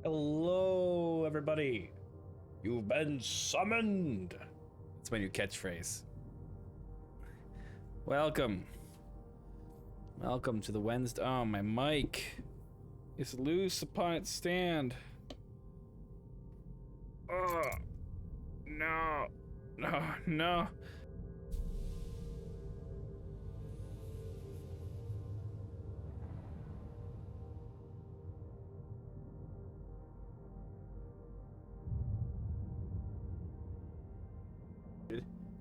Hello, everybody. You've been summoned. That's my new catchphrase. Welcome. Welcome to the Wednesday. Oh, my mic is loose upon its stand. Oh, no. No, no.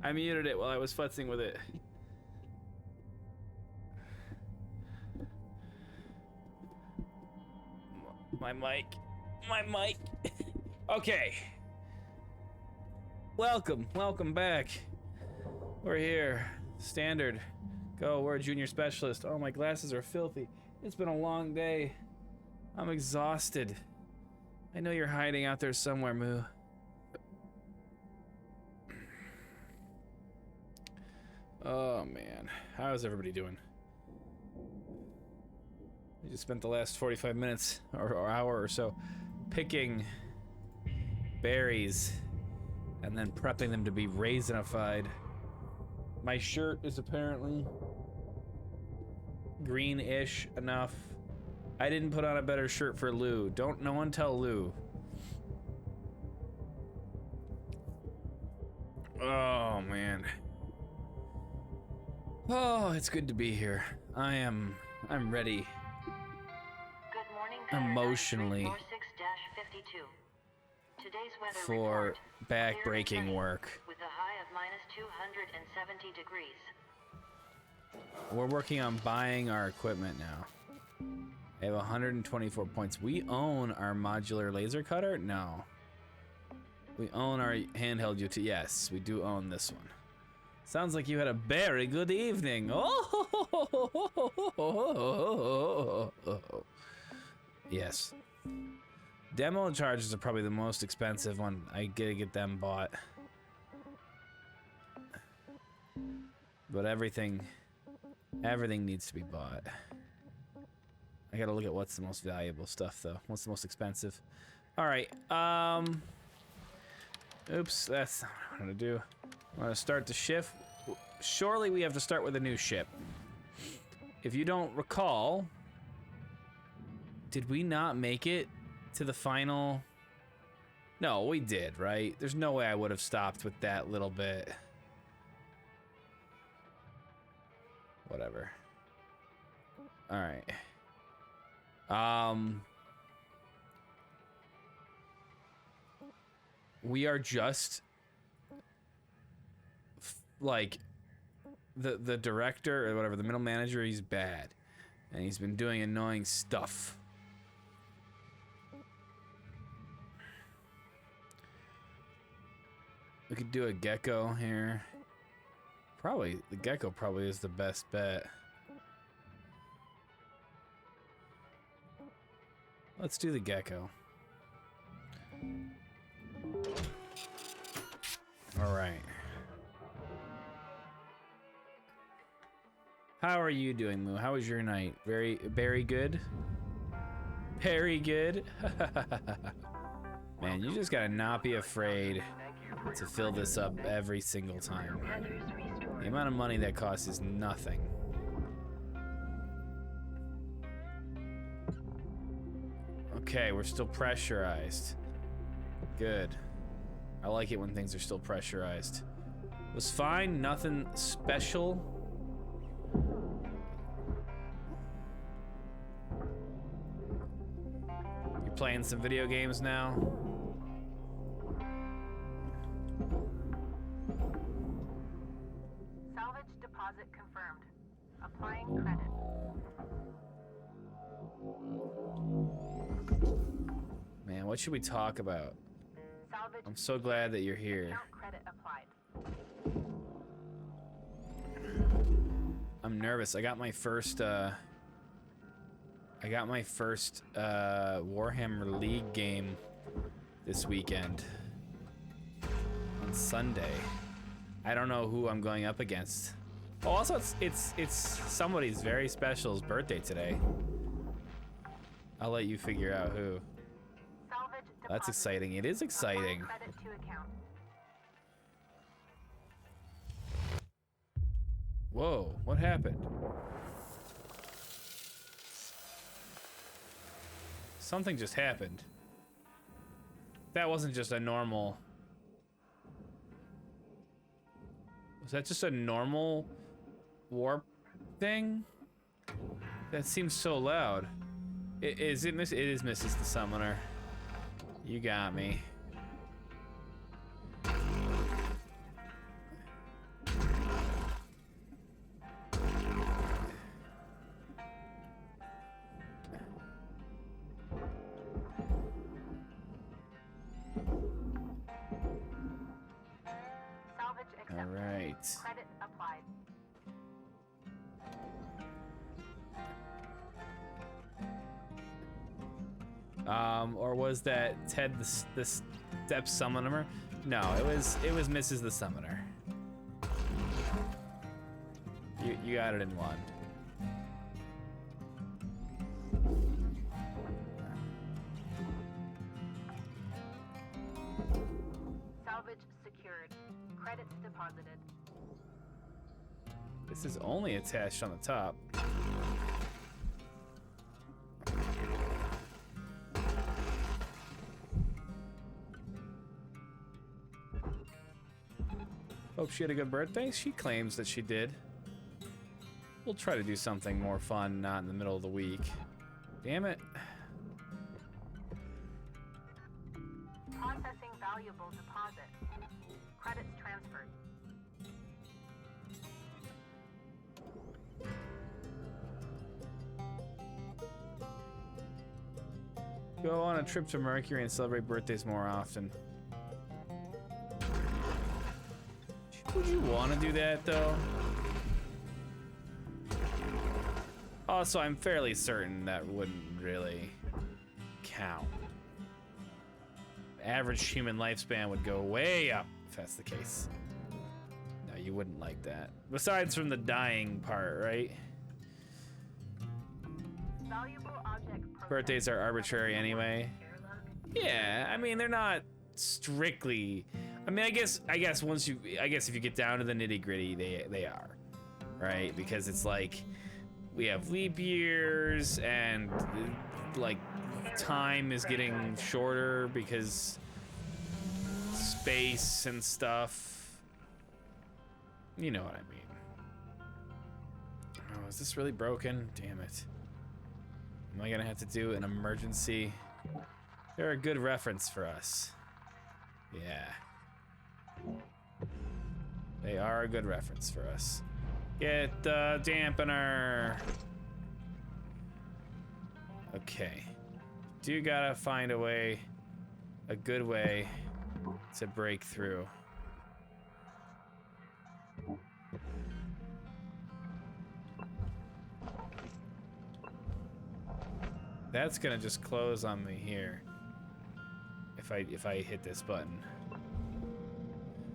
I muted it while I was futzing with it. My mic. Okay. Welcome back. We're here. Standard. Go, we're a junior specialist. Oh, my glasses are filthy. It's been a long day. I'm exhausted. I know you're hiding out there somewhere, Moo. Oh man, how's everybody doing? We just spent the last 45 minutes or hour or so picking berries and then prepping them to be raisinified. My shirt is apparently greenish enough. I didn't put on a better shirt for Lou. No one tell Lou. Oh man. Oh, it's good to be here. I'm ready. Good morning, emotionally Today's weather for report. back-breaking work. With a high of -270 degrees. We're working on buying our equipment now. I have 124 points. We own our modular laser cutter? No. We own our handheld UT. Yes, we do own this one. Sounds like you had a very good evening. Oh, yes. Demo charges are probably the most expensive one. I gotta get them bought. But everything needs to be bought. I gotta look at what's the most valuable stuff though. What's the most expensive? All right. Oops, that's not what I want to do. I'm gonna start the shift. Surely we have to start with a new ship. If you don't recall, did we not make it to the final? No, we did, right? There's no way I would have stopped with that little bit. Whatever. All right. We are just like the director or whatever, the middle manager, he's bad. And he's been doing annoying stuff. We could do a gecko here. Probably, the gecko probably is the best bet. Let's do the gecko. All right. How are you doing, Moo? How was your night? Very good? Very good? Man, you just gotta not be afraid to fill this up every single time. The amount of money that costs is nothing. Okay, we're still pressurized. Good. I like it when things are still pressurized. Was fine, nothing special. You playing some video games now? Salvage deposit confirmed. Applying credit. Man, what should we talk about? Salvage. I'm so glad that you're here. Account credit applied. I'm nervous. I got my first Warhammer League game this weekend on Sunday. I don't know who I'm going up against. Oh, also it's somebody's very special's birthday today. I'll let you figure out who. That's exciting. It is exciting. Credit to account. Whoa, what happened? Something just happened. That wasn't just a normal... Was that just a normal warp thing? That seems so loud. It is Mrs. the Summoner. You got me. Salvage accepted. All right. Credit applied. Or was that Ted the Step Summoner? No, it was Mrs. the Summoner. You got it in one. Salvage secured. Credits deposited. This is only attached on the top. Hope she had a good birthday. She claims that she did. We'll try to do something more fun, not in the middle of the week. Damn it. Processing valuable deposit. Credits transferred. Go on a trip to Mercury and celebrate birthdays more often. Would you want to do that, though? Also, I'm fairly certain that wouldn't really count. Average human lifespan would go way up if that's the case. No, you wouldn't like that. Besides from the dying part, right? Valuable object processed. Birthdays are arbitrary anyway. Yeah, I mean, they're not strictly... I mean, I guess if you get down to the nitty-gritty, they are, right? Because it's like we have leap years and like time is getting shorter because space and stuff. You know what I mean. Oh, is this really broken? Damn it. Am I gonna have to do an emergency? They're a good reference for us. Yeah. They are a good reference for us. Get the dampener. Okay. Do gotta find a way, a good way to break through. That's gonna just close on me here. If I hit this button.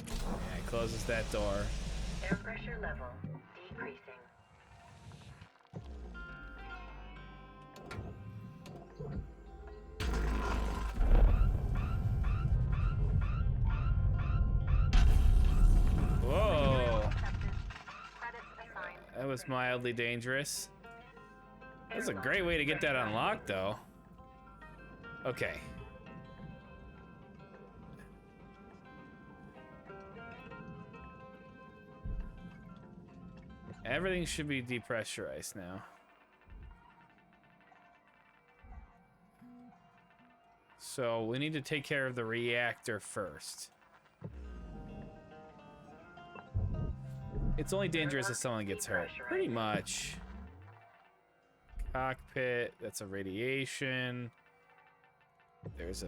Yeah, it closes that door. Air pressure level decreasing. Whoa! Credits assigned. That was mildly dangerous. That's a great way to get that unlocked, though. Okay. Everything should be depressurized now. So we need to take care of the reactor first. It's only dangerous if someone gets hurt. Pretty much. Cockpit, that's a radiation. That's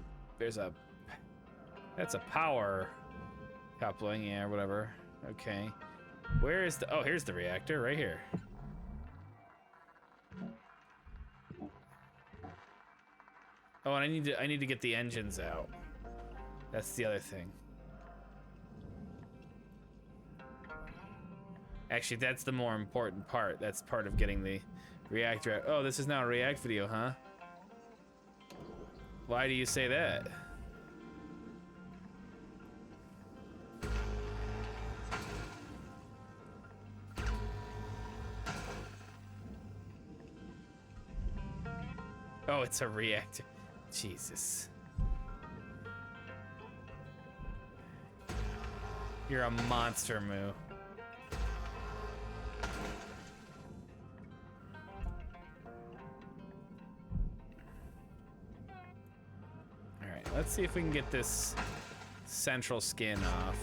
a power coupling, yeah, whatever. Okay. Where is the, oh, here's the reactor, right here. Oh, and I need to get the engines out. That's the other thing. Actually, that's the more important part. That's part of getting the reactor out. Oh, this is now a React video, huh? Why do you say that? That's a reactor. Jesus. You're a monster, Moo. Alright, let's see if we can get this central skin off.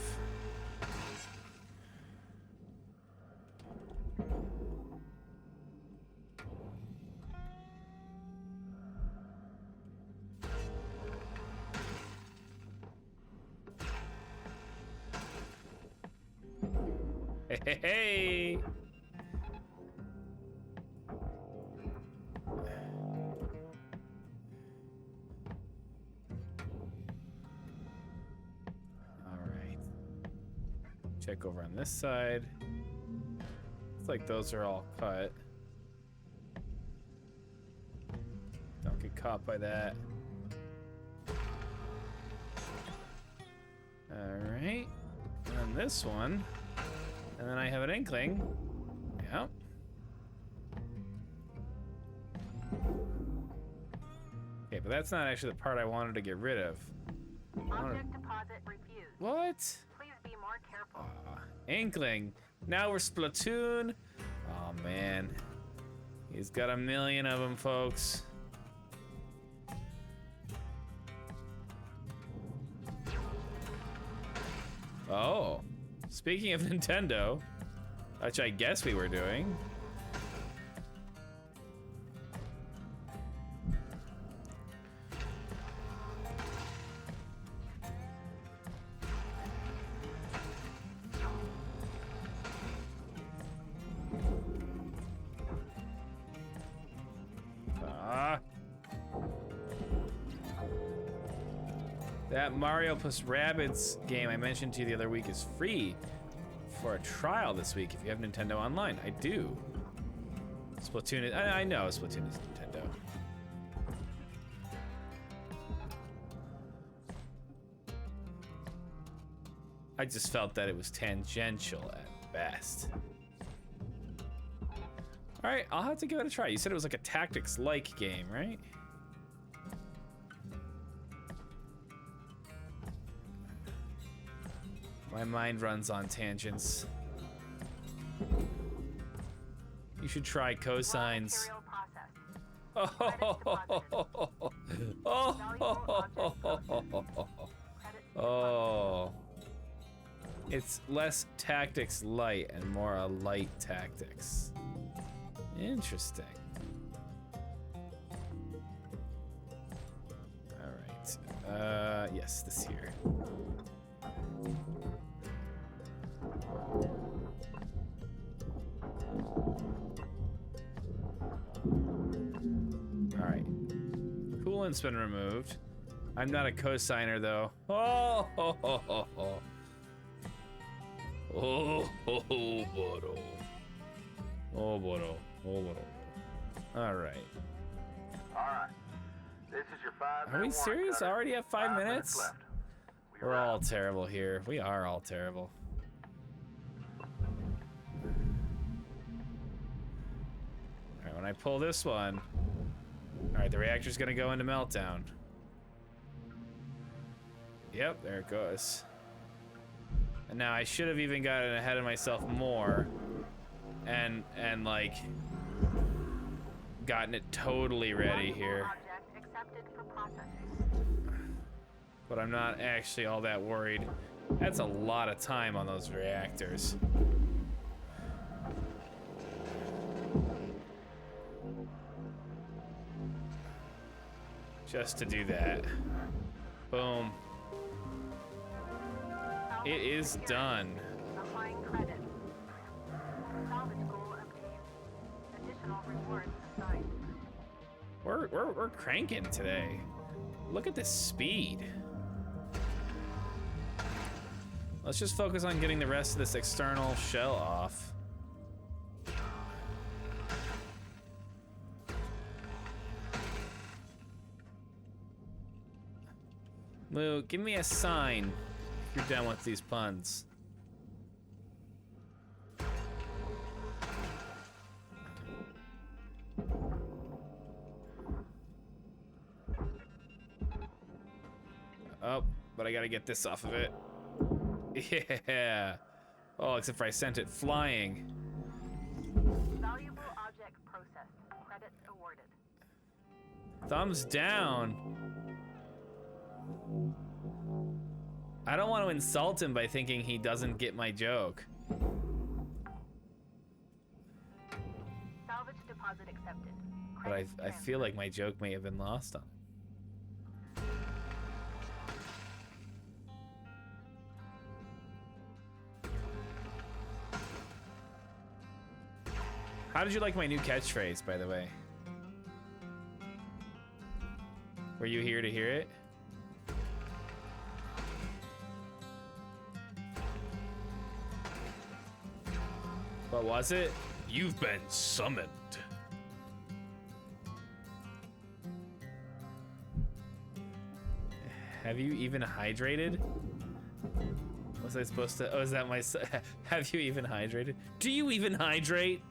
Hey. All right. Check over on this side. It's like those are all cut. Don't get caught by that. All right. And then this one. And then I have an inkling. Yep. Okay, but that's not actually the part I wanted to get rid of. Object deposit refused. What? Please be more careful. Inkling. Now we're Splatoon. Oh, man. He's got a million of them, folks. Oh. Speaking of Nintendo, which I guess we were doing. That Mario plus Rabbids game I mentioned to you the other week is free for a trial this week if you have Nintendo Online. I do. Splatoon is, I know Splatoon is Nintendo. I just felt that it was tangential at best. All right, I'll have to give it a try. You said it was like a tactics-like game, right? My mind runs on tangents. You should try cosines. Oh. It's less tactics light and more a light tactics. Interesting. All right. Yes, this here. All right. Coolant's been removed. I'm not a cosigner though. Oh, ho, ho, ho, ho. Oh, ho, ho, boro. Oh, boro. Oh, boro. All right. All right. This is your 5 Are we serious? I already have 5 minutes? left. We're all terrible here. We are all terrible. All right, when I pull this one, all right, the reactor's gonna go into meltdown. Yep, there it goes. And now I should have even gotten ahead of myself more and like gotten it totally ready here. Object accepted for processing. But I'm not actually all that worried. That's a lot of time on those reactors. Just to do that. Boom. It is done. Applying credit. Salvage goal obtained. Additional rewards assigned. We're cranking today. Look at this speed. Let's just focus on getting the rest of this external shell off. Lou, give me a sign if you're done with these puns. Oh, but I gotta get this off of it. Yeah. Oh, except for I sent it flying. Valuable object processed. Credit awarded. Thumbs down. I don't want to insult him by thinking he doesn't get my joke. Salvage deposit accepted. But I Credit feel like my joke may have been lost on him. How did you like my new catchphrase, by the way? Were you here to hear it? What was it? You've been summoned. Have you even hydrated? Was I supposed to? Oh, is that my? Have you even hydrated? Do you even hydrate?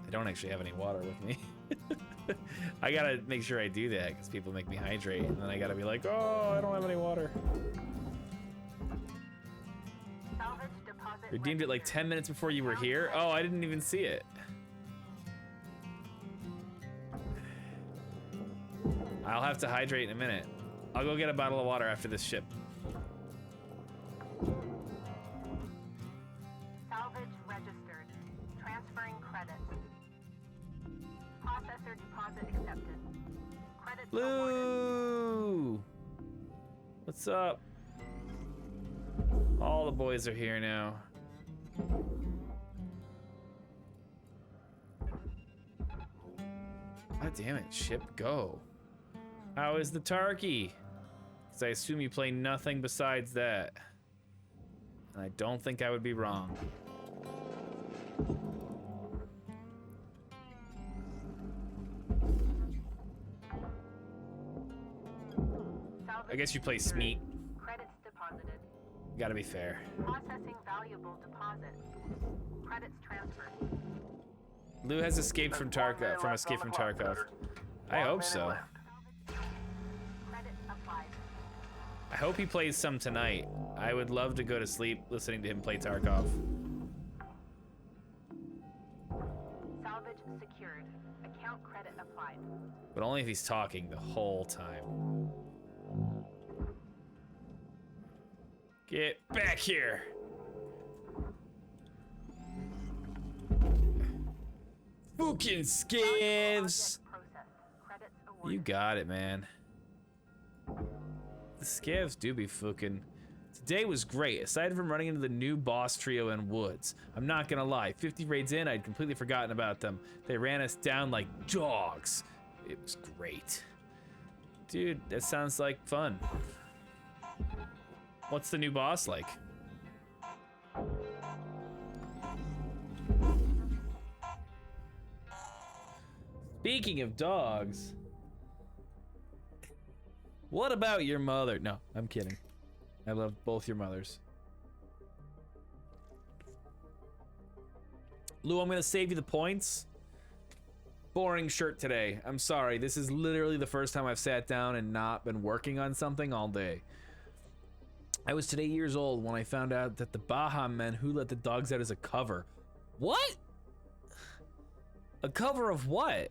I don't actually have any water with me. I gotta make sure I do that because people make me hydrate, and then I gotta be like, oh, I don't have any water. Salvage deposit Redeemed it like 10 minutes before you were here. Oh, I didn't even see it. I'll have to hydrate in a minute. I'll go get a bottle of water after this ship. Salvage registered. Transferring credits. Processor deposit accepted. Credits awarded. Lou! What's up? All the boys are here now. God damn it, ship, go. How is the turkey? Because I assume you play nothing besides that. And I don't think I would be wrong. I guess you play Smeet. Credits deposited. Gotta be fair. Processing valuable deposit. Credits transferred. Lou has escaped from Tarkov. From Escape from Tarkov. I hope so. Credit applied. I hope he plays some tonight. I would love to go to sleep listening to him play Tarkov. Salvage secured. Account credit applied. But only if he's talking the whole time. Get back here! Fucking scavs! You got it, man. The scavs do be fucking. Today was great, aside from running into the new boss trio in woods. I'm not gonna lie, 50 raids in, I'd completely forgotten about them. They ran us down like dogs. It was great. Dude, that sounds like fun. What's the new boss like? Speaking of dogs, what about your mother? No, I'm kidding. I love both your mothers. Lou, I'm gonna save you the points. Boring shirt today. I'm sorry. This is literally the first time I've sat down and not been working on something all day. I was today years old when I found out that the Baja Men Who Let the Dogs Out is a cover. What? A cover of what?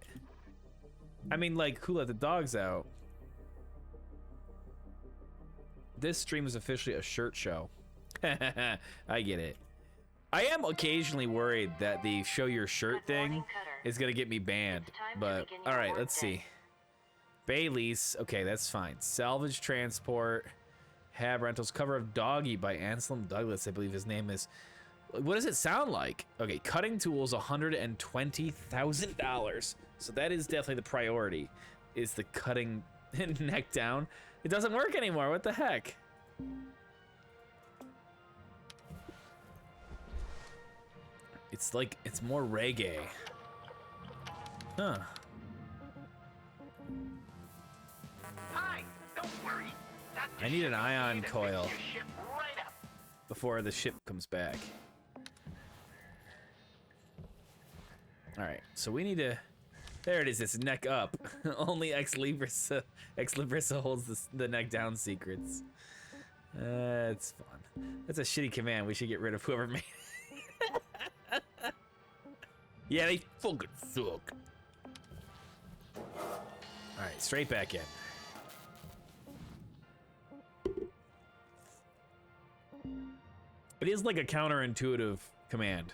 I mean, like, Who Let the Dogs Out? This stream is officially a shirt show. I get it. I am occasionally worried that the show your shirt thing is gonna get me banned, but all right, let's see. Bay lease, okay, that's fine. Salvage transport, Hab rentals, cover of Doggy by Anselm Douglas, I believe his name is. What does it sound like? Okay, cutting tools, $120,000. So that is definitely the priority, is the cutting neck down. It doesn't work anymore, what the heck? It's like, it's more reggae. Huh. Hi, don't worry. I need an ion coil before the ship comes back. All right, so we need to There it is. It's neck up. Only Ex Librissa holds the neck down secrets. It's fun. That's a shitty command. We should get rid of whoever made it. Yeah, they fucking suck. Alright, straight back in. It is like a counterintuitive command.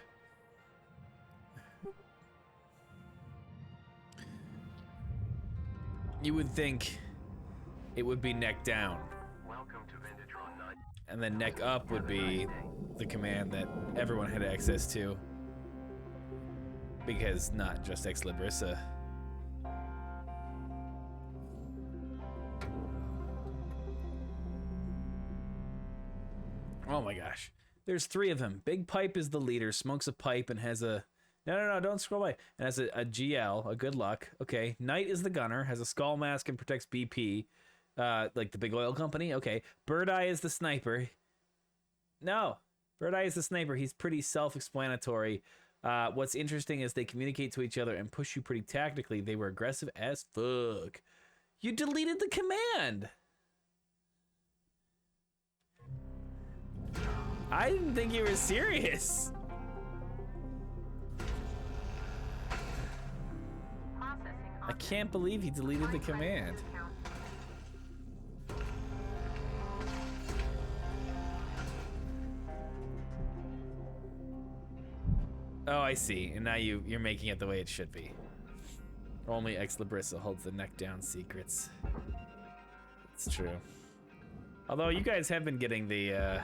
You would think it would be neck down. Welcome to Vindatron 9. And then neck up would be the command that everyone had access to. Because not just Ex Librissa. Oh my gosh. There's 3 of them. Big Pipe is the leader, smokes a pipe and has a... No, don't scroll away. And has a GL, a good luck. Okay. Knight is the gunner, has a skull mask and protects BP. Like the big oil company. Okay. Bird Eye is the sniper. No. Bird Eye is the sniper. He's pretty self-explanatory. What's interesting is they communicate to each other and push you pretty tactically. They were aggressive as fuck. You deleted the command. I didn't think you were serious. I can't believe he deleted the command. Oh, I see. And now you're making it the way it should be. Only Ex Librissa holds the neck down secrets. It's true. Although you guys have been getting the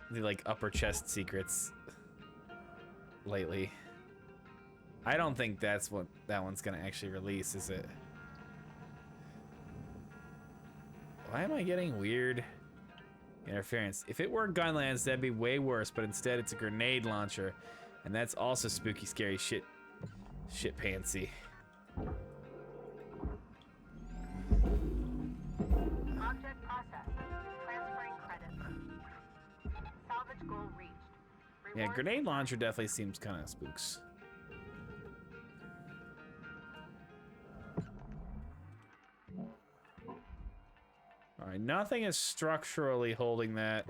like upper chest secrets lately. I don't think that's what that one's gonna actually release, is it? Why am I getting weird interference? If it were Gunlands, that'd be way worse, but instead it's a grenade launcher, and that's also spooky, scary shit pantsy. Object processed. Transferring credits. Salvage goal reached. Yeah, Reward grenade launcher definitely seems kind of spooks. Alright, nothing is structurally holding that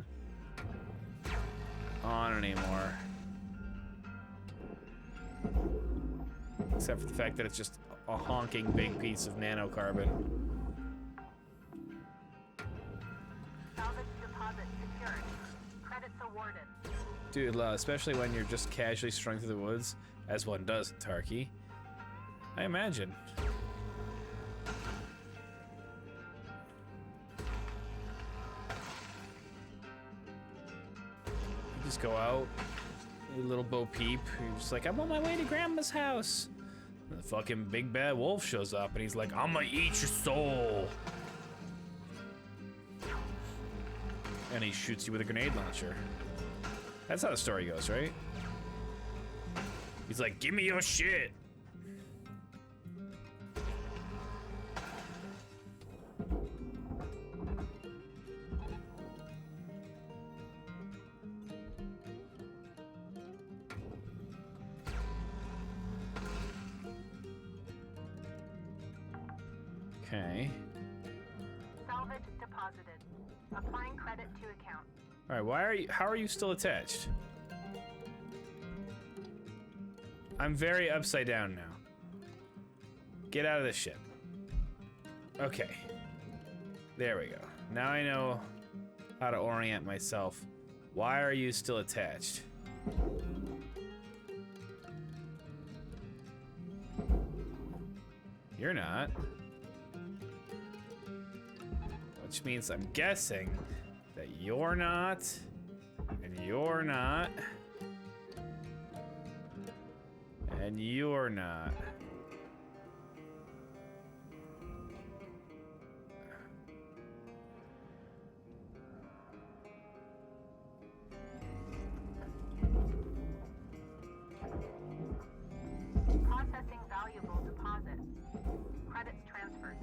on anymore. Except for the fact that it's just a honking big piece of nanocarbon. salvage deposit secured. Credits awarded. Dude, especially when you're just casually strung through the woods, as one does in Tarky. I imagine. You just go out, a little Bo Peep, you're just like, I'm on my way to Grandma's house. And the fucking big bad wolf shows up and he's like, I'm gonna eat your soul. And he shoots you with a grenade launcher. That's how the story goes, right? He's like, give me your shit. Okay. Salvage deposited. Applying credit to account. All right, how are you still attached? I'm very upside down now. Get out of the ship. Okay. There we go. Now I know how to orient myself. Why are you still attached? You're not. Which means I'm guessing that you're not, and you're not, and you're not. Processing valuable deposit. Credits transferred.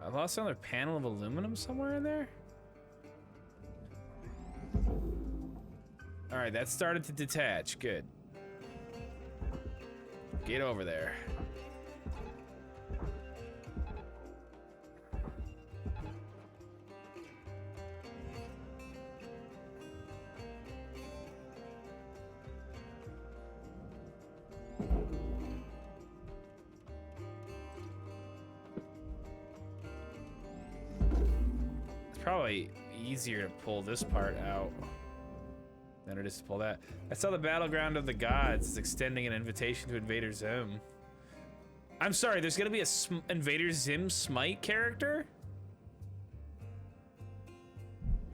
I lost another panel of aluminum somewhere in there? Alright, that started to detach. Good. Get over there. It's probably easier to pull this part out than it is to pull that. I saw the battleground of the gods is extending an invitation to Invader Zim. I'm sorry, there's gonna be a Invader Zim Smite character?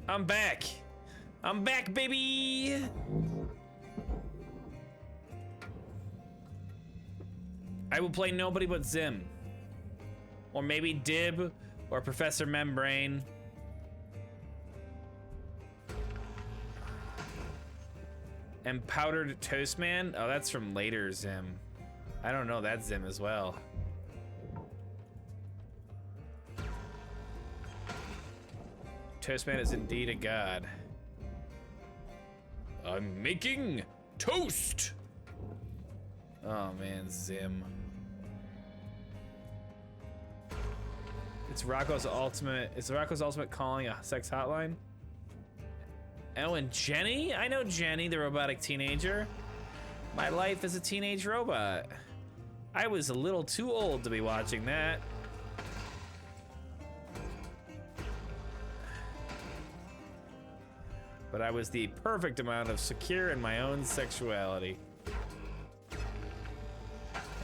I'm back. I'm back, baby. I will play nobody but Zim. Or maybe Dib or Professor Membrane. And Powdered Toast Man? Oh, that's from later Zim. I don't know that Zim as well. Toast Man is indeed a god. I'm making toast! Oh man, Zim. It's Rocco's ultimate calling a sex hotline? Oh, and Jenny? I know Jenny, the robotic teenager. My life as a teenage robot. I was a little too old to be watching that. But I was the perfect amount of secure in my own sexuality.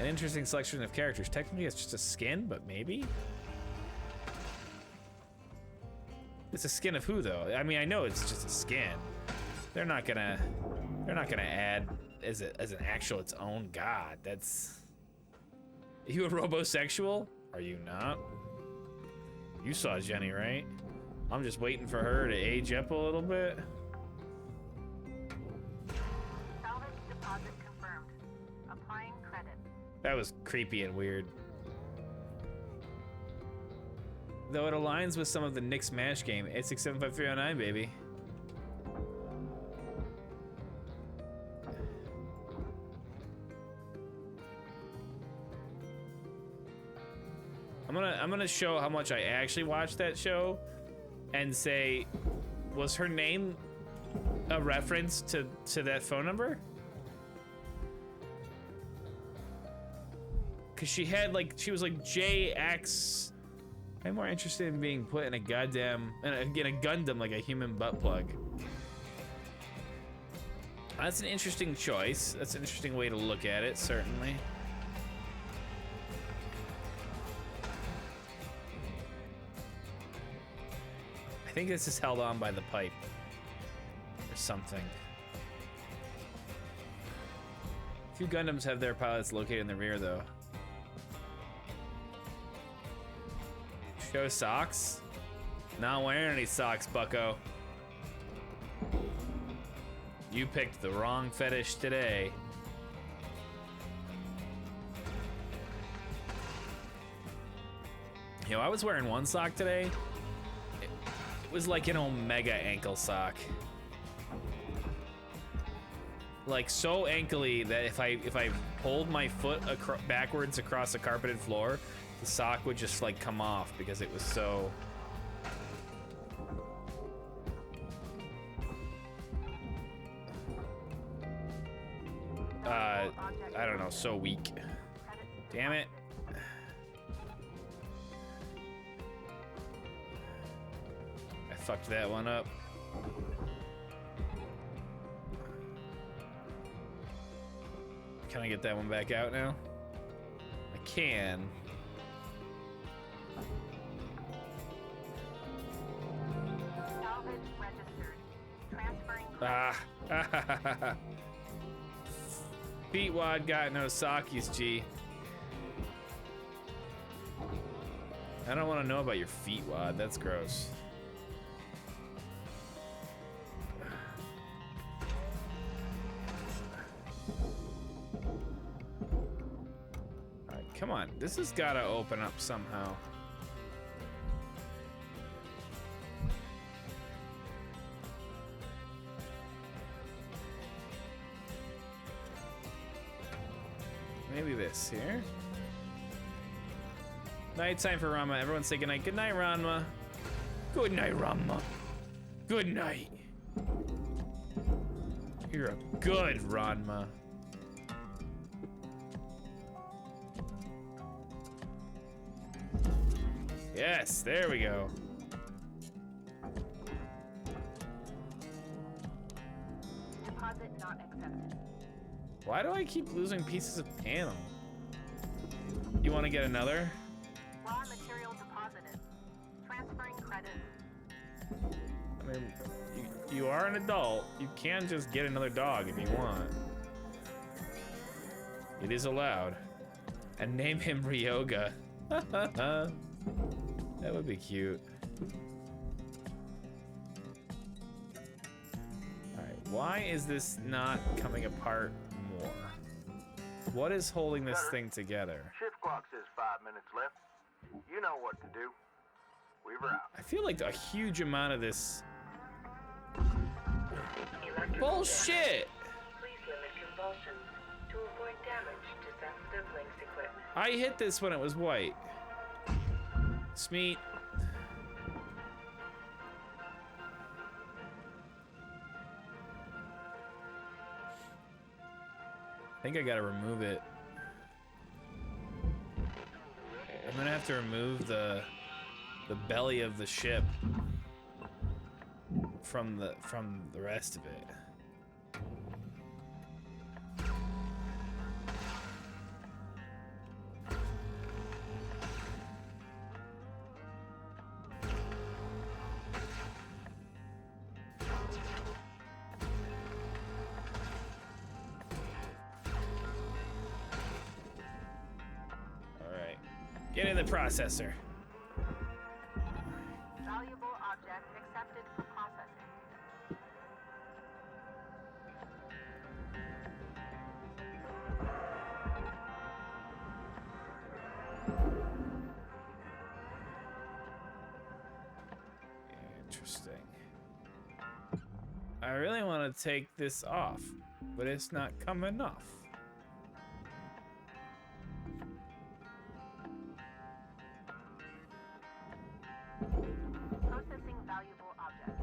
An interesting selection of characters. Technically, it's just a skin, but maybe? It's a skin of who, though? I mean, I know it's just a skin. They're not gonna add as an actual its own god. That's. Are you a robosexual? Are you not? You saw Jenny, right? I'm just waiting for her to age up a little bit. Salvage deposit confirmed. Applying credit. That was creepy and weird. Though it aligns with some of the Nick Smash game. 8675309, baby. I'm gonna show how much I actually watched that show and say, was her name a reference to that phone number? Cause she was like JX. I'm more interested in being put in a goddamn, in a Gundam like a human butt plug. That's an interesting choice. That's an interesting way to look at it, certainly. I think this is held on by the pipe or something. Few Gundams have their pilots located in the rear, though. Show socks? Not wearing any socks, bucko. You picked the wrong fetish today. Yo, I was wearing one sock today. It was like an Omega ankle sock. Like so ankly that if I pulled my foot backwards across a carpeted floor, the sock would just like come off because it was so. I don't know, so weak. Damn it. I fucked that one up. Can I get that one back out now? I can. Salvage registered. Transferring credit. Ah. Feet wad got no Sakis, G. I don't want to know about your feet wad. That's gross. Alright, come on. This has got to open up somehow. Maybe this here. Nighttime for Ranma. Everyone say goodnight. Good night, Ranma. Good night, Ranma. Good night. You're a good Ranma. Yes, there we go. Deposit not accepted. Why do I keep losing pieces of panel? You want to get another? Raw material deposited. Transferring credits. I mean, you are an adult. You can just get another dog if you want. It is allowed. And name him Ryoga. That would be cute. Alright, why is this not coming apart more? What is holding this thing together? Shift clock says 5 minutes left. You know what to do. Weaver out. I feel like a huge amount of this... Electrical Bullshit! damage. Please limit convulsions to avoid damage to sensitive links equipment. I hit this when it was white. Smeet. I think I gotta remove it. I'm gonna have to remove the belly of the ship from the rest of it. Get in the processor. Valuable object accepted for processing. Interesting. I really want to take this off, but it's not coming off. Processing valuable object.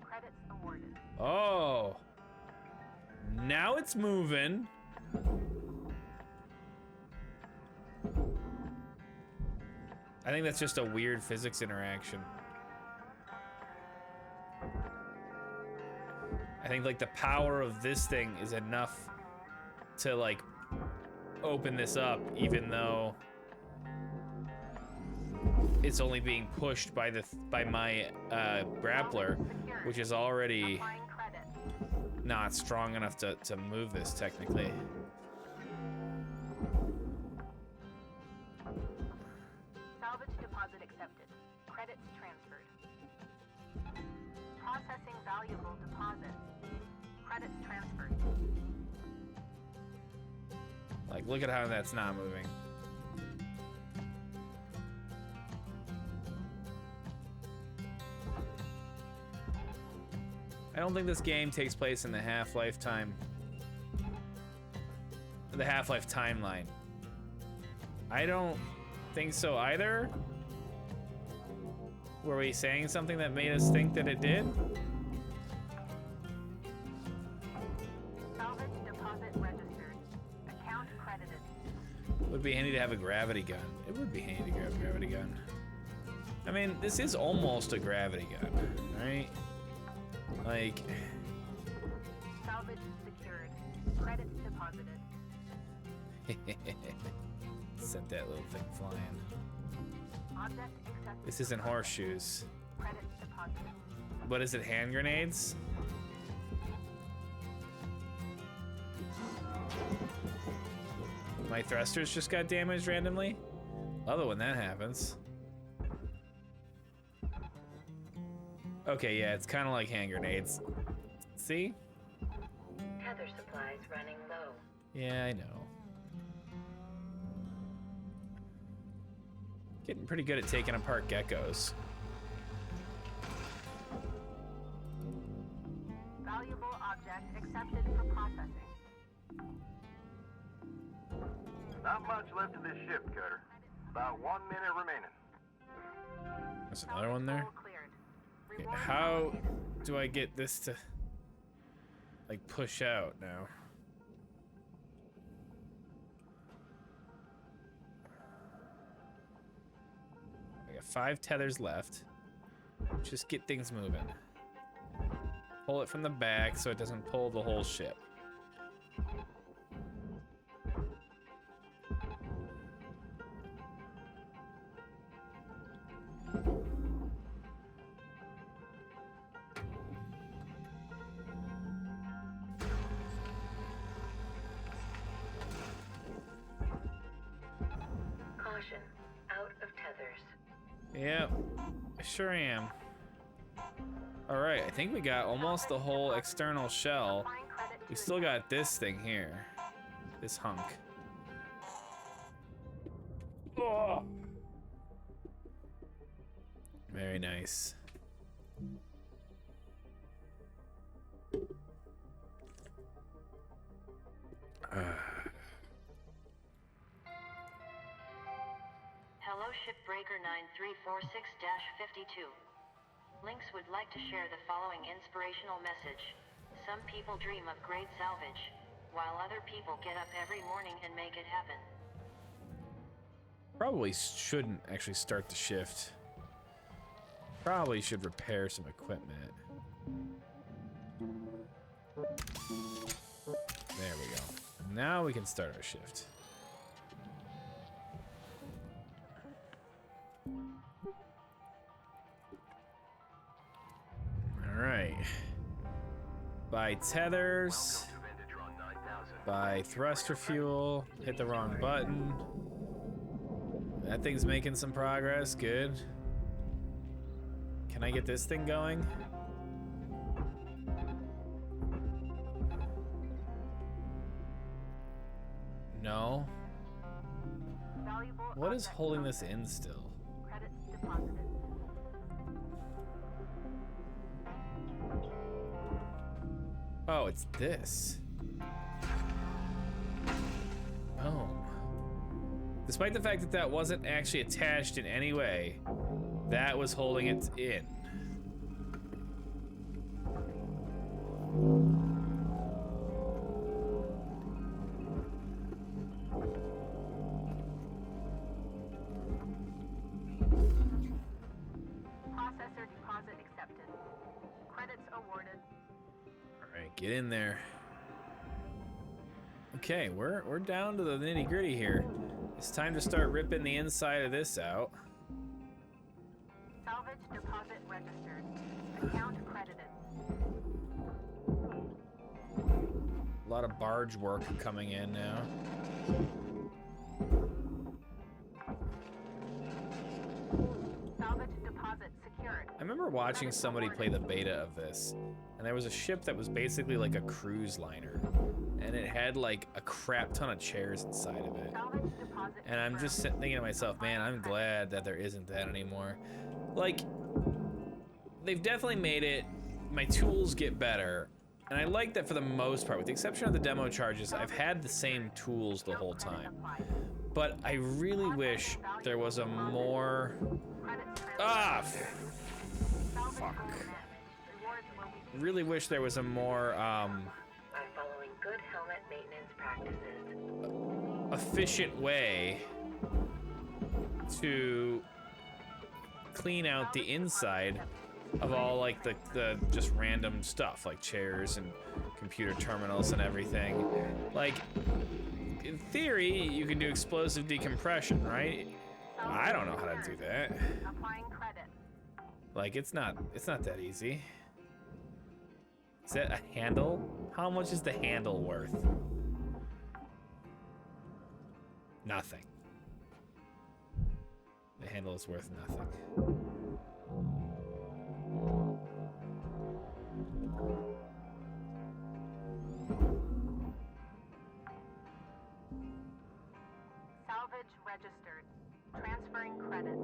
Credits awarded. Oh. Now it's moving. I think that's just a weird physics interaction. I think like the power of this thing is enough to like open this up, even though it's only being pushed by my grappler, which is already Applying credit. not strong enough to move this technically. Salvage deposit accepted. Credits transferred. Processing valuable deposit. Credits transferred. Like, look at how that's not moving. I don't think this game takes place in the Half-Life timeline. I don't think so either. Were we saying something that made us think that it did? Salvage deposit registered. Account credited. Would be handy to have a gravity gun. It would be handy to grab a gravity gun. I mean, this is almost a gravity gun, right? Like... Salvage secured. Credits deposited. Sent that little thing flying. Object accepted. This isn't horseshoes. Credits deposited. What is it, hand grenades? My thrusters just got damaged randomly? Love it when that happens. Okay, yeah, it's kind of like hand grenades. See? Tether supplies running low. Yeah, I know. Getting pretty good at taking apart geckos. Valuable object accepted for processing. Not much left of this shift, Cutter. About 1 minute remaining. There's another one there. Goal cleared. Okay, Reward how allocated. do I get this to like push out now? I got 5 tethers left. Just get things moving. Pull it from the back so it doesn't pull the whole ship. Caution. Out of tethers. Yep, I sure am. Alright, I think we got almost the whole external shell. Applying credit We to still got this thing here. This hunk. Oh. Very nice. Hello, Shipbreaker 9346-52. Lynx would like to share the following inspirational message. Some people dream of great salvage, while other people get up every morning and make it happen. Probably shouldn't actually start the shift. Probably should repair some equipment. There we go. Now we can start our shift. Alright. Buy tethers. Welcome to Vintage Run 9000. Buy thruster fuel. Hit the wrong button. That thing's making some progress. Good. Can I get this thing going? No. valuable What is object holding this found. in still? Credits deposited. Oh, it's this. Oh. Despite the fact that that wasn't actually attached in any way, that was holding it in. Processor deposit accepted. Credits awarded. Alright, get in there. Okay, we're down to the nitty-gritty here. It's time to start ripping the inside of this out. Salvage deposit registered. Account credited. A lot of barge work coming in now. Salvage deposit secured. I remember watching somebody play the beta of this, and there was a ship that was basically like a cruise liner, and it had like a crap ton of chairs inside of it. Salvage deposit And I'm just confirmed. thinking to myself, man, I'm glad that there isn't that anymore. Like, they've definitely made it, my tools get better, and I like that for the most part. With the exception of the demo charges, I've had the same tools the whole time. But I really wish there was a more... Credits Ah! Salvage Fuck. goal met. Rewards will be Really wish there was a more, By following good helmet maintenance practices. efficient way to clean out the inside of all like the just random stuff like chairs and computer terminals and everything. Like in theory you can do explosive decompression, right? I don't know how to do that. applying credit. Like it's not that easy. Is that a handle? How much is the handle worth? Nothing. The handle is worth nothing. Salvage registered. Transferring credits.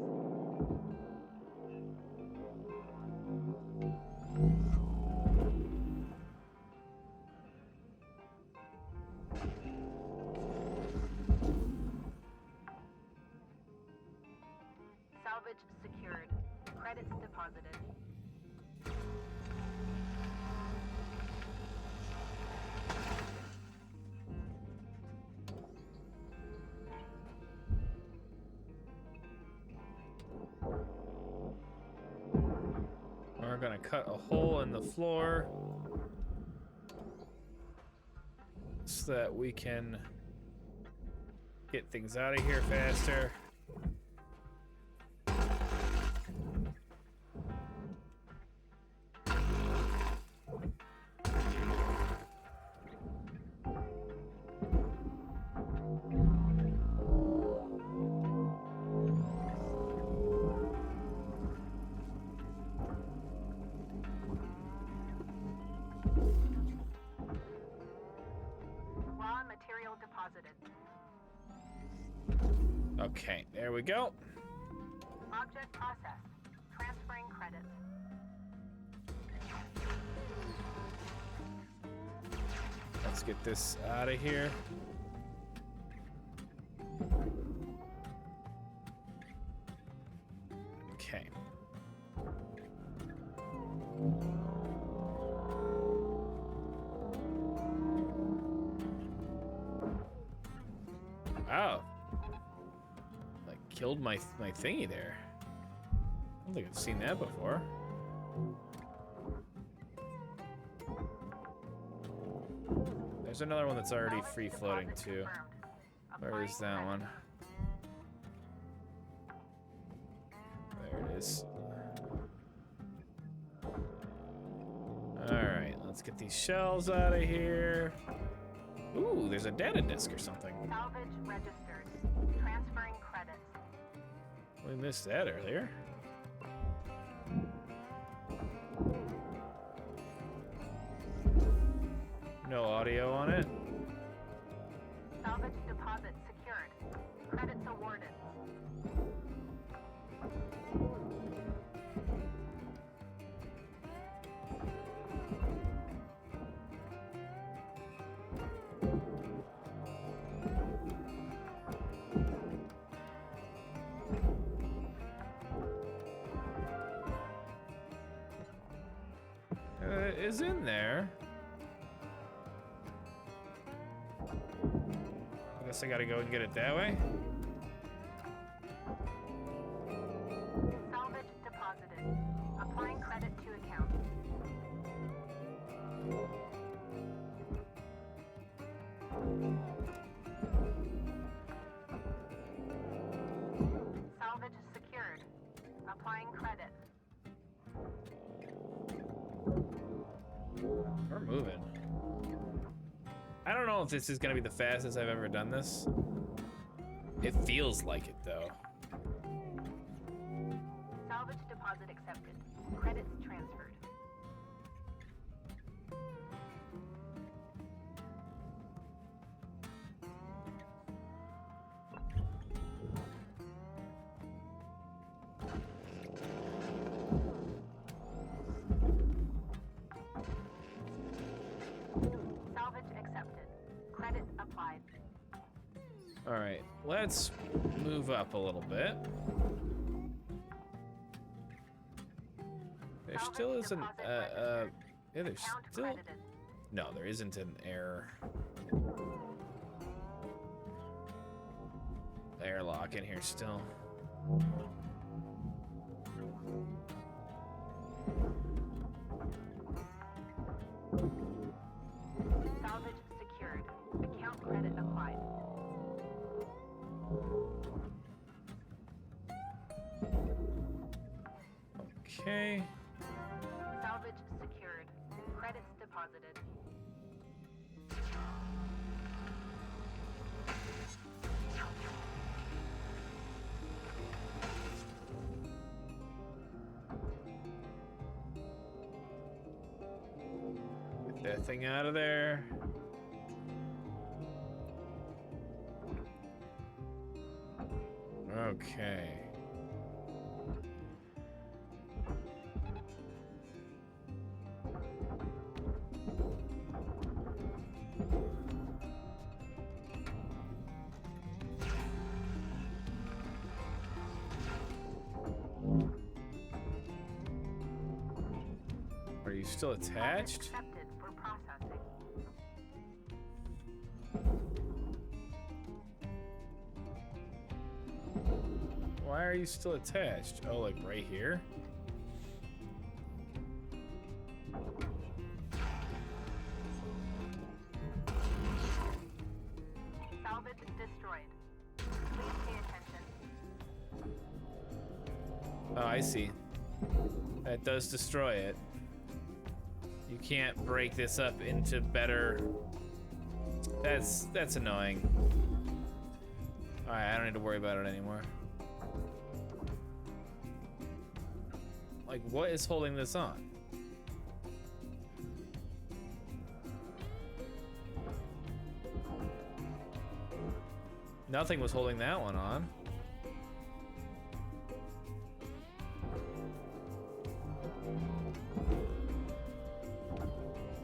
Salvage secured. Credits deposited. We're gonna cut a hole in the floor so that we can get things out of here faster. Raw material deposited. Okay, there we go. Object processed. Transferring credits. Let's get this out of here. Okay. Wow. Like killed my thingy there. I don't think I've seen that before. There's another one that's already Salvage free floating deposit too. confirmed. Where is that Applying one? There it is. Alright, let's get these shells out of here. Ooh, there's a data disk or something. Salvage registered. Transferring credits. We missed that earlier. No audio on it. Salvage deposit secured. Credits awarded. It is in there. I guess I gotta go and get it that way. Salvage deposited. Applying credit to account. Salvage secured. Applying credit. We're moving. I don't know if this is gonna be the fastest I've ever done this. It feels like it though. Salvage deposit accepted. Credits transferred. Salvage accepted. Credit applied. All right, let's move up a little bit. There still isn't. Yeah, there's Account still. credited. No, there isn't an airlock in here still. Salvage secured. Account credit applied. Okay. Salvage secured. Credits deposited. Get that thing out of there. Okay. still attached? Accepted for processing. Why are you still attached? Oh, like right here? Salvage destroyed. Please pay attention. Oh, I see. That does destroy it. You can't break this up into better... That's annoying. Alright, I don't need to worry about it anymore. Like, what is holding this on? Nothing was holding that one on.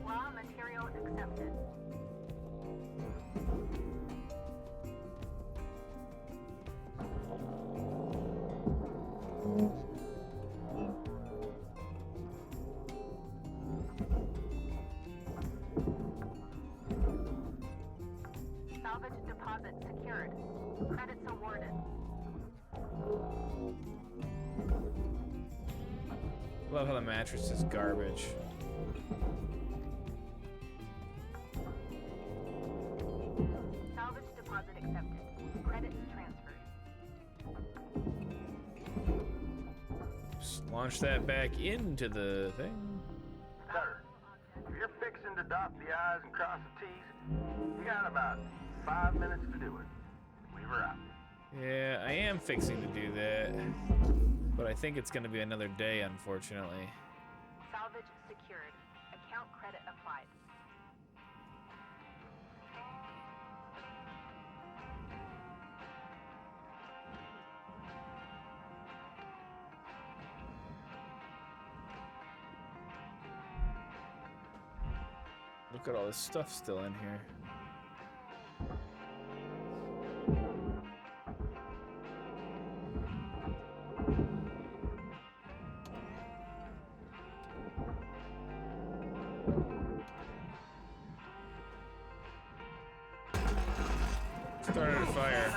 Raw material accepted. Salvage deposit secured. Credits awarded. Love how the mattress is garbage. Salvage deposit accepted. Credits transferred. Just launch that back into the thing. Sir, if you're fixing to dot the I's and cross the T's, you got about 5 minutes to do it. Leave her out. Yeah, I am fixing to do that. But I think it's gonna be another day, unfortunately. Salvage secured. Account credit applied. Look at all this stuff still in here. Started a fire.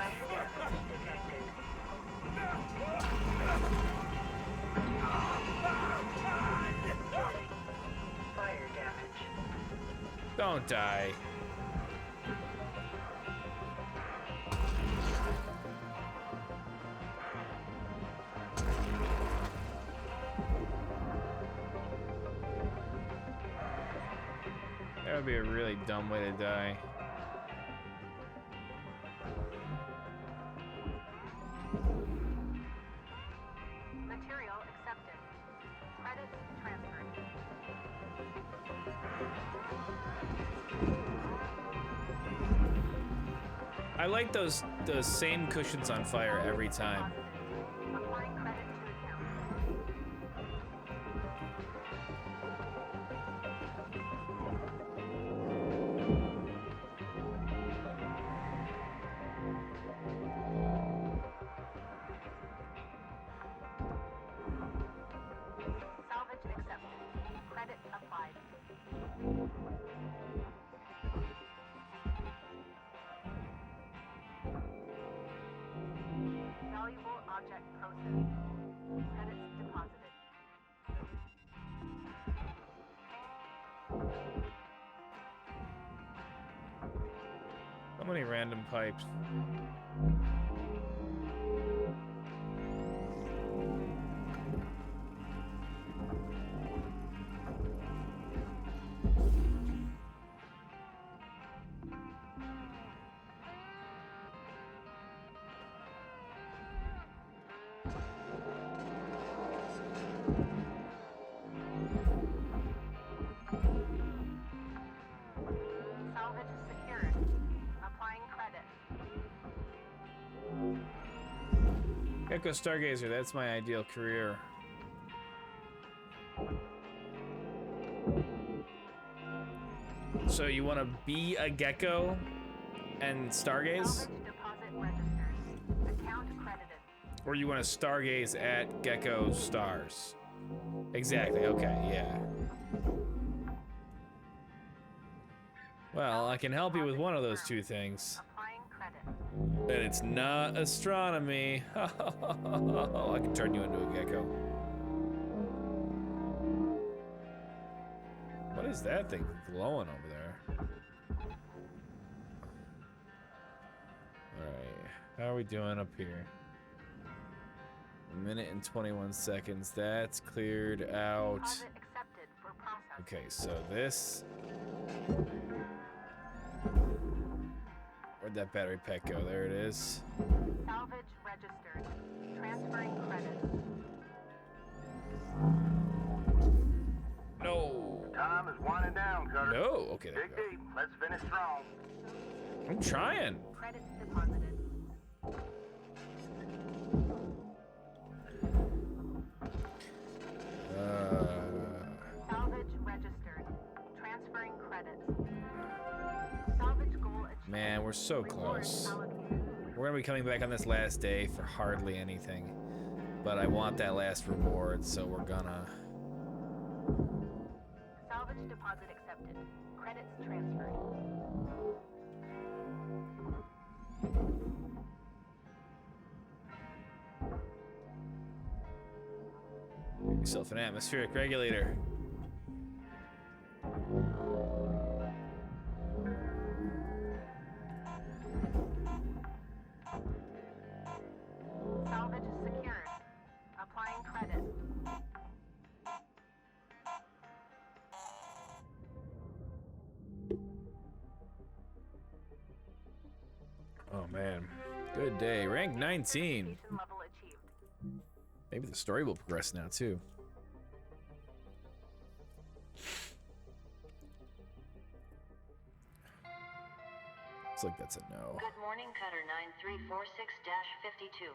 Fire damage. Don't die. That would be a really dumb way to die. Material accepted. Credits transferred. I like those same cushions on fire every time. Applying credit to account. Salvage accepted. Credit applied. Valuable object processed. Credits deposited. How many random pipes? Salvage secured. Applying credit. Gecko Stargazer, that's my ideal career. So you want to be a gecko and stargaze? Salvage deposit registered. Account credited. Or you want to stargaze at gecko stars? Exactly, okay, yeah. Well, I can help you with one of those two things. Applying credit. And it's not astronomy. I can turn you into a gecko. What is that thing glowing over there? Alright, how are we doing up here? 1 minute and 21 seconds. That's cleared out. Deposit accepted for processing. Okay, so this... Where'd that battery pack go? There it is. Salvage registered. Transferring credit. No. Time is winding down, Cutter. No. Okay, there Dig we go. deep. Let's finish strong. I'm trying. Credits deposited. Salvage registered. Transferring credits. Salvage goal achieved. Man, we're so Rewards close. allocated. We're gonna be coming back on this last day for hardly anything. But I want that last reward, so we're gonna... Salvage deposit accepted. Credits transferred. Get yourself an atmospheric regulator. Salvage secured. Applying credit. Oh man, good day. Rank 19. Station level achieved. Maybe the story will progress now too. Looks like that's a no. Good morning, Cutter 9346-52.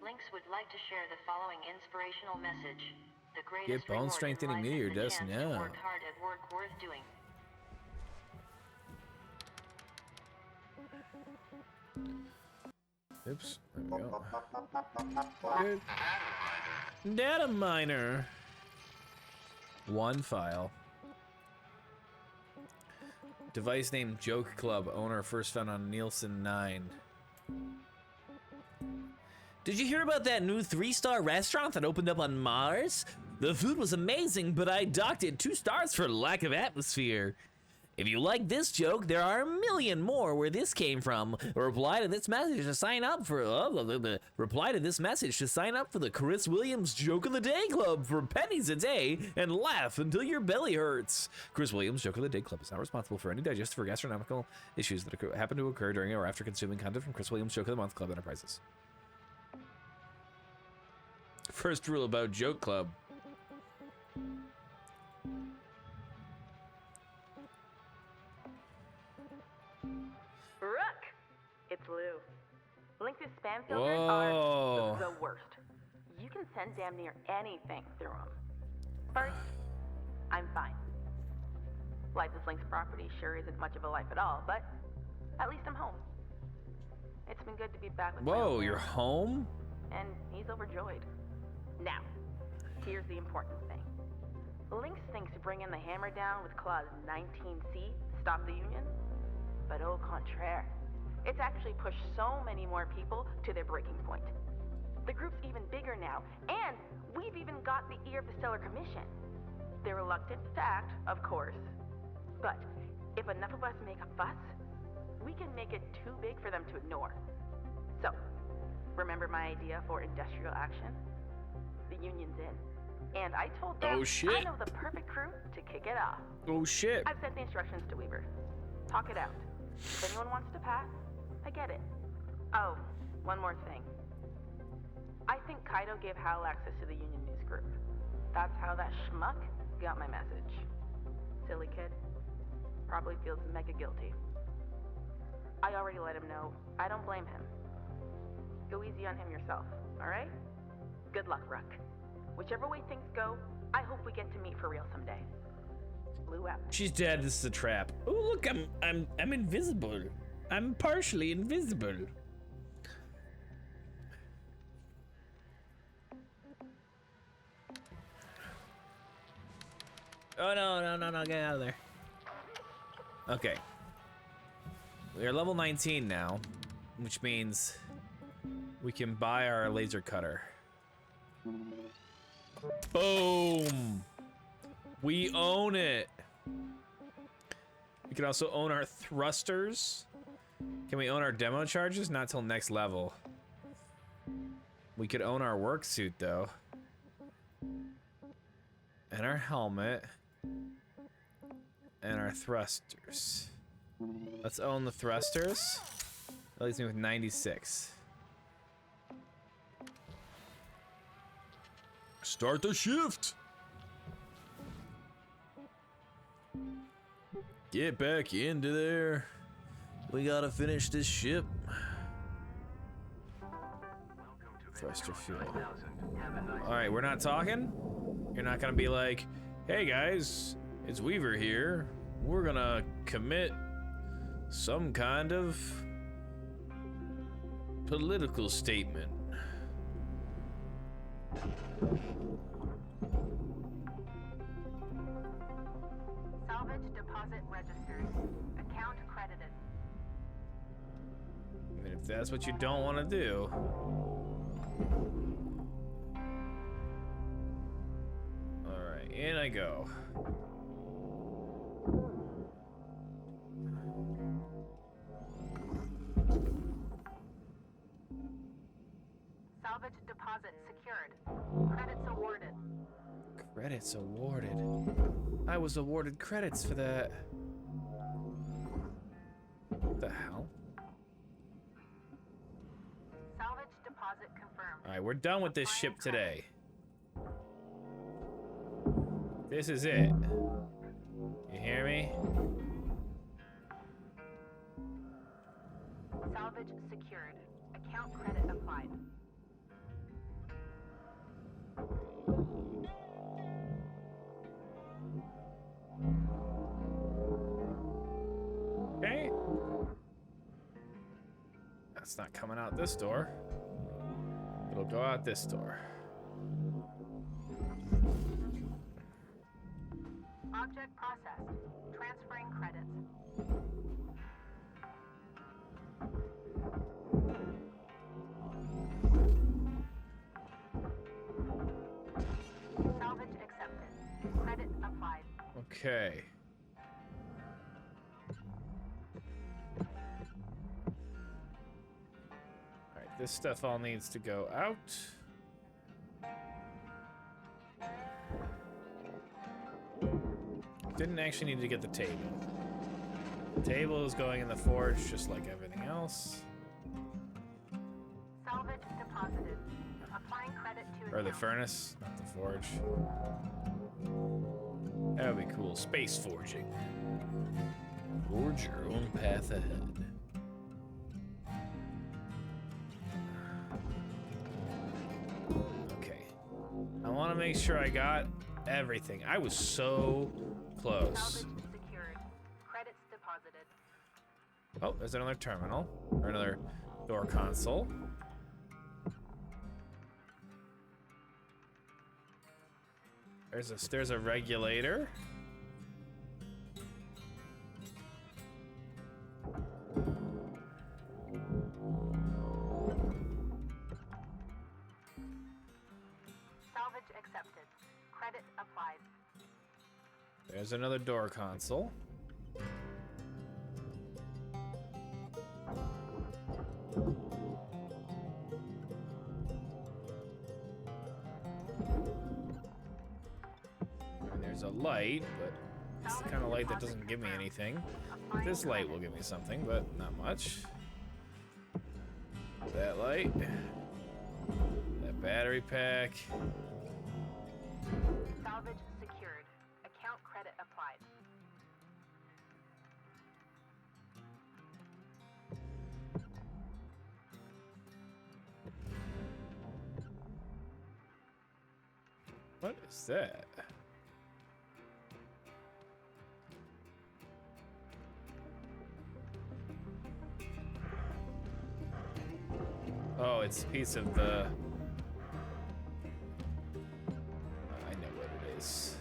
Lynx would like to share the following inspirational message. The greatest Get bone reward in strengthening life meteor is the dust chance now. to work hard at work worth doing. Oops, there we go. Good. Data miner. One file. Device name Joke Club. Owner first found on Nielsen 9. Did you hear about that new 3-star restaurant that opened up on Mars? The food was amazing, but I docked it 2 stars for lack of atmosphere. If you like this joke, there are a million more where this came from. Reply to this message to sign up for reply to this message to sign up for the Chris Williams Joke of the Day Club for pennies a day and laugh until your belly hurts. Chris Williams Joke of the Day Club is not responsible for any digestive or gastronomical issues that happen to occur during or after consuming content from Chris Williams Joke of the Month Club Enterprises. First rule about Joke Club. Rook! It's Lou. Lynx's spam filters Whoa. are the worst. You can send damn near anything through them. First, I'm fine. Life as Lynx property sure isn't much of a life at all, but at least I'm home. It's been good to be back with my Whoa, old you're man, home? and he's overjoyed. Now, here's the important thing. Lynx thinks bringing the hammer down with Clause 19C stop the Union, but au contraire. It's actually pushed so many more people to their breaking point. The group's even bigger now, and we've even got the ear of the Stellar Commission. They're reluctant to act, of course, but if enough of us make a fuss, we can make it too big for them to ignore. So, remember my idea for industrial action? The Union's in, and I told them Oh, shit. I know the perfect crew to kick it off. Oh shit. I've sent the instructions to Weaver. Talk it out. If anyone wants to pass, I get it. Oh, one more thing. I think Kaido gave Hal access to the Union News Group. That's how that schmuck got my message. Silly kid. Probably feels mega guilty. I already let him know. I don't blame him. Go easy on him yourself, alright? Good luck, Ruck. Whichever way things go, I hope we get to meet for real someday. Blue out. She's dead. This is a trap. Oh look, I'm invisible. I'm partially invisible. Oh no, get out of there. Okay. We are level 19 now, which means we can buy our laser cutter. Boom! We own it! We can also own our thrusters. Can we own our demo charges? Not till next level. We could own our work suit though. And our helmet. And our thrusters. Let's own the thrusters. That leaves me with 96. Start the shift! Get back into there. We gotta finish this ship. Thruster fuel. Alright, we're not talking? You're not gonna be like, hey guys, it's Weaver here. We're gonna commit some kind of political statement. Salvage deposit registered. Account credited. I mean, if that's what you don't want to do. Alright, in I go. Salvage deposit secured. Credits awarded. Credits awarded. I was awarded credits for that. What the hell? Salvage deposit confirmed. Alright, we're done with this ship today. This is it. You hear me? Salvage secured. Account credit applied. Okay. That's not coming out this door. It'll go out this door. Object processed. Transferring credits. Salvage accepted. Credit applied. Okay. Alright, this stuff all needs to go out. Didn't actually need to get the table. The table is going in the forge just like everything else. Salvage deposited. Applying credit to Or the account. furnace, not the forge. That would be cool. Space forging. Forge your own path ahead. Okay. I want to make sure I got everything. I was so close. Salvage secured. Credits deposited. Oh, there's another terminal. Or another door console. There's a regulator. Salvage accepted. Credit applied. There's another door console. And there's a light, but it's the kind of light that doesn't give me anything. This light will give me something, but not much. That light. That battery pack. Salvage secured. Account credit applied. What is that? Oh, it's a piece of the... I know what it is.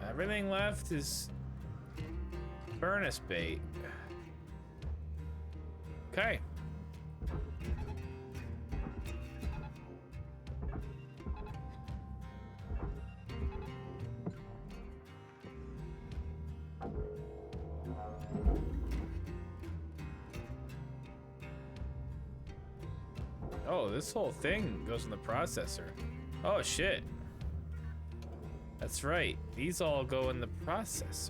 Everything left is Furnace bait. Okay. Oh, this whole thing goes in the processor. Oh, shit. That's right. These all go in the processor.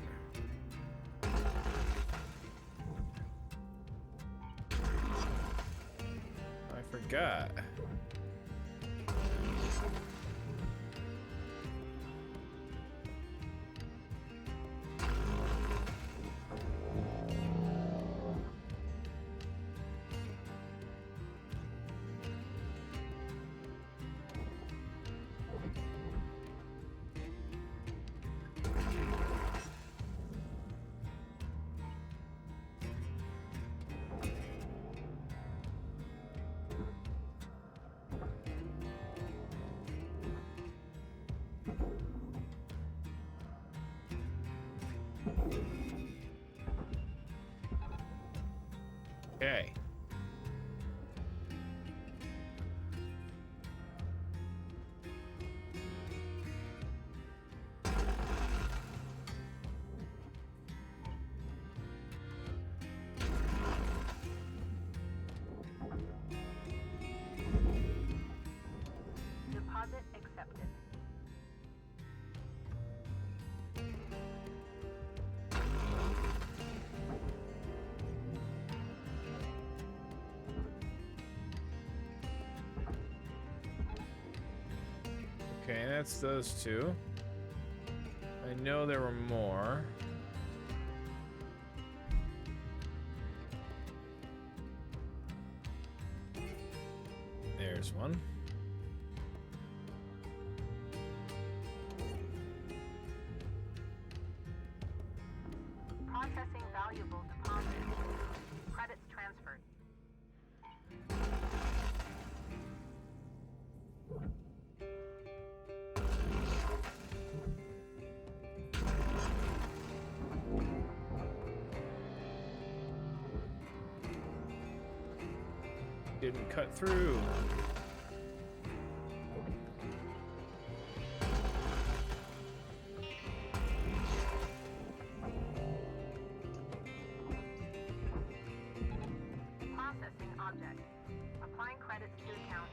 I forgot. Okay. Deposit accepted. Okay, that's those two. I know there were more. There's one. Processing valuable deposit. Credits transferred. Didn't cut through. Processing object. Applying credits to account.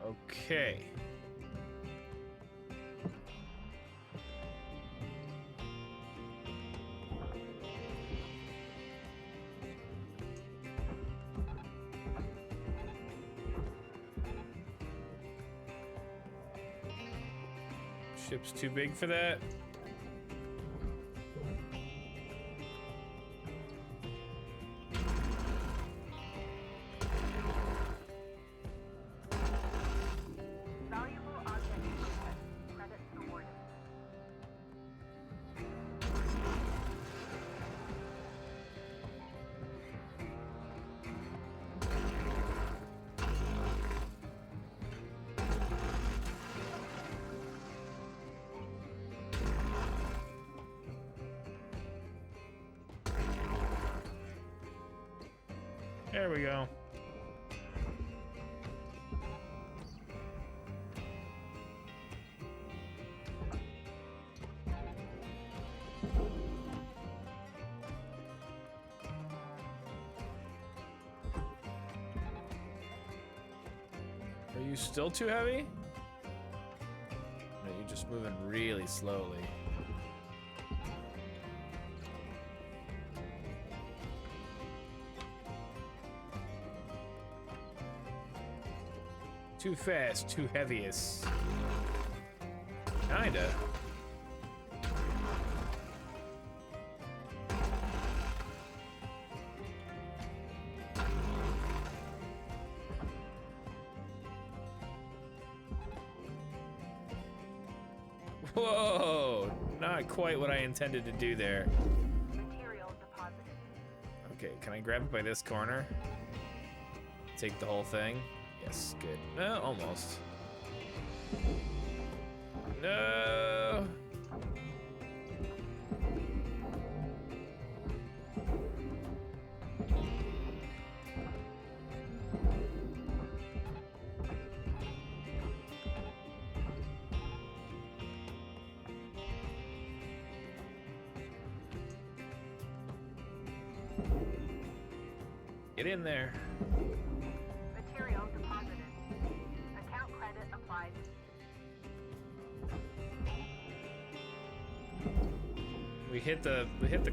Okay. Ship's too big for that. Valuable object processed. Credits awarded. There we go. Are you still too heavy? No, you're just moving really slowly. Too fast, too heaviest. Kinda. Whoa! Not quite what I intended to do there. Material deposited. Okay, can I grab it by this corner? Take the whole thing? Yes, good. No, almost. No! Get in there. Material deposited. Account credit applied. We hit the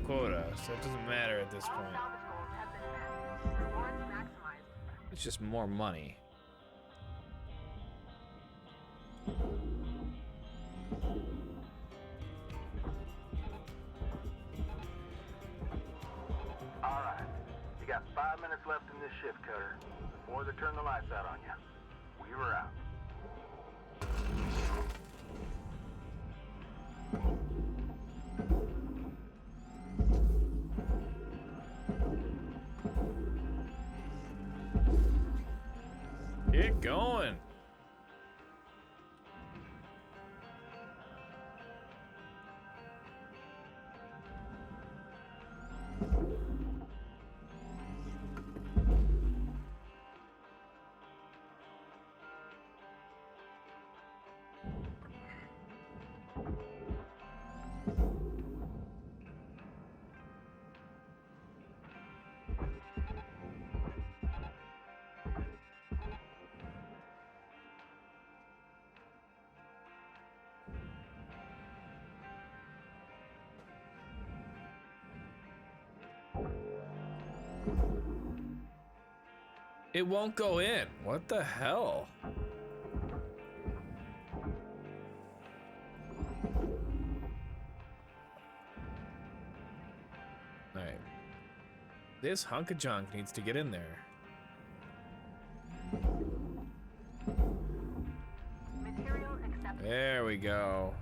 quota, so it doesn't matter at this All point. salvage goals have been met. Rewards maximized. It's just more money. All right. You got 5 minutes left in this shift, Cutter, before they turn the lights out on you. We were out. Get going. It won't go in. What the hell? Alright. This hunk of junk needs to get in there. Material accepted. There we go.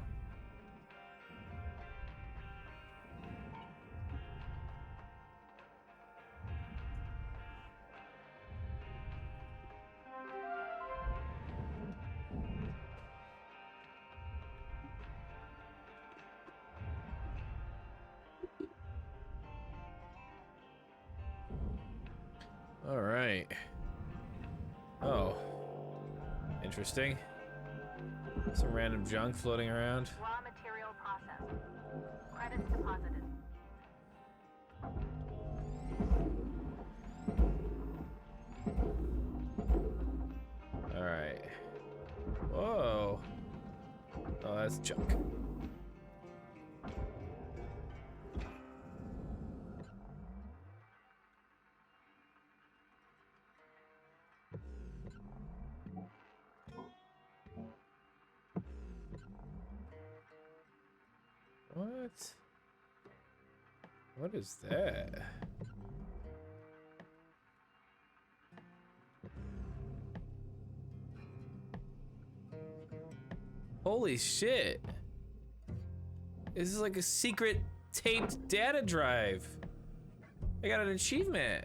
All right. Oh. Interesting. Some random junk floating around. Raw material processed. Credits deposited. All right. Whoa. Oh, that's junk. What? What is that? Holy shit. This is like a secret taped data drive. I got an achievement.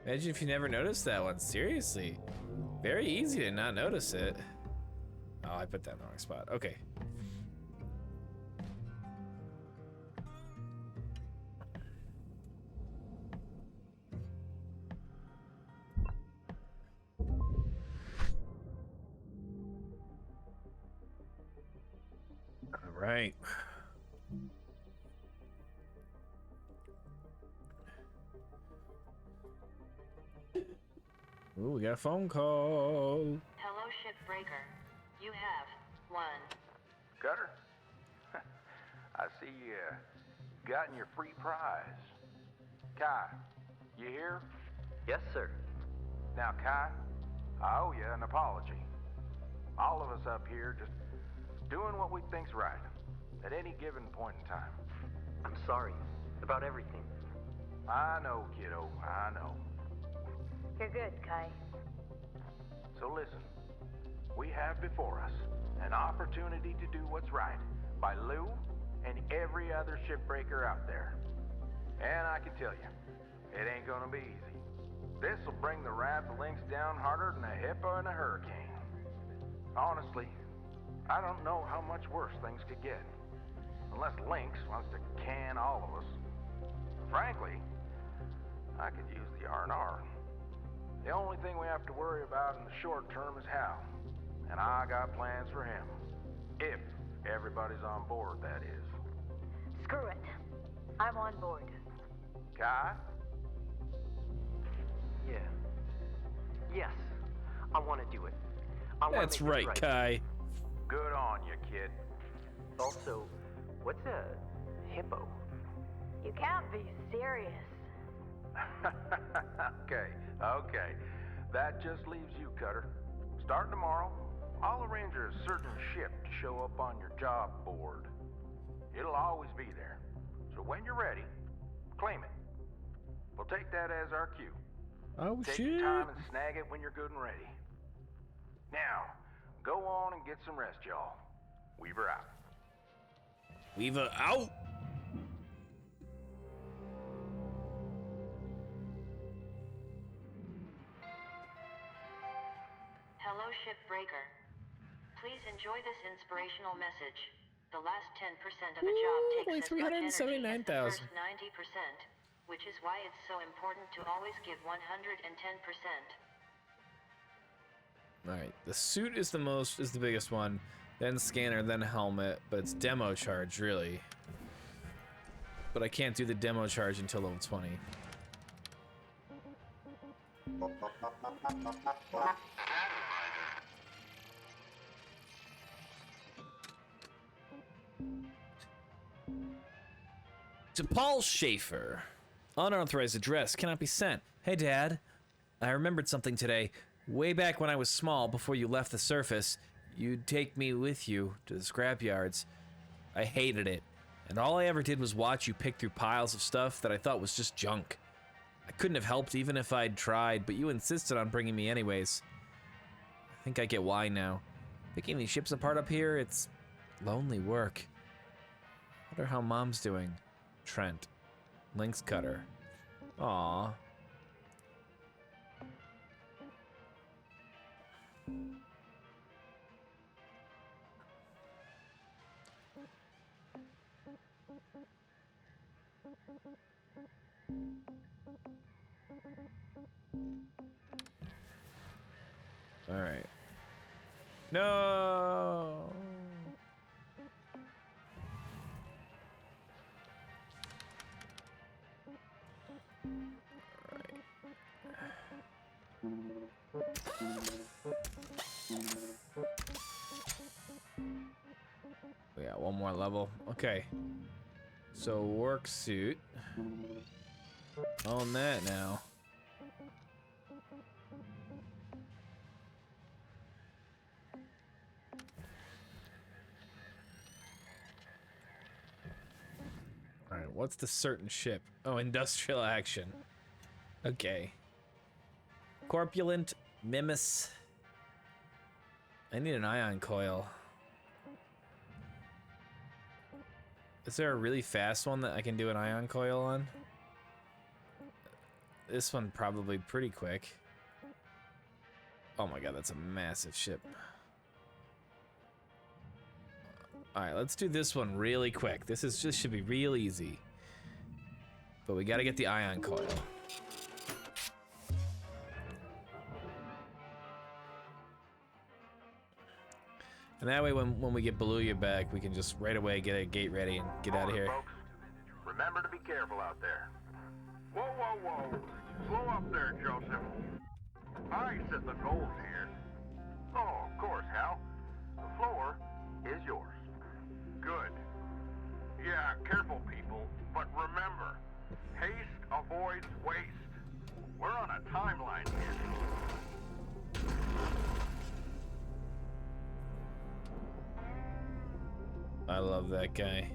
Imagine if you never noticed that one. Seriously. Very easy to not notice it. Oh, I put that in the wrong spot. Okay. All right. Ooh, we got a phone call. Hello, shipbreaker. You have one. Cutter? I see you gotten your free prize. Kai, you here? Yes, sir. Now, Kai, I owe you an apology. All of us up here just doing what we think's right at any given point in time. I'm sorry about everything. I know, kiddo, I know. You're good, Kai. So listen, we have before us an opportunity to do what's right by Lou and every other shipbreaker out there. And I can tell you, it ain't gonna be easy. This'll bring the wrath of Lynx down harder than a hippo in a hurricane. Honestly, I don't know how much worse things could get. Unless Lynx wants to can all of us. Frankly, I could use the R&R. The only thing we have to worry about in the short term is how. and I got plans for him. If everybody's on board, that is. Screw it. I'm on board. Kai? Yeah. Yes. I want to do it. I wanna That's make this right, Kai. Good on you, kid. Also, what's a hippo? You can't be serious. Okay. That just leaves you, Cutter. Starting tomorrow, I'll arrange a certain ship to show up on your job board. It'll always be there. So when you're ready, claim it. We'll take that as our cue. Oh, Take shit. your time and snag it when you're good and ready. Now, go on and get some rest, y'all. Weaver out. Weaver out. Hello, shipbreaker. Please enjoy this inspirational message. The last 10% of a job only takes as much energy as the 379,000. first 90%, which is why it's so important to always give 110%. All right, the suit is the biggest one, then scanner, then helmet, but it's demo charge really. But I can't do the demo charge until level 20. To Paul Schaefer. Unauthorized address cannot be sent. Hey, Dad. I remembered something today. Way back when I was small, before you left the surface, you'd take me with you to the scrapyards. I hated it, and all I ever did was watch you pick through piles of stuff that I thought was just junk. I couldn't have helped even if I'd tried, but you insisted on bringing me anyways. I think I get why now. Picking these ships apart up here, it's lonely work. Wonder how Mom's doing. Trent. Lynx Cutter. Aww. All right. No. We got one more level. Okay. So work suit. Own that now. Alright, what's the certain ship? Oh, industrial action. Okay. Corpulent Mimus. I need an ion coil. Is there a really fast one that I can do an ion coil on? This one probably pretty quick. Oh my god, that's a massive ship. Alright, let's do this one really quick. This should be real easy. But we gotta get the ion coil. And that way when we get Beluga back, we can just right away get a gate ready and get out of here. Folks, remember to be careful out there. Whoa. Slow up there, Joseph. I set the goals here. Oh, of course, Hal. The floor is yours. Good. Yeah, careful, people. But remember, haste avoids waste. We're on a timeline here. I love that guy.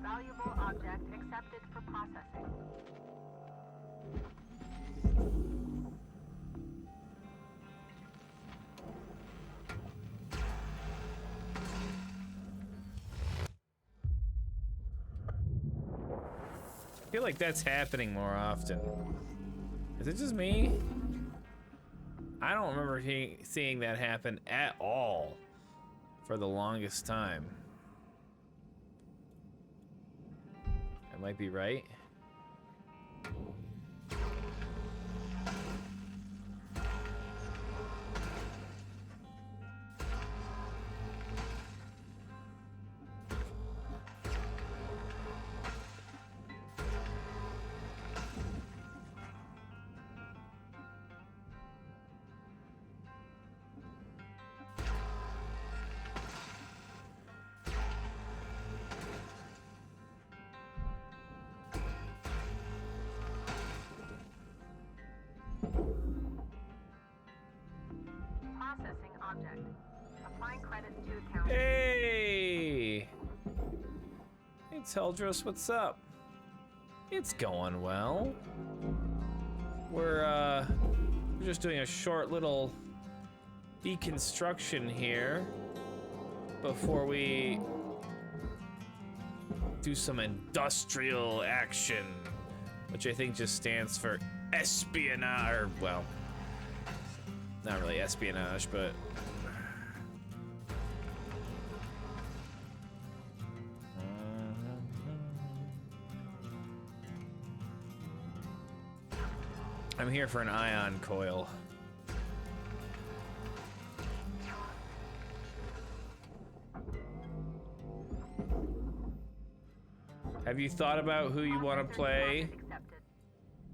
Valuable object accepted for processing. I feel like that's happening more often. Is it just me? I don't remember seeing that happen at all for the longest time. I might be right. Processing object. Applying credits to account. Hey! Hey, Teldros, what's up? It's going well. We're just doing a short little deconstruction here before we do some industrial action, which I think just stands for espionage, or, well, not really espionage, but I'm here for an ion coil. Have you thought about who you want to play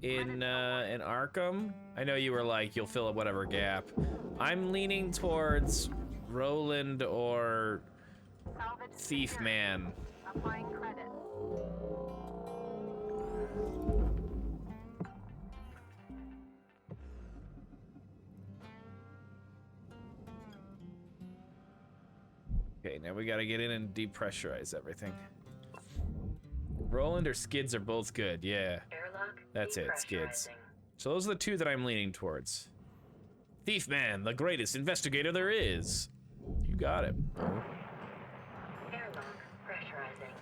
in Arkham? I know you were like, you'll fill up whatever gap. I'm leaning towards Roland or Thief Man. Applying credit. Okay, now we gotta get in and depressurize everything. Roland or Skids are both good, yeah. Airlock That's it, Skids. depressurizing. So those are the two that I'm leaning towards. Thief Man, the greatest investigator there is. You got it. Airlock pressurizing.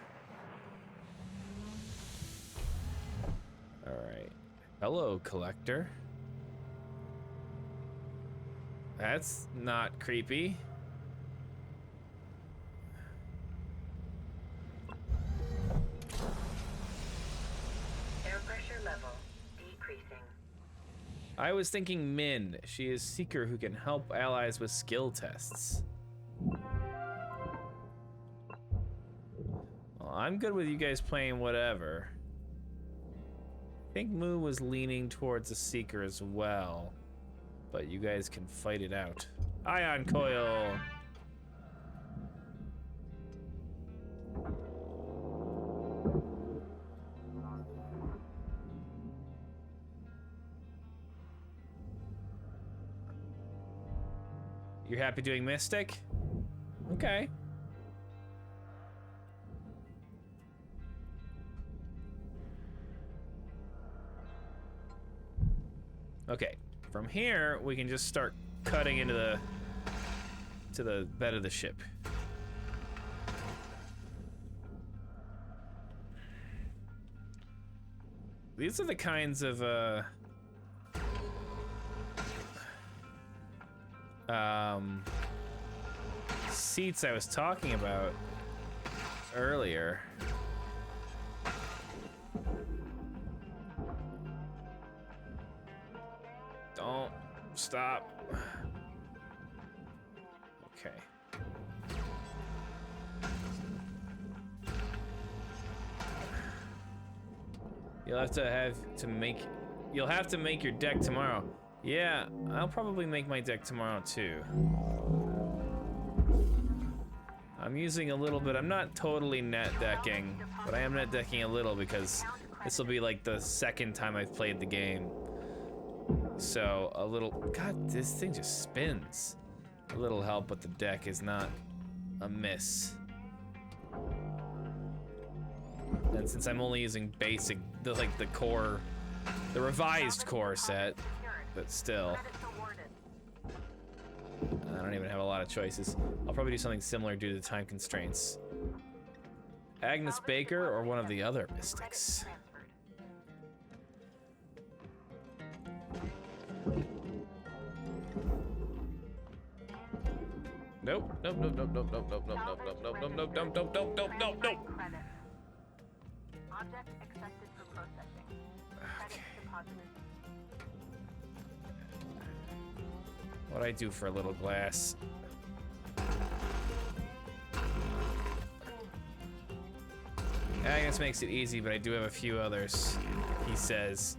Alright. Hello, Collector. That's not creepy. Air pressure level decreasing. I was thinking Min. She is Seeker who can help allies with skill tests. Well, I'm good with you guys playing whatever. I think Moo was leaning towards a Seeker as well. But you guys can fight it out. Ion coil! You're happy doing Mystic? Okay. Okay. From here, we can just start cutting into the bed of the ship. These are the kinds of seats I was talking about earlier. Don't stop. Okay. You'll have to make your deck tomorrow. Yeah, I'll probably make my deck tomorrow too. I'm using a little bit, I'm not totally net decking, but I am net decking a little because this will be like the second time I've played the game. So a little, God, this thing just spins. A little help with the deck is not amiss. And since I'm only using basic, the core, the revised core set, but still, I don't even have a lot of choices. I'll probably do something similar due to time constraints. Agnes Baker or one of the other mystics. Nope. Nope. Nope. Nope. Nope. Nope. Nope. Nope. Nope. Nope. Nope. Nope. Nope. Nope. Nope. Nope. Nope. Nope. Nope. Credit. Object accepted for processing. Credits deposited. What'd I do for a little glass? I guess makes it easy, but I do have a few others, he says.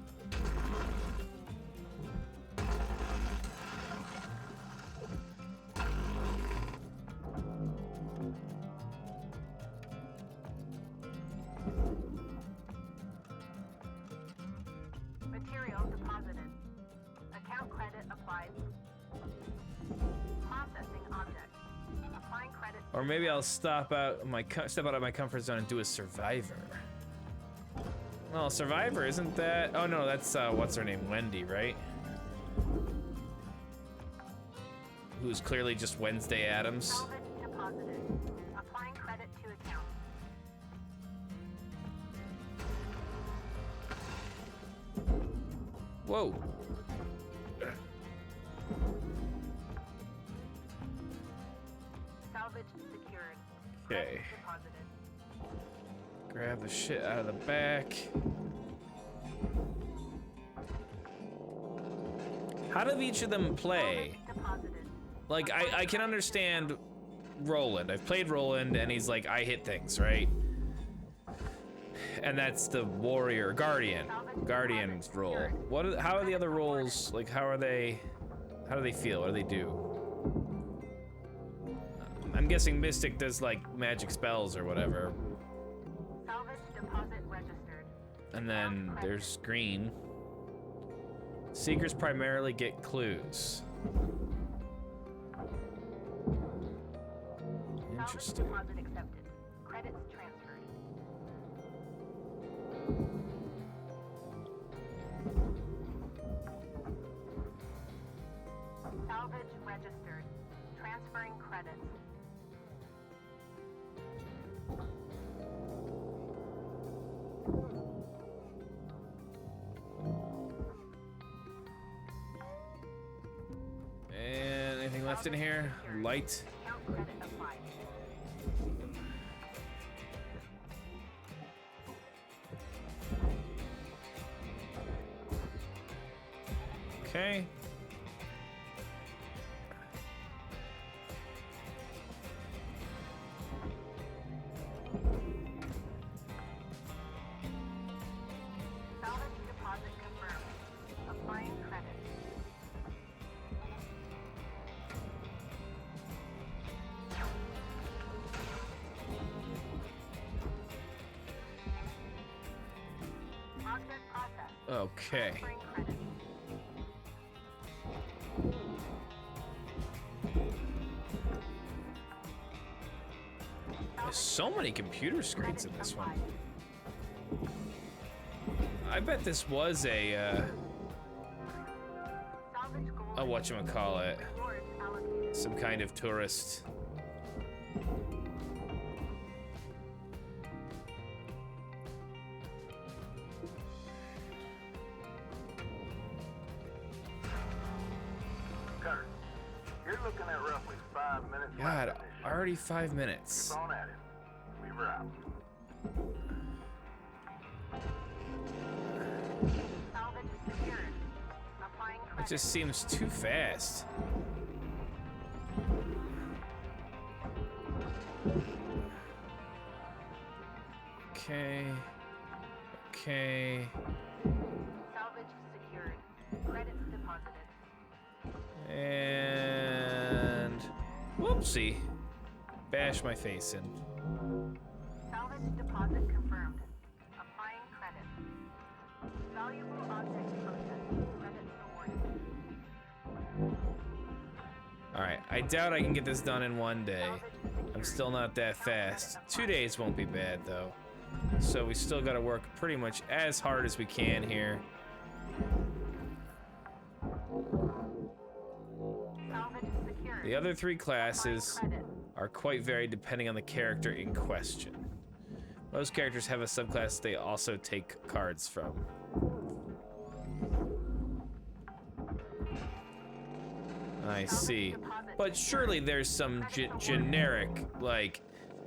Material deposited. Account credit applied. Processing object. Applying credit. Or maybe I'll step out of my comfort zone and do a survivor. Well, survivor isn't that? Oh no, that's what's her name, Wendy, right? Who's clearly just Wednesday Addams. Salvage deposited. Applying credit to account. Whoa. Salvage secured. Okay. Credits deposited. Grab the shit out of the back. How do each of them play? Salvage deposited. Like, I can understand Roland. I've played Roland, and he's like, I hit things, right? And that's the warrior, guardian's role. How are the other roles, like, how do they feel? What do they do? I'm guessing Mystic does, like, magic spells or whatever. Salvage deposit registered. And then there's Green. Seekers primarily get clues. Salvage Interesting. deposit accepted. Credits transferred. Salvage registered. Transferring credits. And anything left in here? Light. Account credit applied. Okay. Salvage deposit confirmed. Applying credit. Object processed. Okay. Transferring credit. There's so many computer screens in this one. Applied. I bet this was a Salvage gold. whatchamacallit, Rewards allocated. some kind of tourist. Kurt, you're looking at roughly 5 minutes. God, left in this already 5 minutes. Keep on at it. We're out. Salvage secured. Applying It credit. just seems too fast. Okay. Okay. Salvage secured. Credits deposited. And whoopsie. Bash my face in. Salvage deposit confirmed. Applying credit. Valuable object processed. Credits awarded. Alright, I doubt I can get this done in 1 day. I'm still not that fast. 2 days won't be bad though. So we still gotta work pretty much as hard as we can here. Salvage secured. The other 3 classes Applying credit. are quite varied depending on the character in question. Most characters have a subclass they also take cards from. I see. But surely there's some generic, like,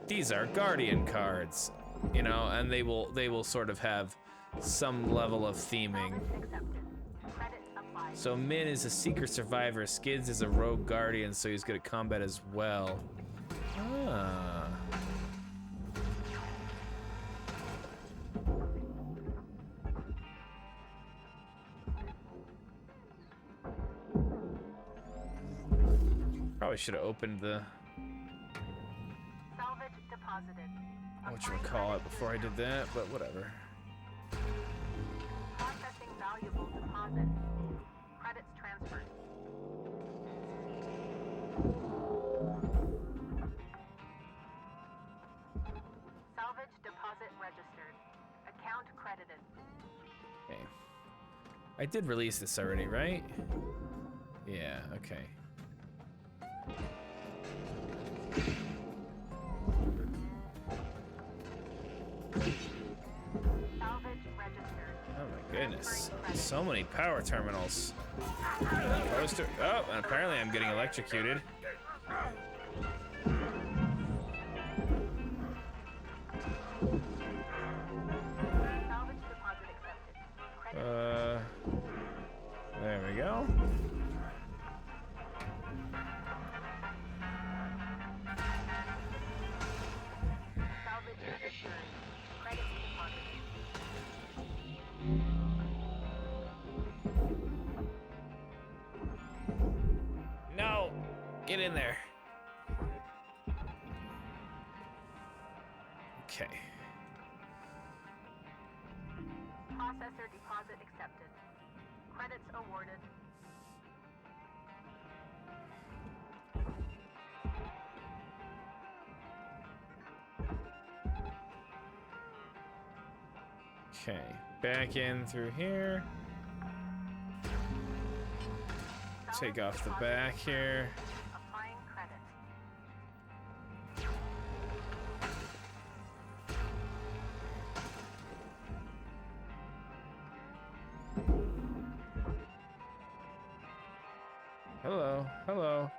these are Guardian cards, you know, and they will sort of have some level of theming. So Min is a Seeker Survivor, Skids is a Rogue Guardian, so he's good at combat as well. Ah. Probably should have opened the Salvage deposited. whatchamacallit before I did that, but whatever. Processing valuable deposit. Credits transferred. Salvage deposit registered. Account credited. Okay. I did release this already, right? Yeah, okay. Salvage registered. Oh my goodness. So many power terminals. Poster. Oh, and apparently I'm getting electrocuted. Salvage deposit accepted. Credit. There we go. Salvage registered. Credits deposited. No! Get in there. Okay. Processor deposit accepted. Credits awarded. Okay. Back in through here. Take off the back here. Applying credit. Hello, hello.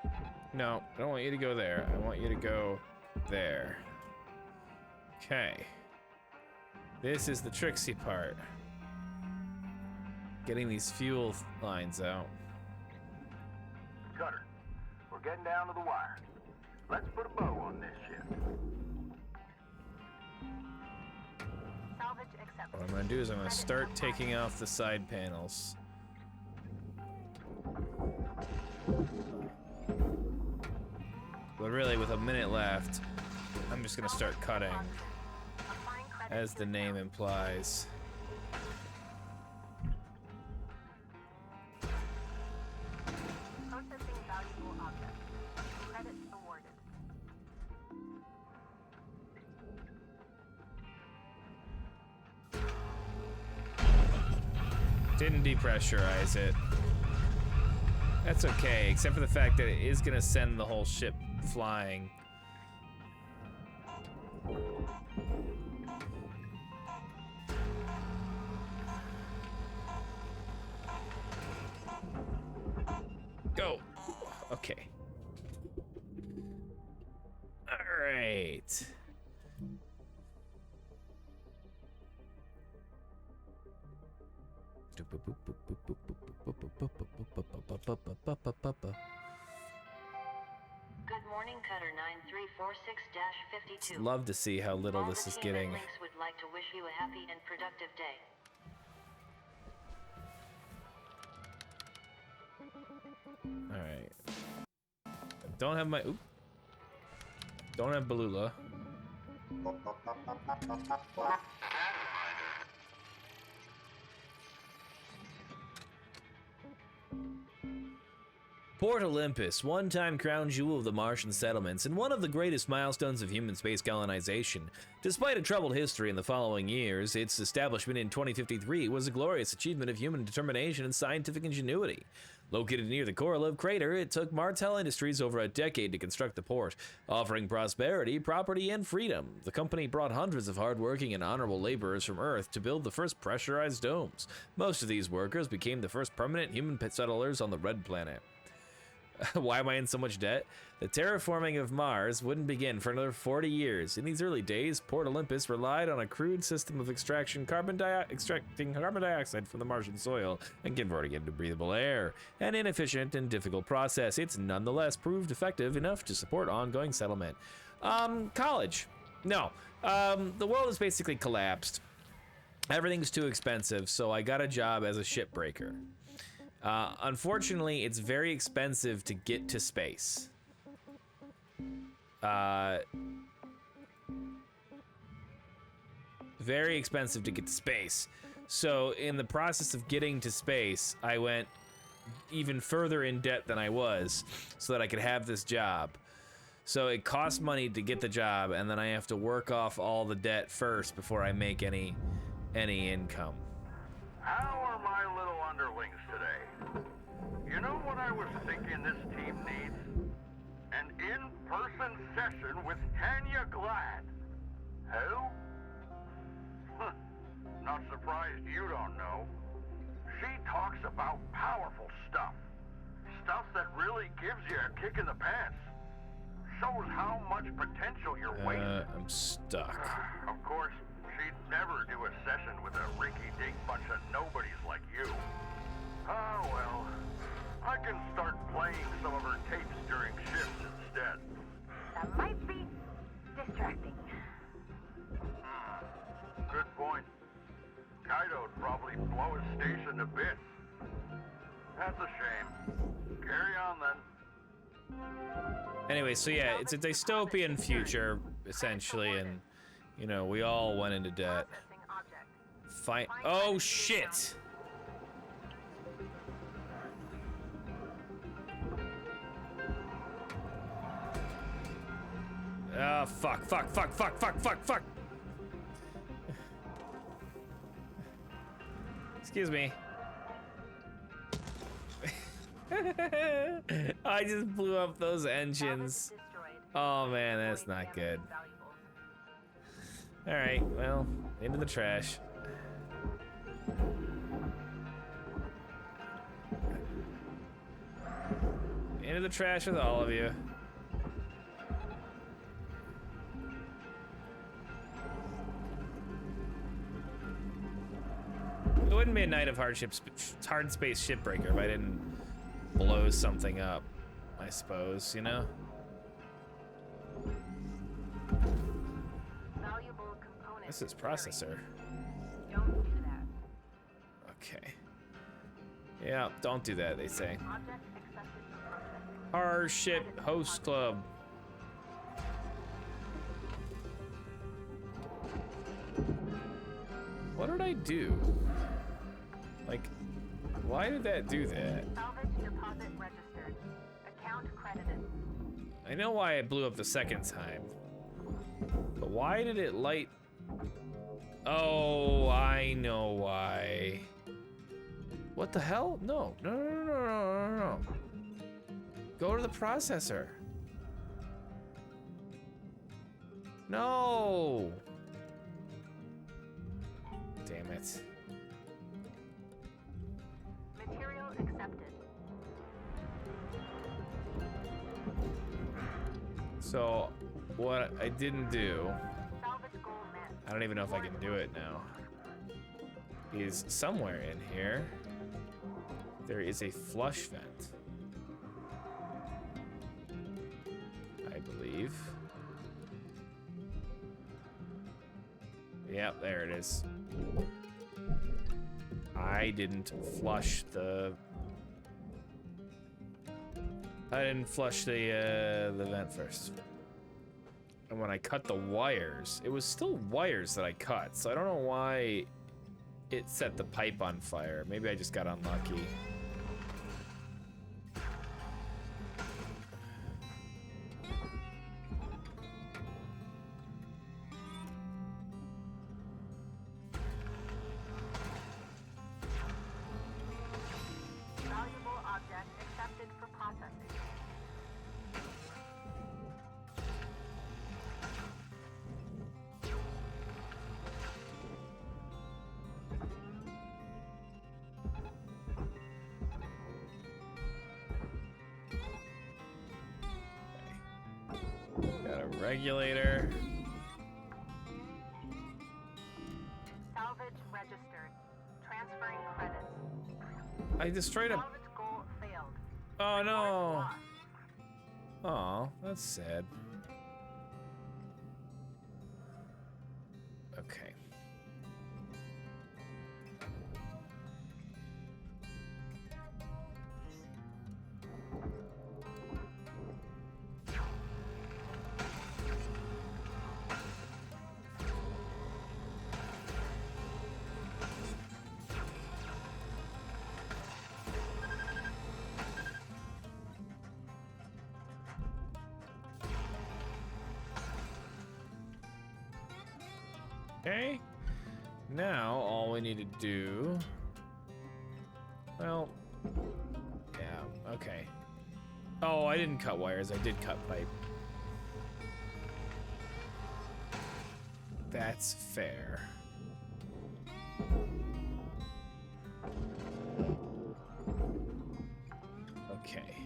No, I don't want you to go there. I want you to go there. Okay. This is the tricksy part. Getting these fuel lines out. Cutter, we're getting down to the wire. Let's put a bow on this ship. Salvage accepted. What I'm gonna do is I'm gonna start taking off the side panels. But really, with a minute left, I'm just gonna start cutting, Applying credit as to the name account. implies. Processing valuable object. Credits awarded. Didn't depressurize it. That's okay, except for the fact that it is gonna send the whole ship flying. Go. Okay. All right. Good morning, Cutter 9346-52. Love to see how little All this the is team getting. at Lynx would like to wish you a happy and productive day. All right. Don't have my. Oop. Don't have Balula. Port Olympus, one-time crown jewel of the Martian settlements and one of the greatest milestones of human space colonization. Despite a troubled history in the following years, its establishment in 2053 was a glorious achievement of human determination and scientific ingenuity. Located near the Korolev crater, it took Martel Industries over a decade to construct the port, offering prosperity, property, and freedom. The company brought hundreds of hardworking and honorable laborers from Earth to build the first pressurized domes. Most of these workers became the first permanent human settlers on the Red Planet. Why am I in so much debt? The terraforming of Mars wouldn't begin for another 40 years. In these early days, Port Olympus relied on a crude system of extracting carbon dioxide from the Martian soil and converting it into breathable air. An inefficient and difficult process. It's nonetheless proved effective enough to support ongoing settlement. College. No. The world has basically collapsed. Everything's too expensive, so I got a job as a shipbreaker. Unfortunately, it's very expensive to get to space. Very expensive to get to space. So in the process of getting to space, I went even further in debt than I was so that I could have this job. So it costs money to get the job, and then I have to work off all the debt first before I make any income. How are my little underlings today? You know what I was thinking this team needs? An in-person session with Tanya Glad. Who? Not surprised you don't know. She talks about powerful stuff. Stuff that really gives you a kick in the pants. Shows how much potential you're wasting. I'm stuck. Of course, she'd never do a session with a rinky-dink bunch of nobodies like you. Oh, well. I can start playing some of her tapes during shifts instead. That might be distracting. Good point. Kaido'd probably blow his station to bits. That's a shame. Carry on then. Anyway, so yeah, it's a dystopian future, essentially, and, you know, we all went into debt. Oh, shit! Ah, fuck. Excuse me. I just blew up those engines. Oh man, that's not good. Alright, well, into the trash. Into the trash with all of you. It wouldn't be a night of Hardspace shipbreaker if I didn't blow something up, I suppose, you know? Valuable component. This is processor. Don't do that. Okay. Yeah, don't do that, they say. Object accepted for processing. Our ship host club. What did I do? Like, why did that do that? Salvage deposit registered. Account credited. I know why I blew up the second time. But why did it light? Oh, I know why. What the hell? No. Go to the processor. No. Damn it. Material accepted. So, what I didn't do, Salvage goal met. I don't even know if I can do it now, is somewhere in here, there is a flush vent. I believe. Yep, there it is. I didn't flush the... I didn't flush the vent first. And when I cut the wires, it was still wires that I cut, so I don't know why it set the pipe on fire. Maybe I just got unlucky. Valuable object accepted for processing. regulator. Salvage registered. Transferring credits. I destroyed a. Salvage goal failed. Oh no. Lost. Oh, that's sad. Okay. Okay. Now all we need to do. Well, yeah, okay. Oh, I didn't cut wires, I did cut pipe. That's fair. Okay.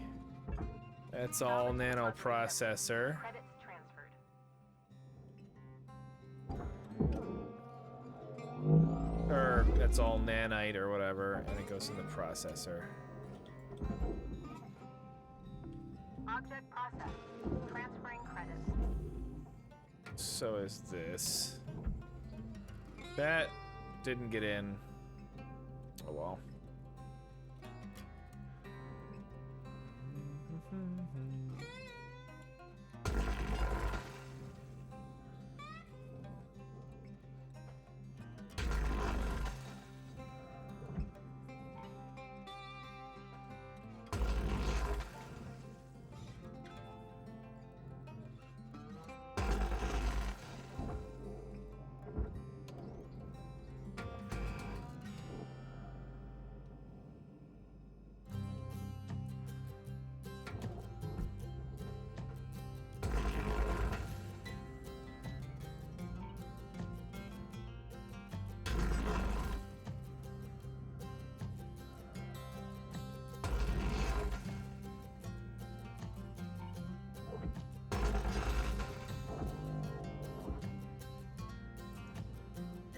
That's all nanoprocessor. Credits transferred. Or that's all nanite or whatever, and it goes in the processor. Object processed. Transferring credits. So is this. That didn't get in. Oh well.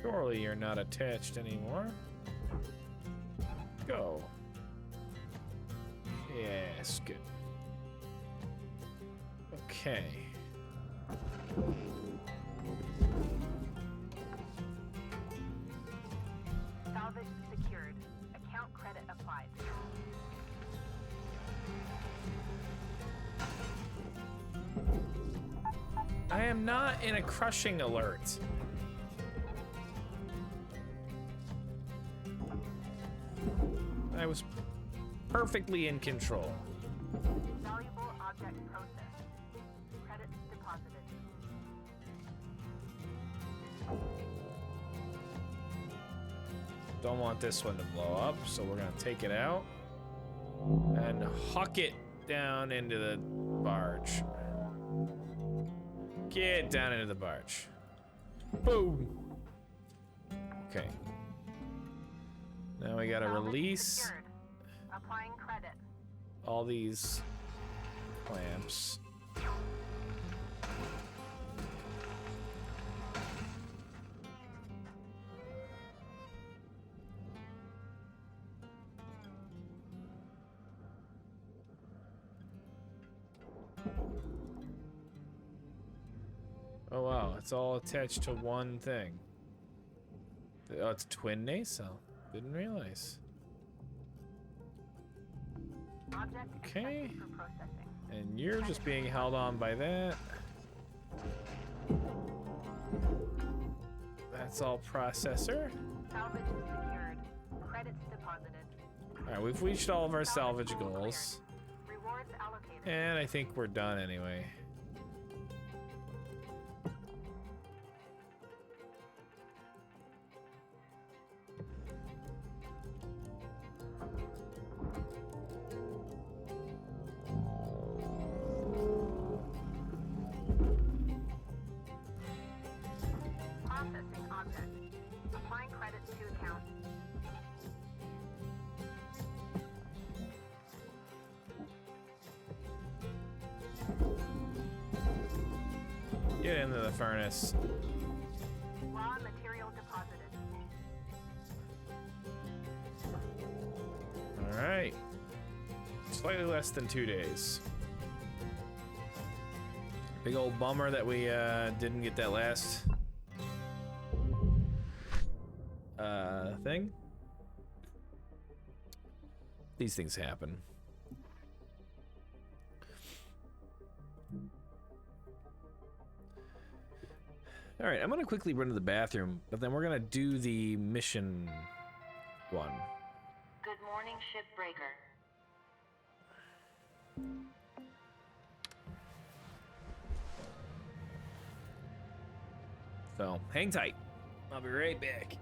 Surely you're not attached anymore. Go. Yes, good. Okay. Salvage secured. Account credit applied. I am not in a crushing alert. I was perfectly in control. Valuable object processed. Credits deposited. Don't want this one to blow up, so we're gonna take it out and huck it down into the barge. Get down into the barge. Boom. Okay. Now we gotta Salvage release secured. Applying credit. all these clamps. Oh wow, it's all attached to one thing. Oh, it's twin nacelle. Didn't realize. Object Okay. accepted for processing. And you're just being held on by that. That's all processor. Salvage secured. Credits deposited. Alright, we've reached all of our salvage goals. Rewards allocated. And I think we're done anyway. Processing object. Applying credits to account. Get into the furnace. Raw material deposited. All right. Slightly less than 2 days. Big old bummer that we didn't get that last thing. These things happen. All right, I'm gonna quickly run to the bathroom, but then we're gonna do the mission one. Good morning, shipbreaker. So, hang tight. I'll be right back.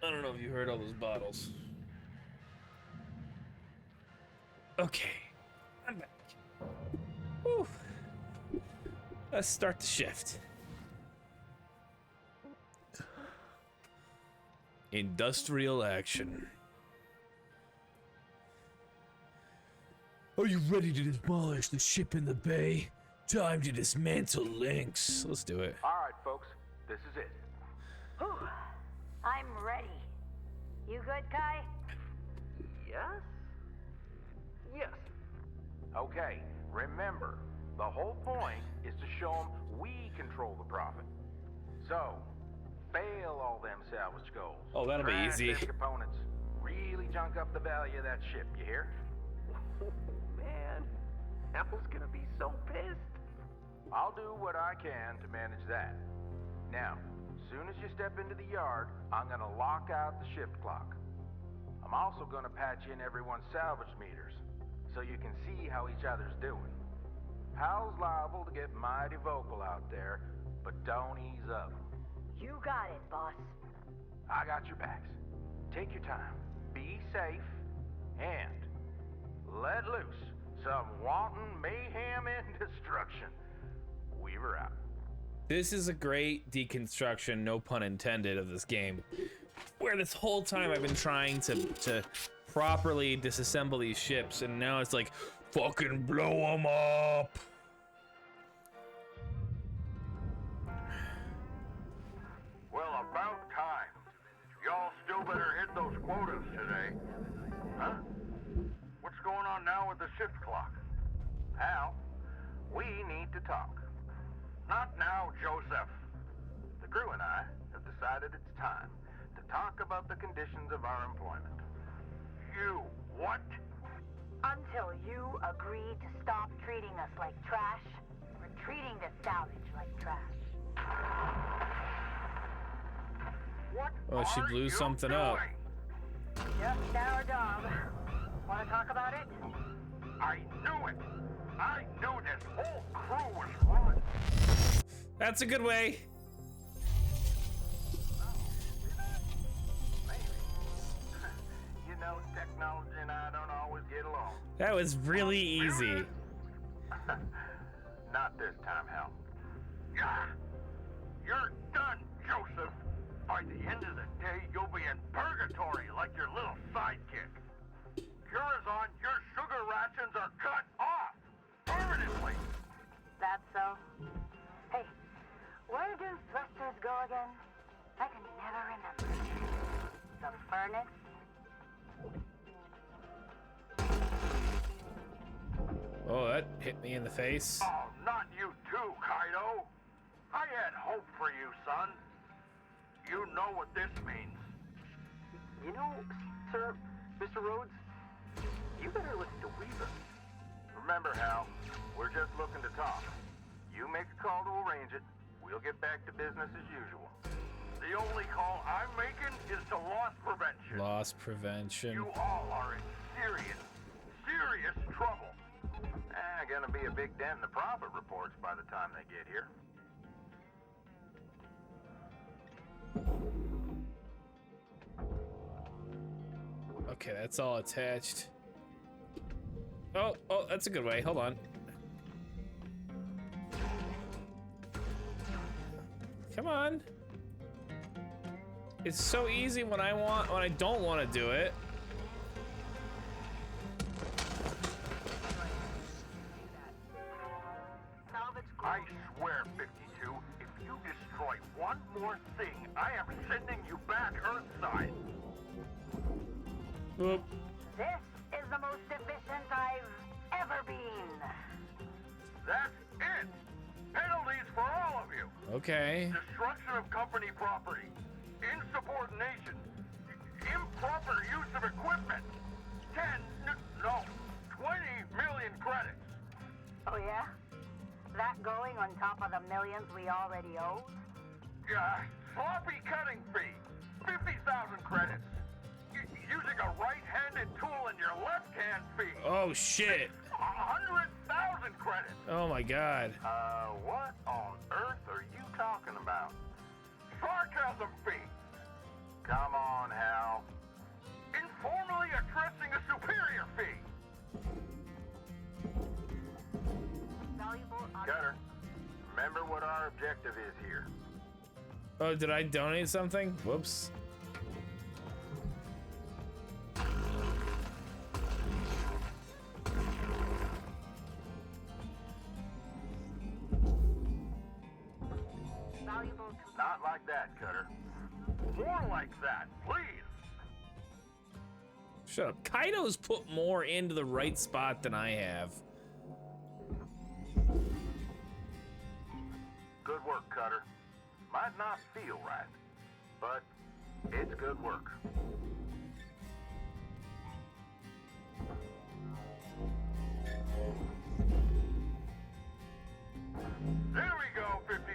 I don't know if you heard all those bottles. Okay, I'm back. Whew. Let's start the shift. Industrial action. Are you ready to demolish the ship in the bay? Time to dismantle Lynx. Let's do it. All right, folks, this is it. Whew. I'm ready. You good, Kai? Yes? Yes. Okay, remember, the whole point is to show them we control the profit. So, fail all them salvage goals. Oh, that'll be Crash easy. them components. Really junk up the value of that ship, you hear? Man, Apple's gonna be so pissed. I'll do what I can to manage that. Now, as soon as you step into the yard, I'm gonna lock out the shift clock. I'm also gonna patch in everyone's salvage meters, so you can see how each other's doing. Hal's liable to get mighty vocal out there, but don't ease up. You got it, boss. I got your backs. Take your time, be safe, and let loose some wanton mayhem and destruction. Weaver out. This is a great deconstruction, no pun intended, of this game. Where this whole time I've been trying to properly disassemble these ships, and now it's like, fucking blow them up! Well, about time. Y'all still better hit those quotas today. Huh? What's going on now with the shift clock? Hal, we need to talk. Not now, Joseph. The crew and I have decided it's time to talk about the conditions of our employment. You what? Until you agree to stop treating us like trash, we're treating the salvage like trash. What Oh, she blew something up. Just our job. Want to talk about it? I knew it. I knew this whole crew was run. That's a good way. You know, technology and I don't always get along. That was really easy. Not this time, Hal. Yeah, you're done, Joseph. By the end of the day, you'll be in purgatory like your little sidekick. Curazon, your sugar rations are cut off permanently. That's so. Hey, where do thrusters go again? I can never remember. The furnace? Oh, that hit me in the face. Oh, not you too, Kaido. I had hope for you, son. You know what this means. You know, sir, Mr. Rhodes, you better listen to Weaver. Remember, Hal, we're just looking to talk. You make a call to arrange it. We'll get back to business as usual. The only call I'm making is to loss prevention. Loss prevention. You all are in serious, serious trouble. Gonna be a big dent in the profit reports by the time they get here. Okay, that's all attached. Oh, that's a good way. Hold on. Come on. It's so easy when I don't want to do it. I swear, 52, if you destroy one more thing, I am sending you back Earthside. Whoop. This is the most efficient I've ever been. That's it. Penalties for all of you. Okay. Destruction of company property, insubordination, improper use of equipment, 20 million credits. Oh, yeah? That going on top of the millions we already owe? Sloppy cutting fee, 50,000 credits. Using a right-handed tool in your left-hand fee. Oh, shit. 100,000 credits. Oh, my God. What on earth are you talking about? Sarcasm fee. Come on, Hal. Informally addressing a superior fee. Cutter, remember what our objective is here. Oh, did I donate something? Whoops. Not like that, Cutter. More like that, please. Shut up. Kaido's put more into the right spot than I have. Good work, Cutter. Might not feel right, but it's good work. There we go, 52.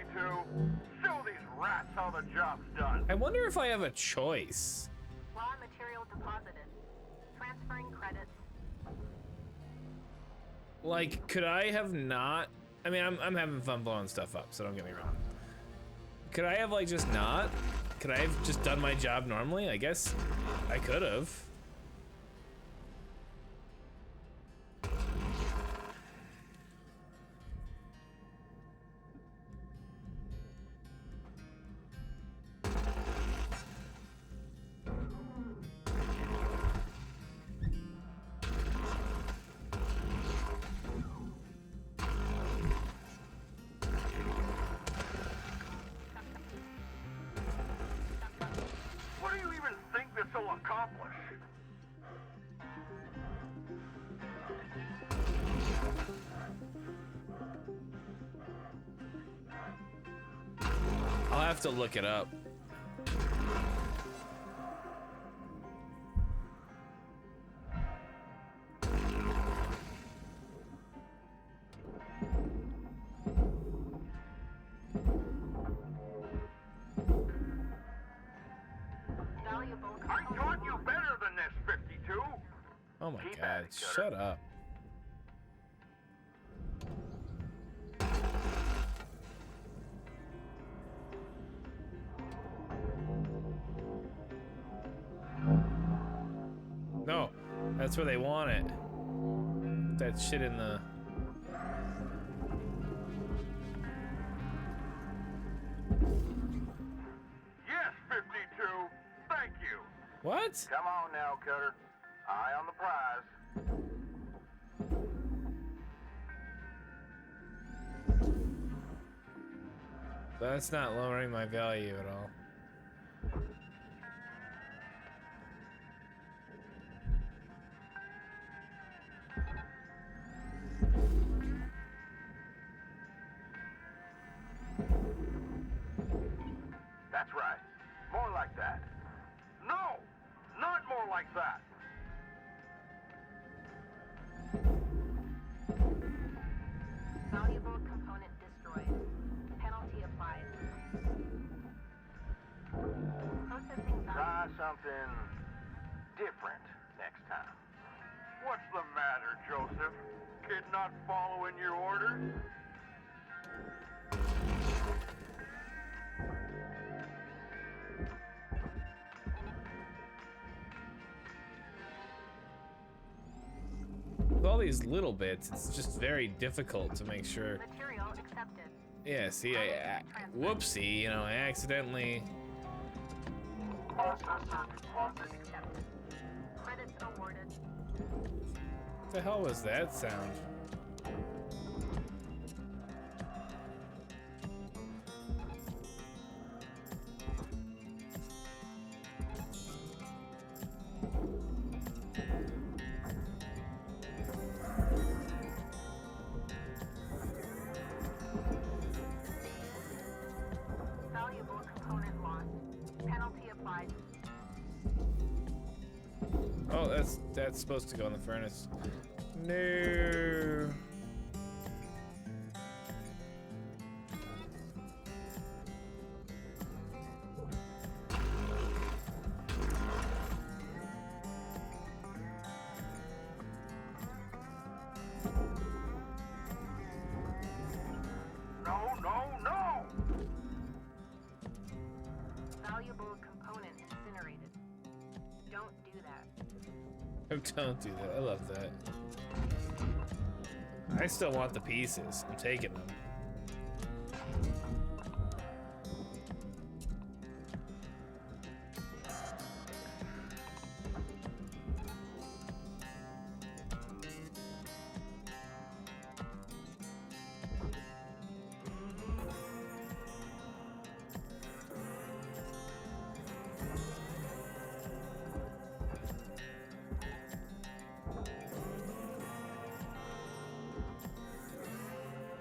Show these rats how the job's done. I wonder if I have a choice. Raw material deposited. Transferring credits. Like, could I have not? I mean, I'm having fun blowing stuff up, so don't get me wrong. Could I have, like, just not? Could I have just done my job normally? I guess I could have. What do you even think this will accomplish? I'll have to look it up. my Keep god, at it, Cutter. shut up. No, that's where they want it. Put that shit in the... Yes, 52. Thank you. What? Come on now, Cutter. Eye on the prize. That's not lowering my value at all. That's right. More like that. No! Not more like that. Valuable component destroyed. Penalty applied. Processing value. Try something different next time. What's the matter, Joseph? Kid not following your orders? With all these little bits, it's just very difficult to make sure. Material accepted. Yeah, see, whoopsie, you know, I accidentally... Accepted. Credits awarded. What the hell was that sound? Valuable component lost. Penalty applied. Oh, that's supposed to go in the furnace. No. No, no, no! Valuable component incinerated. Don't do that. Don't do that. I love that. I still want the pieces. I'm taking them.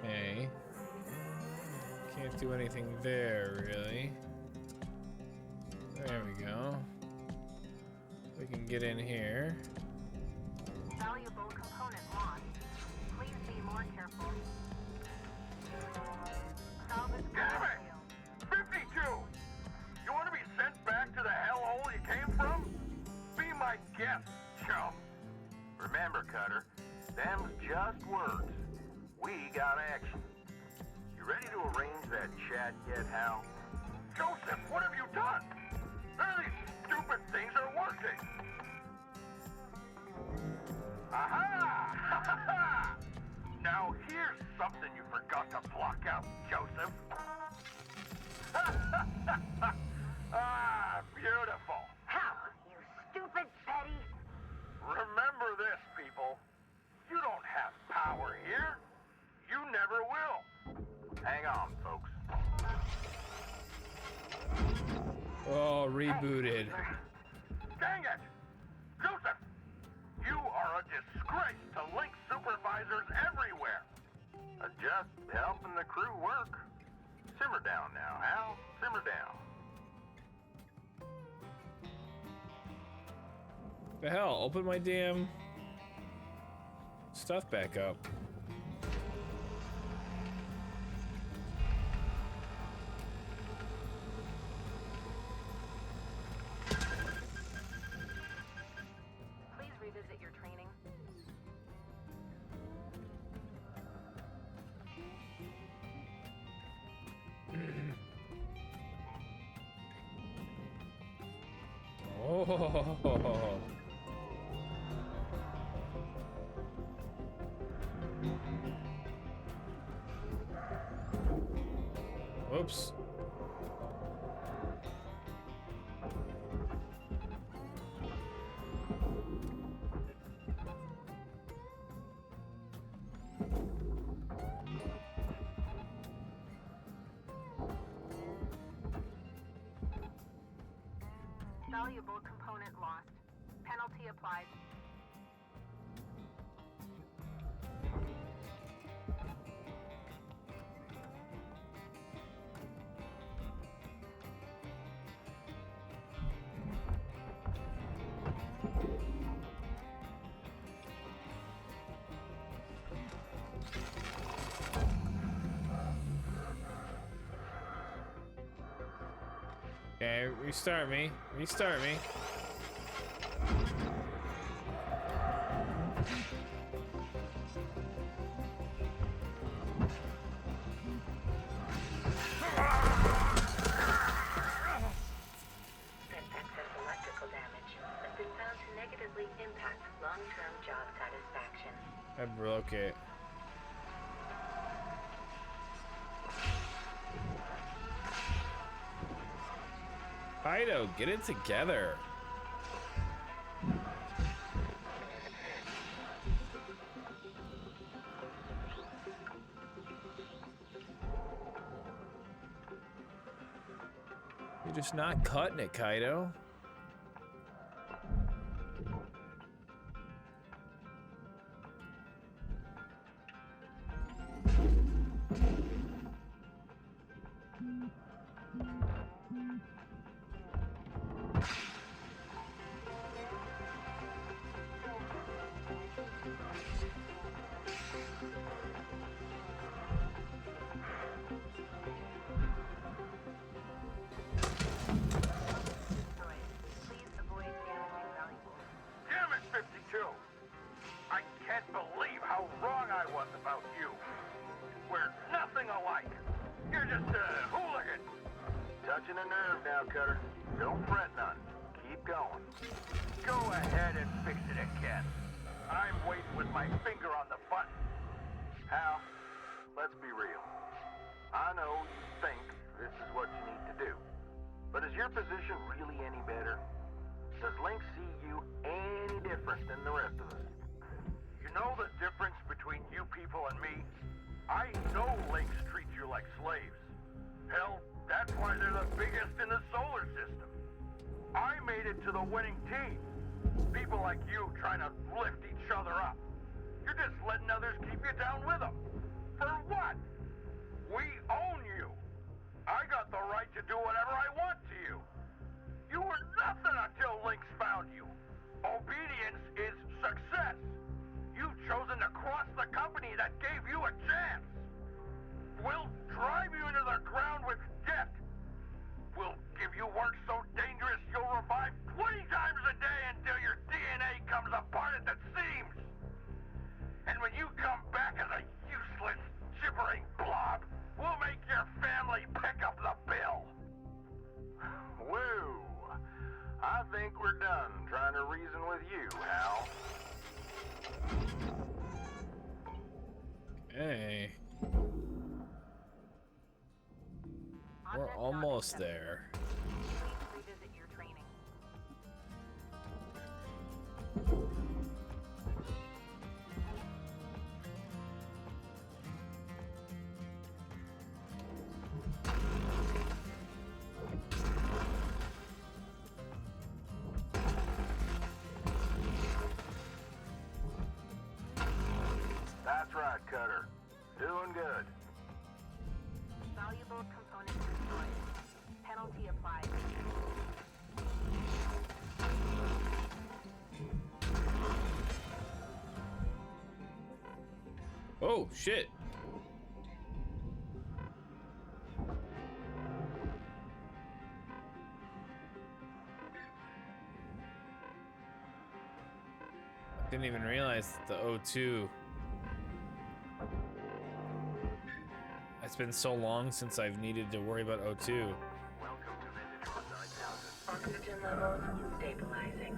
Okay. Can't do anything there, really. There we go. We can get in here. Valuable component lost. Please be more careful. Salvage Damn it! 52! You want to be sent back to the hellhole you came from? Be my guest, chum. Remember, Cutter, them's just words. We got action. You ready to arrange that chat yet, Hal? Joseph, what have you done? None of these stupid things are working. Aha! Now here's something you forgot to block out, Joseph. Ah, beautiful. How, you stupid petty? Remember this, people. You don't have power here. You never will. Hang on, folks. Oh, rebooted. Dang it! Joseph! You are a disgrace to Link supervisors everywhere. Just helping the crew work. Simmer down now, Hal. Simmer down. The hell? Open my damn stuff back up. Please revisit your training. Oh. Whoops. Valuable component lost. Penalty applied. Okay, restart me. Restart me. That excess electrical damage has been found to negatively impact long-term job satisfaction. I broke it. Kaido, get it together. You're just not cutting it, Kaido. Please avoid damaging valuables. Damn it, 52! I can't believe how wrong I was about you. We're nothing alike. You're just a hooligan. Touching a nerve now, Cutter. Don't fret none. Keep going. Go ahead and fix it again. I'm waiting with my finger on the button. Hal, let's be real. I know you think this is what you need to do. But is your position really any better? Does Link see you any different than the rest of us? You know the difference between you people and me? I know Lynx treats you like slaves. Hell, that's why they're the biggest in the solar system. I made it to the winning team. People like you trying to lift each other up. You're just letting others keep you down with them. For what? We own you. I got the right to do whatever I want to you. You were nothing until Lynx found you. Obedience is success. You've chosen to cross the company that gave you a chance. We'll drive you into the ground with debt. We'll give you work so dangerous you'll revive 20 times a day until your DNA comes apart at the seams. And when you come back as a useless, gibbering blob, we'll make your family pick up the bill. Woo! I think we're done trying to reason with you, Hal. Hey. On We're that almost docket, there. please revisit your training. That's right, Cutter. Doing good. Valuable components destroyed. Penalty applied. Oh, shit. I didn't even realize the O2. It's been so long since I've needed to worry about O2. Welcome to Vintage 9000. Oxygen levels stabilizing.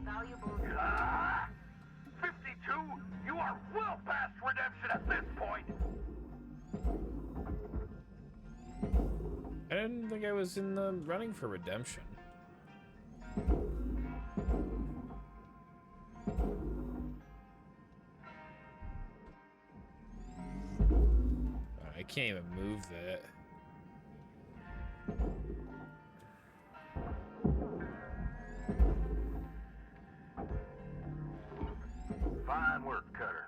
Valuable. 52, you are well past redemption at this point. I didn't think I was in the running for redemption. I can't even move that. Fine work, Cutter.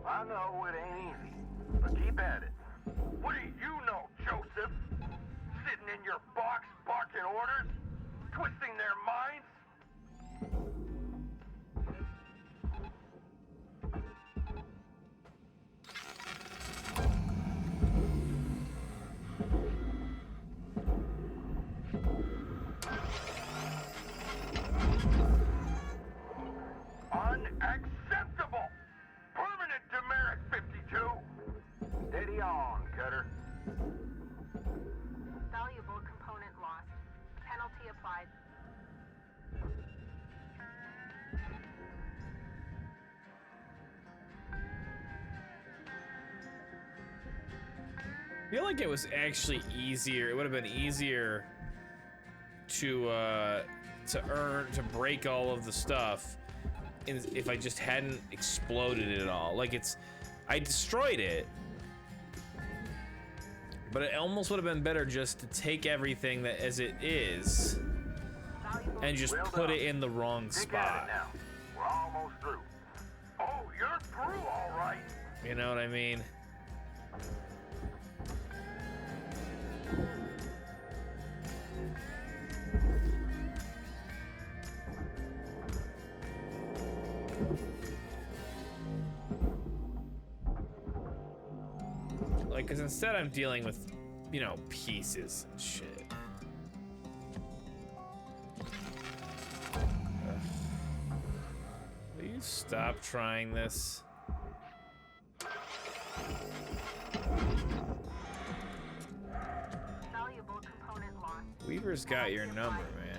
I know it ain't easy, but keep at it. What do you know, Joseph? Sitting in your box barking orders? Twisting their minds? Unacceptable! Permanent demerit, 52! Steady on, Cutter. Valuable component lost. Penalty applied. I feel like it was actually easier. It would have been easier to break all of the stuff if I just hadn't exploded it all. Like I destroyed it, but it almost would have been better just to take everything that as it is and just put it in the wrong Dig at spot. it now. We're almost through. Oh, you're through, all right. You know what I mean? Like, because instead I'm dealing with, you know, pieces and shit. Ugh. Will you stop trying this? Valuable component lost. Weaver's got your number, man.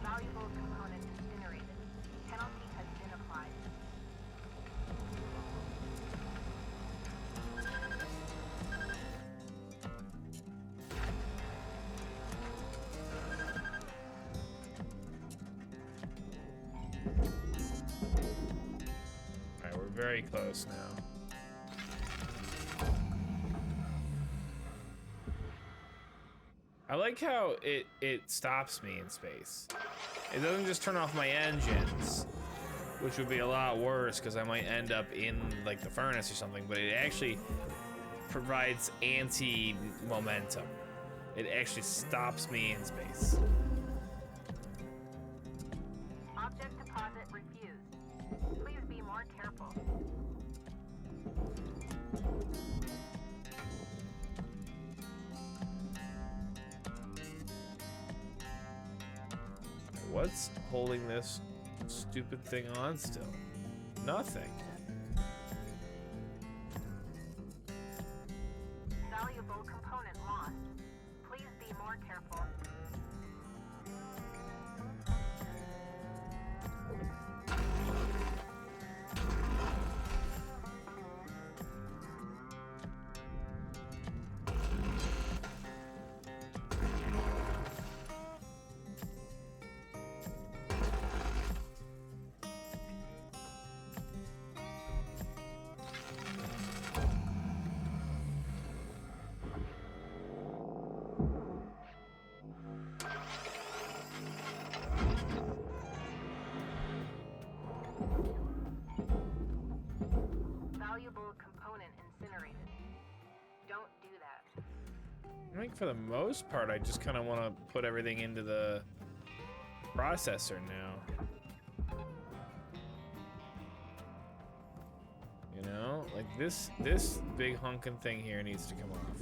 Valuable component incinerated. Penalty has been applied. Alright, we're very close now. I like how it stops me in space. It doesn't just turn off my engines, which would be a lot worse because I might end up in like the furnace or something, but it actually provides anti-momentum. It actually stops me in space. Object deposit refused. Please be more careful. What's holding this stupid thing on still? Nothing. Valuable component lost. Please be more careful. Valuable component incinerated. Don't do that. I think for the most part, I just kind of want to put everything into the processor now. You know, like this big hunkin' thing here needs to come off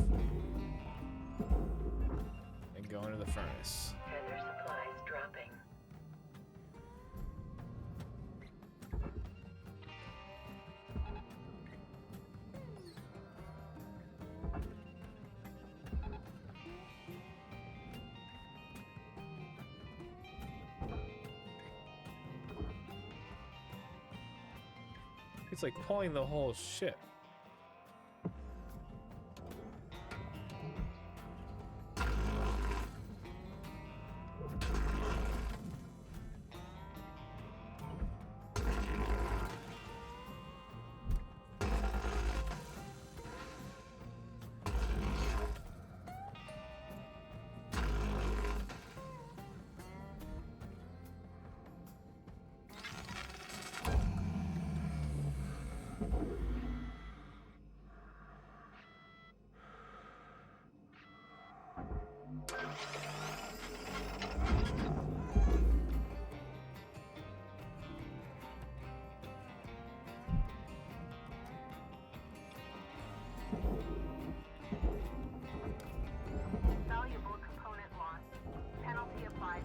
and go into the furnace. Tether supplies dropping. It's like pulling the whole ship. Valuable component lost. Penalty applied.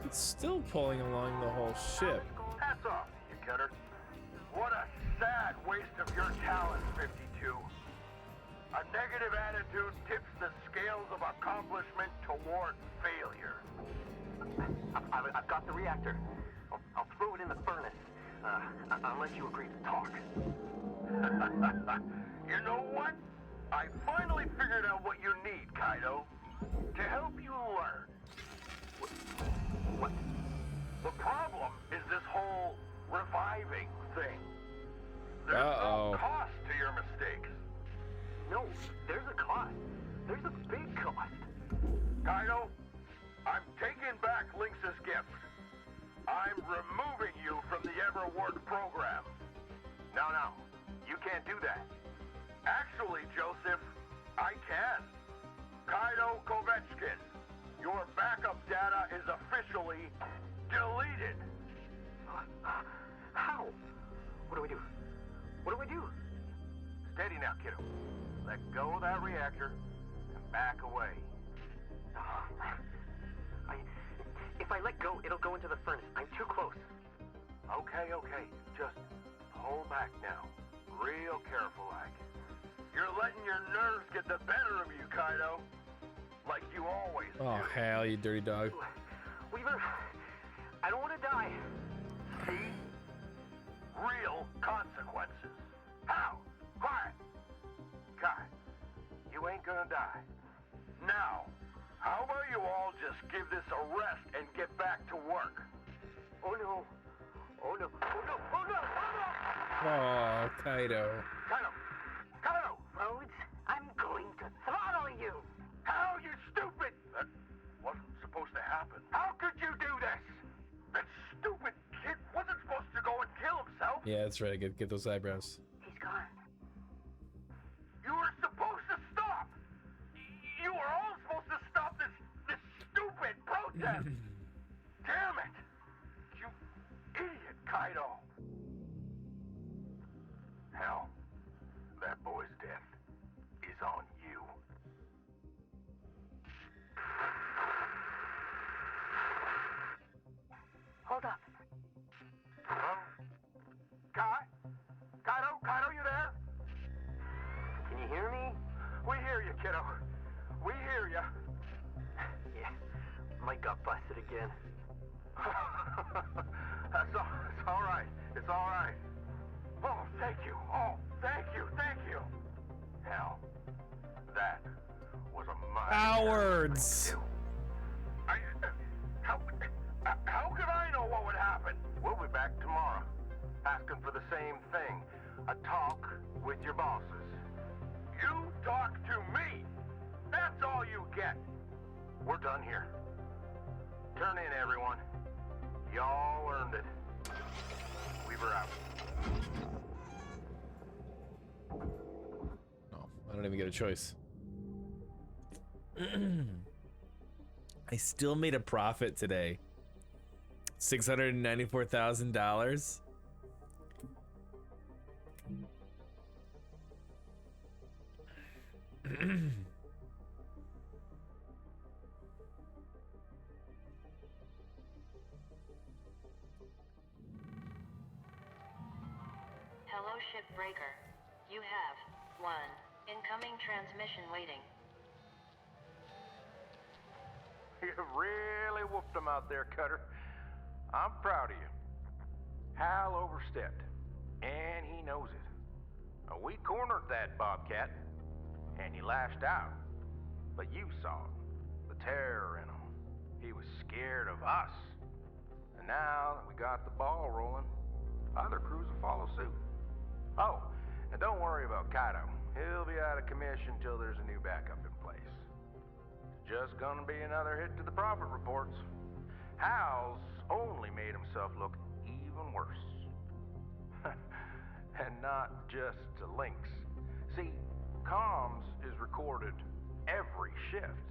It's still pulling along the whole ship. Hats off to you, Cutter. What a sad waste of your talent, 52. A negative attitude tips the scales of accomplishment toward failure. I've got the reactor. I'll throw it in the furnace. Unless you agree to talk. You know what? I finally figured out what you need, Kaido. To help you learn. What? The problem is this whole reviving thing. There's Uh-oh. no cost to your mistakes. No, there's a cost. There's a big cost. Kaido, I'm taking back Lynx's gift. I'm removing you from the Everward program. No, you can't do that. Actually, Joseph, I can. Kaido Kovetskin, your backup data is officially deleted. How? What do we do? What do we do? Steady now, kiddo. Let go of that reactor and back away. If I let go, it'll go into the furnace. I'm too close. Okay. Just pull back now. Real careful, like. You're letting your nerves get the better of you, Kaido. Like you always do. Oh, hell, you dirty dog. Weaver, I don't want to die. See? Real consequences. How? Quiet. God, you ain't gonna die. Now, how about you all just give this a rest and get back to work? Oh no. Oh no. Oh no. Oh no. Oh no. Oh, Kaido. Kaido! Rhodes, I'm going to throttle you. How, you stupid? That wasn't supposed to happen. How could you do this? That stupid kid wasn't supposed to go and kill himself. Yeah, that's right. Get those eyebrows. He's gone. You were supposed to stop. You were all supposed to stop this stupid protest. Damn it. You idiot, Kaido. hear you, kiddo. We hear you. Yeah, Mike got busted again. It's all right. It's all right. Oh, thank you. Oh, thank you. Thank you. Hell, that was a mighty Cowards. How could I know what would happen? We'll be back tomorrow, asking for the same thing. A talk with your bosses. You talk to me. That's all you get. We're done here. Turn in, everyone. Y'all earned it. Weaver out. No, I don't even get a choice. I still made a profit today. $694,000. Hello, shipbreaker. You have 1 incoming transmission waiting. You really whooped them out there, Cutter. I'm proud of you. Hal overstepped, and he knows it. We cornered that Bobcat, and he lashed out. But you saw it, the terror in him. He was scared of us. And now that we got the ball rolling, other crews will follow suit. Oh, and don't worry about Kaito. He'll be out of commission till there's a new backup in place. Just gonna be another hit to the profit reports. Hal's only made himself look even worse. And not just to Lynx. See, comms is recorded every shift.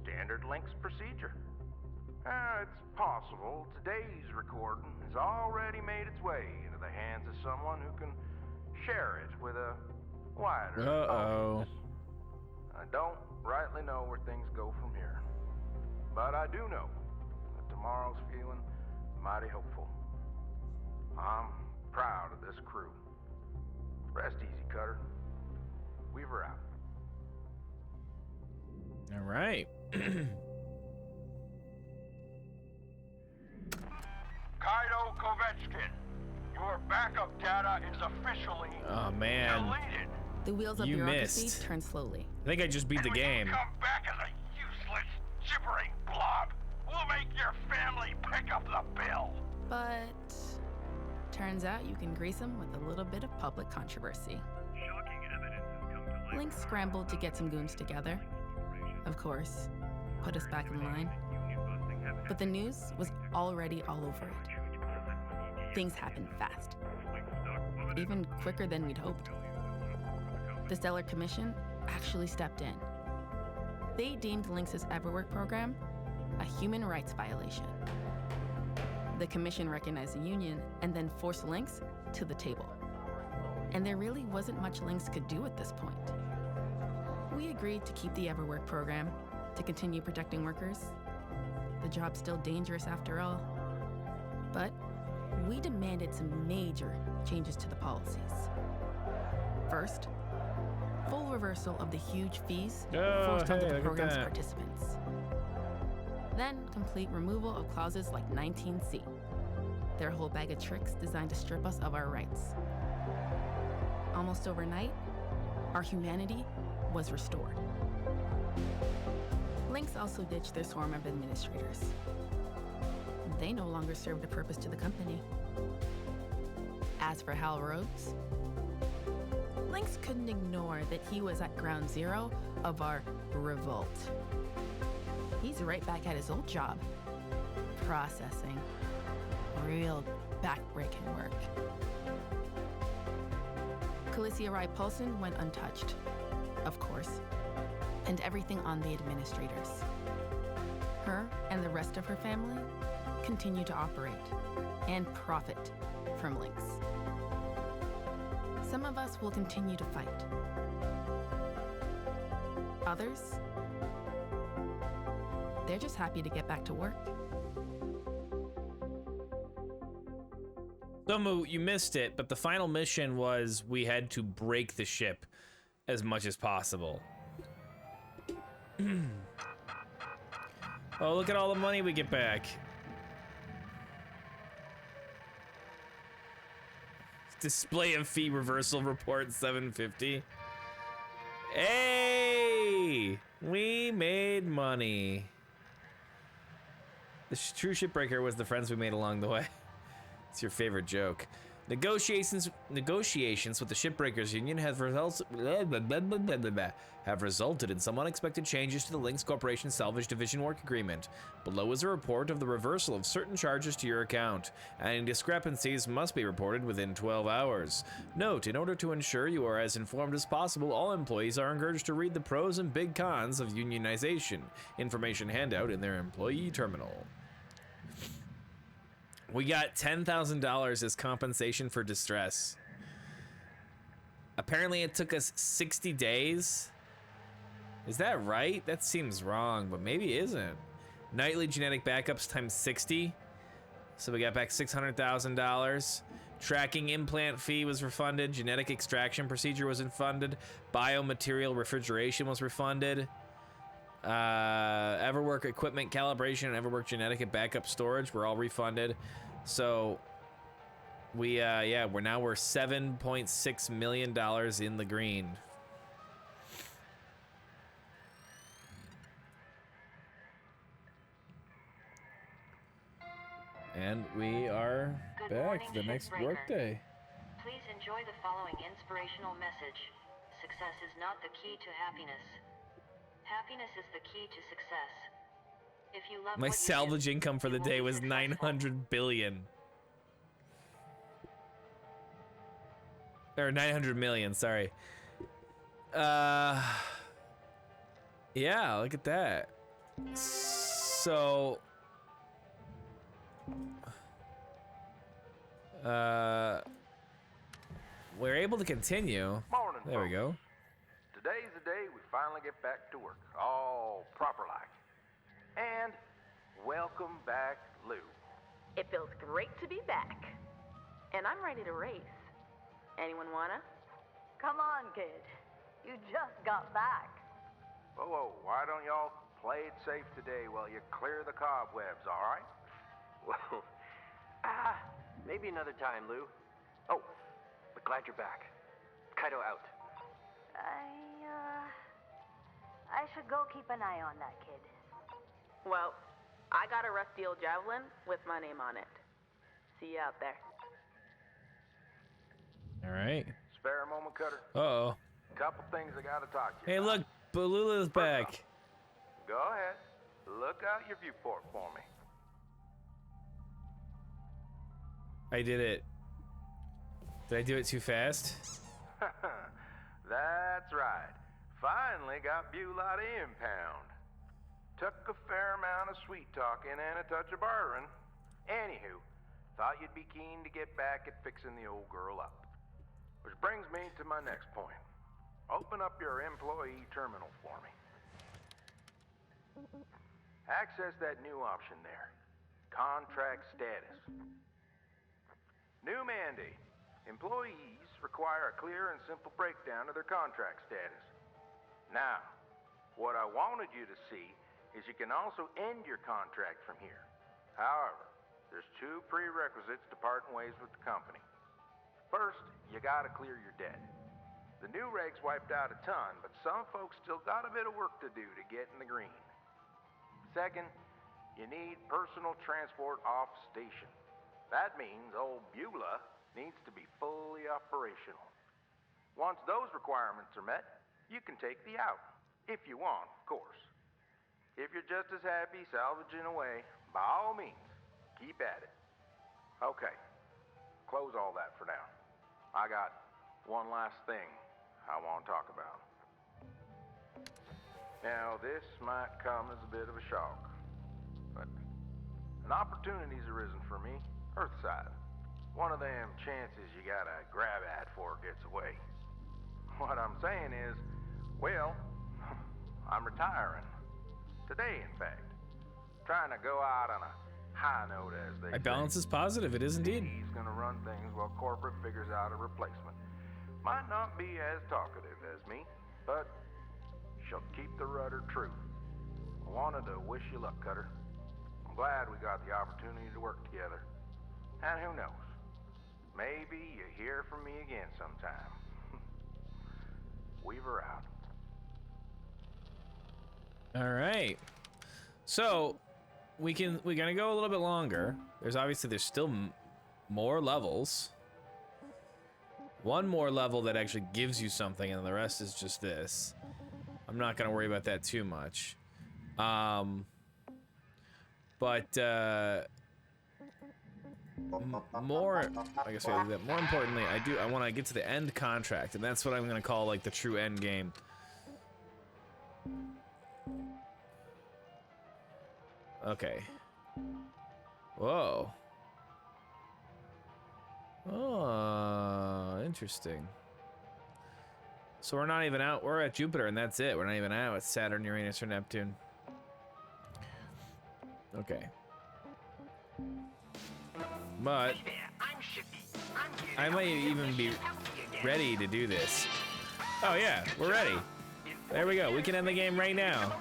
Standard Lynx procedure. It's possible today's recording has already made its way into the hands of someone who can share it with a wider audience. I don't rightly know where things go from here, but I do know that tomorrow's feeling mighty hopeful. I'm proud of this crew. Rest easy, Cutter. Weaver out. All right. Kaido Kovetskin, your backup data is officially deleted. The wheels of You bureaucracy missed. turn slowly. I think I just beat the And when game. you come back as a useless, gibbering blob, we'll make your family pick up the bill. But turns out you can grease them with a little bit of public controversy. Lynx scrambled to get some goons together. Of course, put us back in line. But the news was already all over it. Things happened fast. Even quicker than we'd hoped. The Stellar Commission actually stepped in. They deemed Lynx's Everwork program a human rights violation. The Commission recognized the union and then forced Lynx to the table. And there really wasn't much Lynx could do at this point. We agreed to keep the Everwork program, to continue protecting workers. The job's still dangerous after all. But we demanded some major changes to the policies. First, full reversal of the huge fees forced onto the program's participants. Then, complete removal of clauses like 19C. Their whole bag of tricks designed to strip us of our rights. Almost overnight, our humanity was restored. Lynx also ditched their swarm of administrators. They no longer served a purpose to the company. As for Hal Rhodes, Lynx couldn't ignore that he was at ground zero of our revolt. He's right back at his old job, processing real back-breaking work. Calicia Rai Paulson went untouched, of course, and everything on the administrators. Her and the rest of her family continue to operate and profit from Lynx. Some of us will continue to fight. Others, they're just happy to get back to work. Domu, you missed it, but the final mission was we had to break the ship as much as possible. Oh, look at all the money we get back. Display of fee reversal report 750. Hey! We made money. The true shipbreaker was the friends we made along the way. It's your favorite joke. Negotiations with the Shipbreakers Union have resulted in some unexpected changes to the Lynx Corporation Salvage Division Work Agreement. Below is a report of the reversal of certain charges to your account. Any discrepancies must be reported within 12 hours. Note, in order to ensure you are as informed as possible, all employees are encouraged to read the pros and big cons of unionization. Information handout in their employee terminal. We got $10,000 as compensation for distress. Apparently it took us 60 days. Is that right? That seems wrong, but maybe it isn't. Nightly genetic backups times 60. So we got back $600,000. Tracking implant fee was refunded. Genetic extraction procedure was refunded. Biomaterial refrigeration was refunded. Everwork equipment calibration and Everwork genetic and backup storage were all refunded. So we we're $7.6 million in the green. And we are back for the next workday. Please enjoy the following inspirational message. Success is not the key to happiness. Happiness is the key to success. If you love My what you salvage do, income for you the will day be was successful. 900 billion. Or 900 million, sorry. Yeah, look at that. So we're able to continue. Morning, There we folks. go. Today's the day we finally get back to work, all proper-like. And welcome back, Lou. It feels great to be back. And I'm ready to race. Anyone wanna? Come on, kid. You just got back. Whoa, why don't y'all play it safe today while you clear the cobwebs, all right? Well, maybe another time, Lou. Oh, but glad you're back. Kaido out. I should go keep an eye on that kid. Well, I got a rusty old javelin with my name on it. See you out there. All right. Spare a moment, Cutter. Uh-oh. Couple things I gotta talk to you Hey, about. look, Balula's back. Go ahead. Look out your viewport for me. I did it. Did I do it too fast? That's right. Finally got Beulah to impound. Took a fair amount of sweet talking and a touch of bartering. Anywho, thought you'd be keen to get back at fixing the old girl up. Which brings me to my next point. Open up your employee terminal for me. Access that new option there. Contract status. New mandate. Employees require a clear and simple breakdown of their contract status. Now, what I wanted you to see is you can also end your contract from here. However, there's two prerequisites to parting ways with the company. First, you gotta clear your debt. The new regs wiped out a ton, but some folks still got a bit of work to do to get in the green. Second, you need personal transport off station. That means old Beulah needs to be fully operational. Once those requirements are met, you can take the out. If you want, of course. If you're just as happy salvaging away, by all means, keep at it. Okay, close all that for now. I got one last thing I want to talk about. Now, this might come as a bit of a shock, but an opportunity's arisen for me, Earthside. One of them chances you gotta grab at before it gets away. What I'm saying is, well, I'm retiring. Today, in fact. Trying to go out on a high note, as they My say. balance is positive. It is indeed. He's gonna run things while corporate figures out a replacement. Might not be as talkative as me, but she'll keep the rudder true. I wanted to wish you luck, Cutter. I'm glad we got the opportunity to work together. And who knows? Maybe you hear from me again sometime. Weaver out. All right. So we're gonna go a little bit longer. There's still more levels. One more level that actually gives you something, and the rest is just this. I'm not gonna worry about that too much. More, I guess I'll do that. More importantly, I want to get to the end contract, and that's what I'm gonna call like the true end game. Okay. Whoa. Oh, interesting. So we're not even out. We're at Jupiter, and that's it. We're not even out at Saturn, Uranus, or Neptune. Okay. But I might even be ready to do this. Oh yeah, we're ready. There we go. We can end the game right now.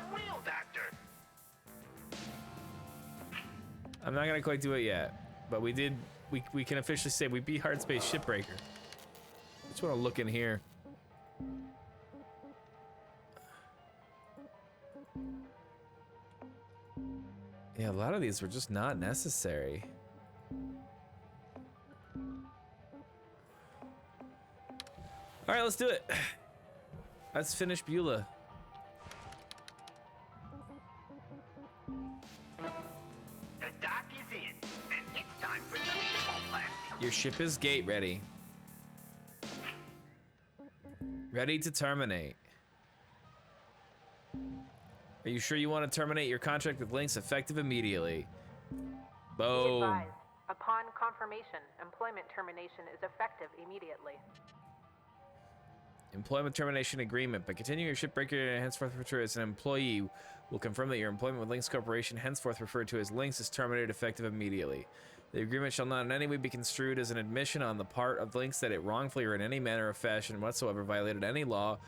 I'm not gonna quite do it yet, but we did. We can officially say we beat Hardspace Shipbreaker. Just want to look in here. Yeah, a lot of these were just not necessary. All right, let's do it. Let's finish Beulah. The dock is in, and it's time for some plastic. Your ship is gate ready. Ready to terminate. Are you sure you want to terminate your contract with Lynx effective immediately? Be Boom. advised, upon confirmation, employment termination is effective immediately. Employment termination agreement. By continuing your shipbreaker henceforth referred to as an employee, will confirm that your employment with Lynx Corporation, henceforth referred to as Lynx, is terminated effective immediately. The agreement shall not in any way be construed as an admission on the part of Lynx that it wrongfully or in any manner or fashion whatsoever violated any law,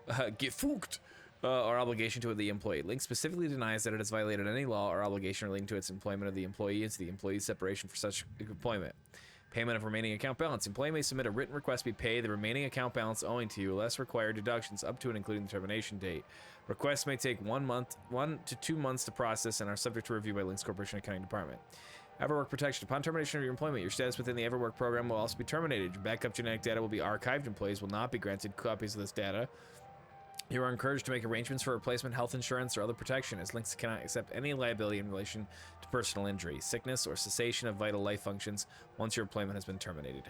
gefugt, or obligation to the employee. Lynx specifically denies that it has violated any law or obligation relating to its employment of the employee and to the employee's separation for such employment. Payment of remaining account balance. Employee may submit a written request to be paid the remaining account balance owing to you, less required deductions up to and including the termination date. Requests may take 1 to 2 months to process and are subject to review by Lynx Corporation Accounting Department. Everwork protection. Upon termination of your employment, your status within the Everwork program will also be terminated. Your backup genetic data will be archived. Employees will not be granted copies of this data. You are encouraged to make arrangements for replacement health insurance or other protection, as Lynx cannot accept any liability in relation to personal injury, sickness, or cessation of vital life functions once your employment has been terminated.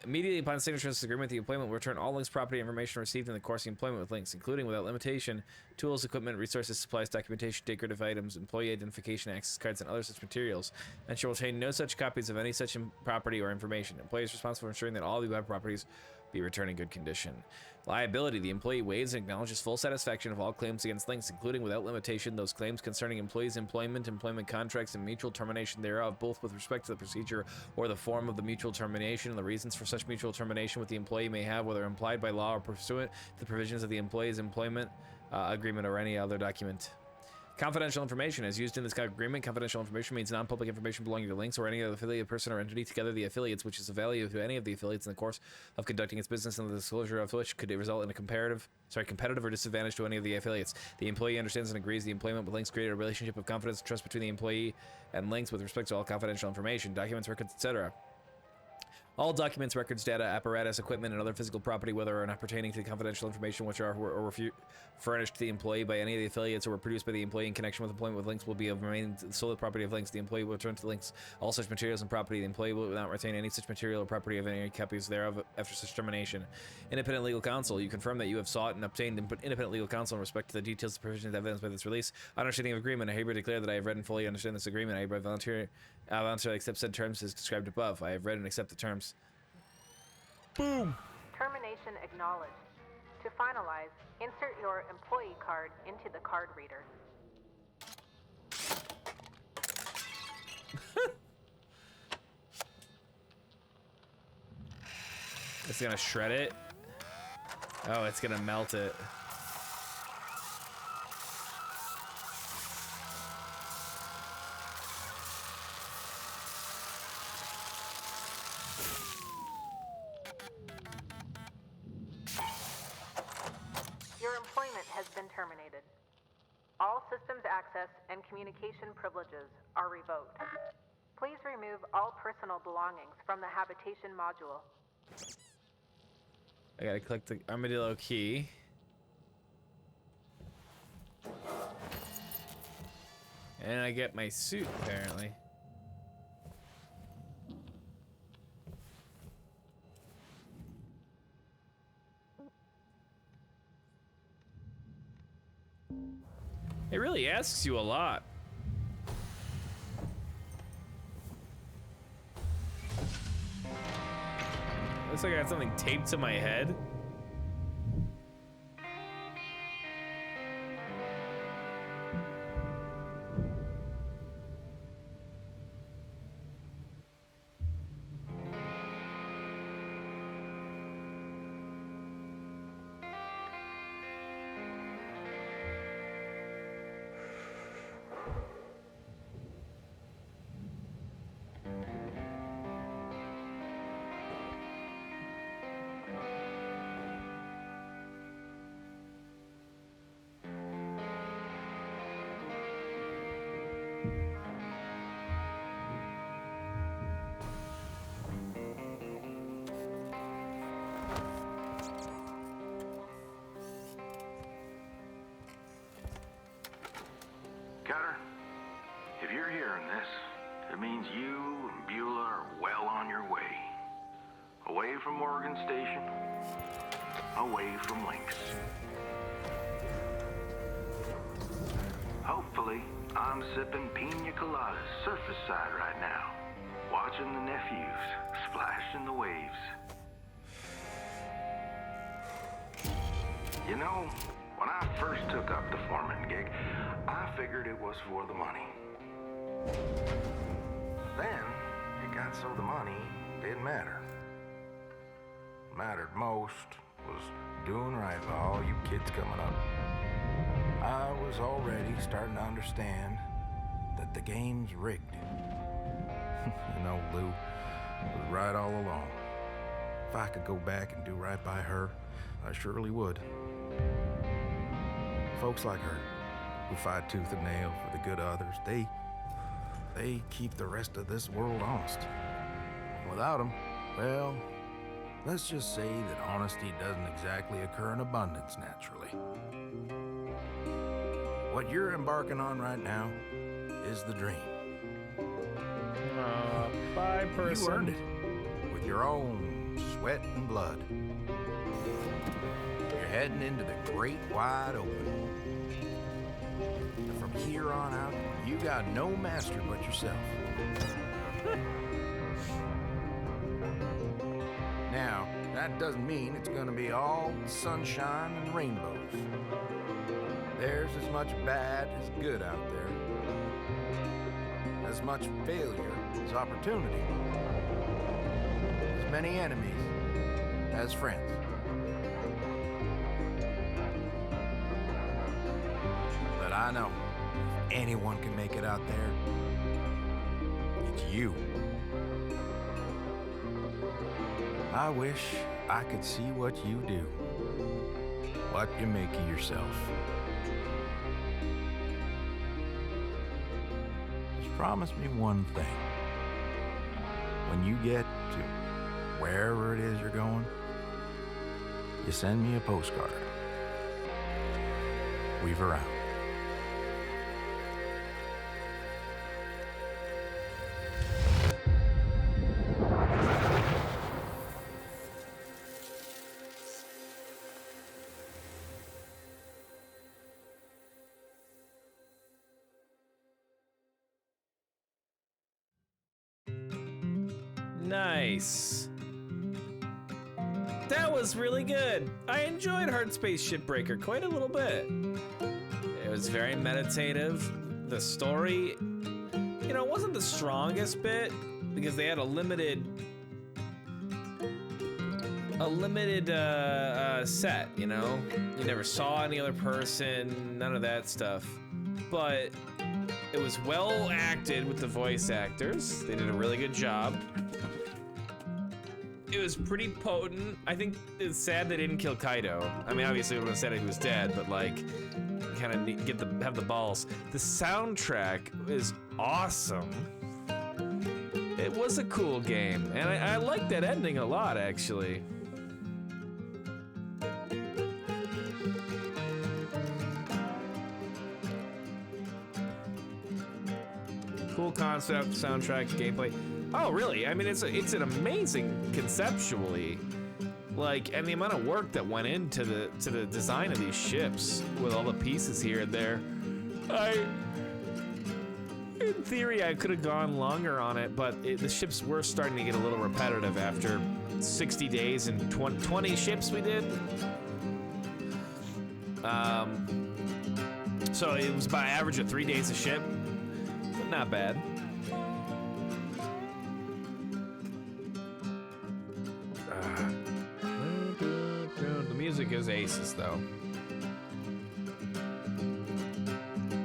Immediately upon signature of this agreement, the employment will return all Lynx property information received in the course of employment with Lynx, including, without limitation, tools, equipment, resources, supplies, documentation, decorative items, employee identification, access cards, and other such materials, and shall retain no such copies of any such property or information. Employee is responsible for ensuring that all the above properties be returned in good condition. Liability. The employee waives and acknowledges full satisfaction of all claims against Lynx, including without limitation those claims concerning employees' employment contracts, and mutual termination thereof, both with respect to the procedure or the form of the mutual termination and the reasons for such mutual termination with the employee may have, whether implied by law or pursuant to the provisions of the employee's employment agreement or any other document. Confidential information. As used in this agreement, confidential information means non-public information belonging to Lynx or any other affiliate person or entity, together the affiliates, which is of value to any of the affiliates in the course of conducting its business, and the disclosure of which could result in a competitive or disadvantage to any of the affiliates. The employee understands and agrees the employment with Lynx created a relationship of confidence and trust between the employee and Lynx with respect to all confidential information, documents, records, etc. All documents, records, data, apparatus, equipment, and other physical property, whether or not pertaining to confidential information which are or furnished to the employee by any of the affiliates or were produced by the employee in connection with employment with Lynx, will be of remaining solely property of Lynx. The employee will return to Lynx all such materials and property. The employee will not retain any such material or property of any copies thereof after such termination. Independent legal counsel. You confirm that you have sought and obtained independent legal counsel in respect to the details of provisions evidenced by this release. Understanding of agreement. I hereby declare that I have read and fully understand this agreement. I hereby voluntarily accept said terms as described above. I have read and accept the terms. Boom! Termination acknowledged. To finalize, insert your employee card into the card reader. It's gonna shred it. Oh, it's gonna melt it. Your employment has been terminated. All systems access and communication privileges are revoked. Please remove all personal belongings from the habitation module. I gotta click the armadillo key. And I get my suit, apparently. It really asks you a lot. Looks like I got something taped to my head. Cutter, if you're hearing this, it means you and Beulah are well on your way. Away from Morgan Station, away from Lynx. Hopefully, I'm sipping pina coladas surface side right now, watching the nephews splash in the waves. You know, when I first took up the foreman gig, I figured it was for the money. Then, it got so the money didn't matter. What mattered most was doing right by all you kids coming up. I was already starting to understand that the game's rigged. You know, Lou was right all along. If I could go back and do right by her, I surely would. Folks like her, who fight tooth and nail for the good of others, they keep the rest of this world honest. Without them, well, let's just say that honesty doesn't exactly occur in abundance naturally. What you're embarking on right now is the dream. Bye, person. You earned it with your own sweat and blood. You're heading into the great wide open. And from here on out, you got no master but yourself. Now, that doesn't mean it's gonna be all sunshine and rainbows. There's as much bad as good out there. As much failure as opportunity. As many enemies as friends. But I know if anyone can make it out there, it's you. I wish I could see what you do. What you make of yourself. Just promise me one thing. When you get to wherever it is you're going, you send me a postcard. Weaver out. Nice. That was really good. I enjoyed Hardspace Shipbreaker quite a little bit. It was very meditative. The story, you know, wasn't the strongest bit because they had a limited a limited set, you know? You never saw any other person, none of that stuff. But it was well acted with the voice actors. They did a really good job. It was pretty potent. I think it's sad they didn't kill Kaido. I mean, obviously it would have been sad if he was dead, but like, kind of have the balls. The soundtrack is awesome. It was a cool game, and I liked that ending a lot, actually. Cool concept, soundtrack, gameplay. Oh, really? I mean, it's an amazing conceptually, like, and the amount of work that went into the design of these ships with all the pieces here and there. In theory, I could have gone longer on it, but the ships were starting to get a little repetitive after 60 days and 20 ships we did. So it was by average of 3 days a ship, but not bad. The music is aces, though.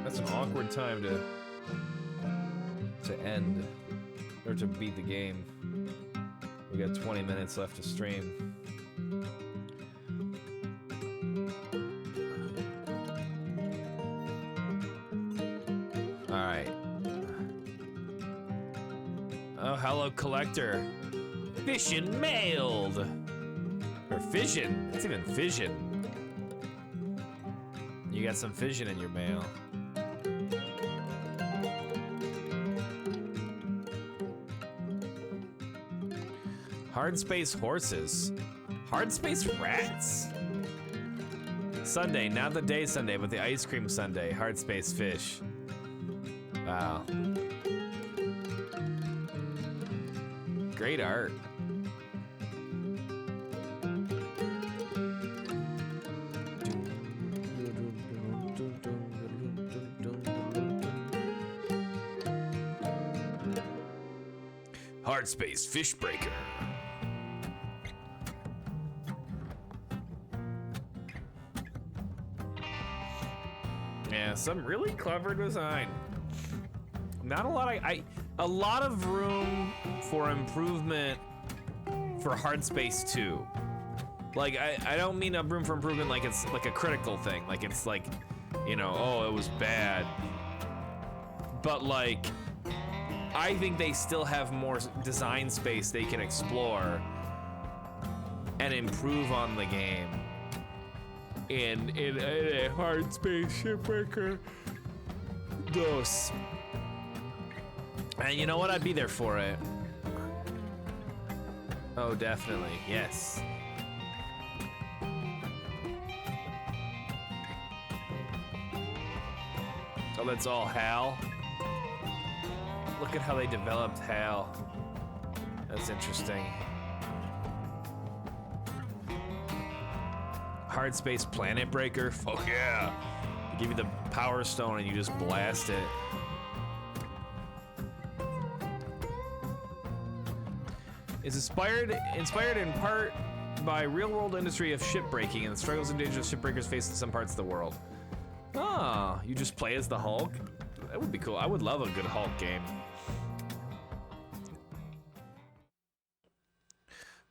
That's an awkward time to end, or to beat the game. We got 20 minutes left to stream. All right. Oh, hello, collector. Fission mailed. Or fission. It's even fission. You got some fission in your mail. Hardspace horses. Hardspace rats. Sunday, not the day Sunday, but the ice cream Sunday. Hardspace fish. Wow. Great art. Hardspace Fishbreaker. Yeah, some really clever design. Not a lot a lot of room for improvement for Hardspace 2. Like, I don't mean a room for improvement like it's like a critical thing. Like it's like, you know, oh, it was bad. But like, I think they still have more design space they can explore and improve on the game. In a Hardspace Shipbreaker Dos. And you know what? I'd be there for it. Oh, definitely. Yes. Oh, that's all Hal. Look at how they developed Hal. That's interesting. Hardspace Planet Breaker. Oh yeah. They give you the Power Stone and you just blast it. It's inspired in part by real-world industry of shipbreaking and the struggles and dangers shipbreakers face in some parts of the world. Ah, you just play as the Hulk? That would be cool. I would love a good Hulk game.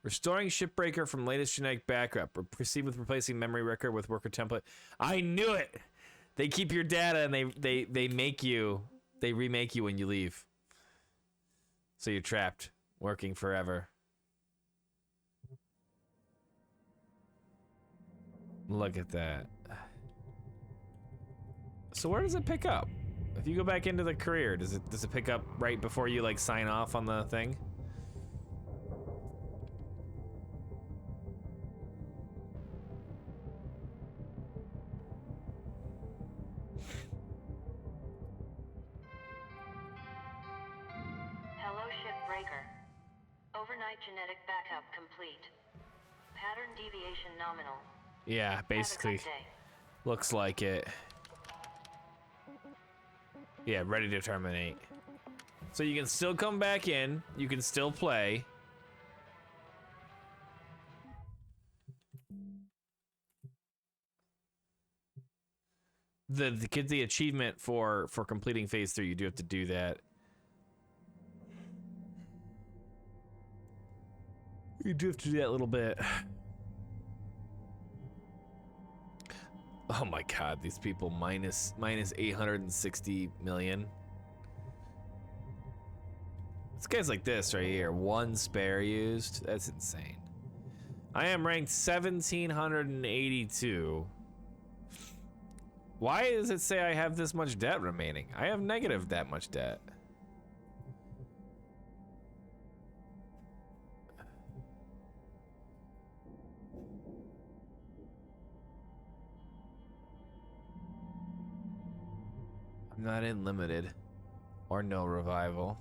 Restoring Shipbreaker from latest genetic backup. Proceed with replacing memory record with worker template. I knew it! They keep your data and they make you, they remake you when you leave. So you're trapped, working forever. Look at that. So where does it pick up? If you go back into the career, does it pick up right before you like sign off on the thing? Overnight genetic backup complete. Pattern deviation nominal. Yeah, basically. Looks like it. Yeah, ready to terminate. So you can still come back in. You can still play. the achievement for completing phase 3. You do have to do that. You do have to do that a little bit. Oh my god, these people minus 860 million. This guy's like this right here. 1 spare used. That's insane. I am ranked 1782. Why does it say I have this much debt remaining? I have negative that much debt. I'm not in limited or no revival.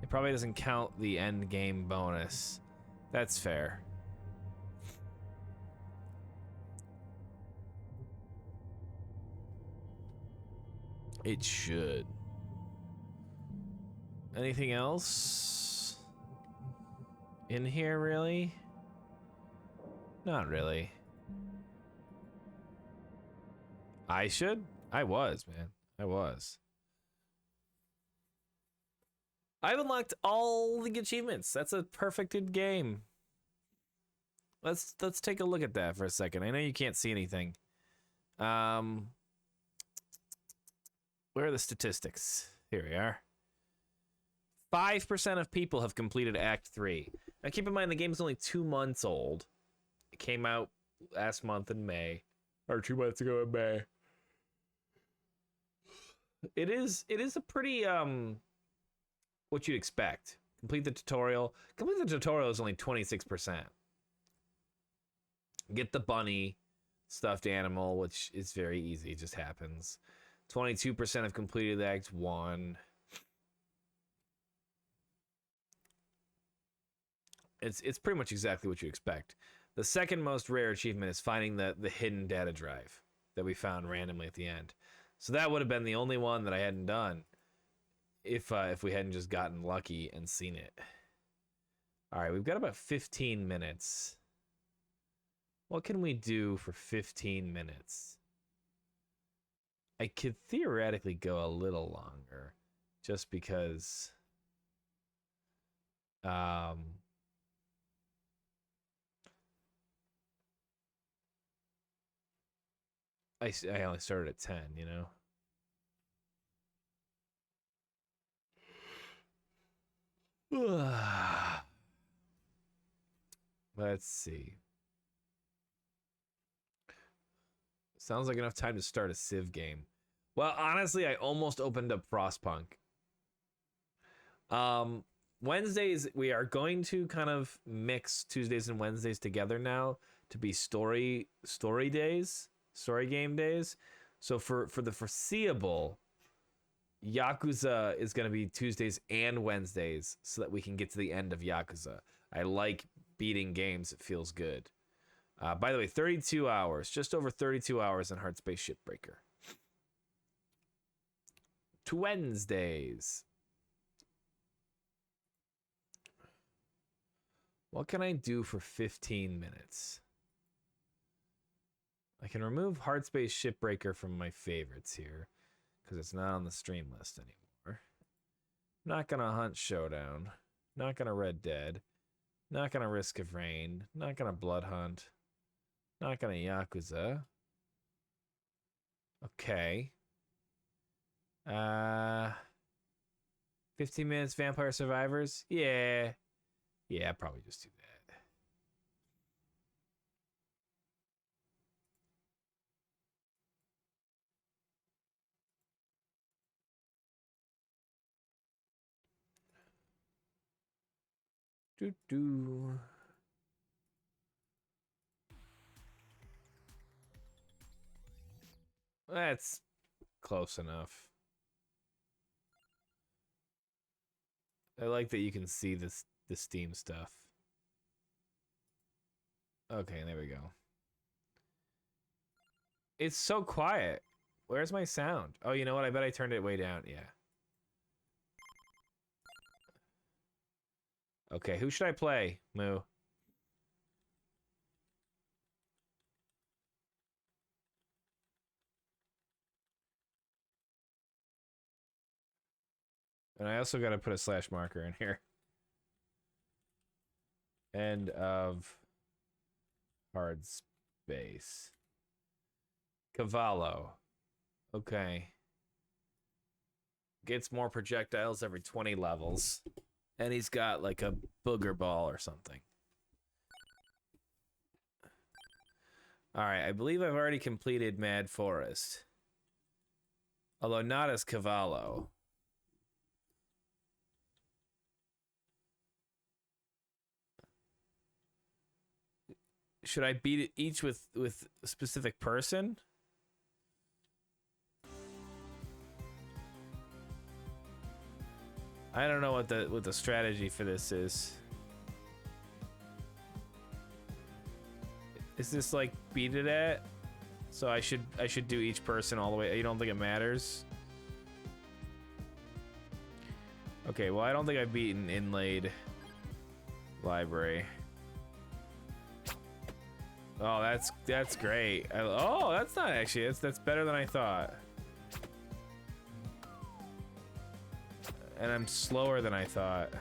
It probably doesn't count the end game bonus. That's fair. It should. Anything else in here, really? Not really. I should? I was, man. I was. I've unlocked all the achievements. That's a perfected game. Let's take a look at that for a second. I know you can't see anything. Where are the statistics? Here we are. 5% of people have completed Act 3. Now keep in mind the game's only 2 months old. It came out last month in May. Or 2 months ago in May. It is a pretty what you'd expect. Complete the tutorial. Complete the tutorial is only 26%. Get the bunny stuffed animal, which is very easy, it just happens. 22% have completed Act 1. It's pretty much exactly what you expect. The second most rare achievement is finding the hidden data drive that we found randomly at the end. So that would have been the only one that I hadn't done if we hadn't just gotten lucky and seen it. All right, we've got about 15 minutes. What can we do for 15 minutes? I could theoretically go a little longer just because I only started at 10, you know? Let's see. Sounds like enough time to start a Civ game. Well, honestly, I almost opened up Frostpunk. Wednesdays, we are going to kind of mix Tuesdays and Wednesdays together now to be story days, story game days. So for the foreseeable, Yakuza is going to be Tuesdays and Wednesdays so that we can get to the end of Yakuza. I like beating games. It feels good. By the way, 32 hours, just over 32 hours in Hardspace Shipbreaker. To Wednesdays. What can I do for 15 minutes? I can remove Hardspace Shipbreaker from my favorites here because it's not on the stream list anymore. Not gonna hunt Showdown. Not gonna Red Dead. Not gonna Risk of Rain. Not gonna Blood Hunt. Not gonna Yakuza. Okay. 15 minutes Vampire Survivors? Yeah. Yeah, I'd probably just do that. Doo-doo. That's close enough. I like that you can see the Steam stuff. Okay, there we go. It's so quiet. Where's my sound? Oh, you know what? I bet I turned it way down. Yeah. Okay, who should I play, Moo? And I also got to put a slash marker in here. End of Hardspace. Cavallo. Okay. Gets more projectiles every 20 levels. And he's got like a booger ball or something. Alright, I believe I've already completed Mad Forest. Although not as Cavallo. Should I beat it each with a specific person? I don't know what the strategy for this is. Is this like beat it at? So I should do each person all the way. You don't think it matters? Okay, well I don't think I've beaten Inlaid Library. Oh, that's great. Oh, that's not actually. That's better than I thought. And I'm slower than I thought.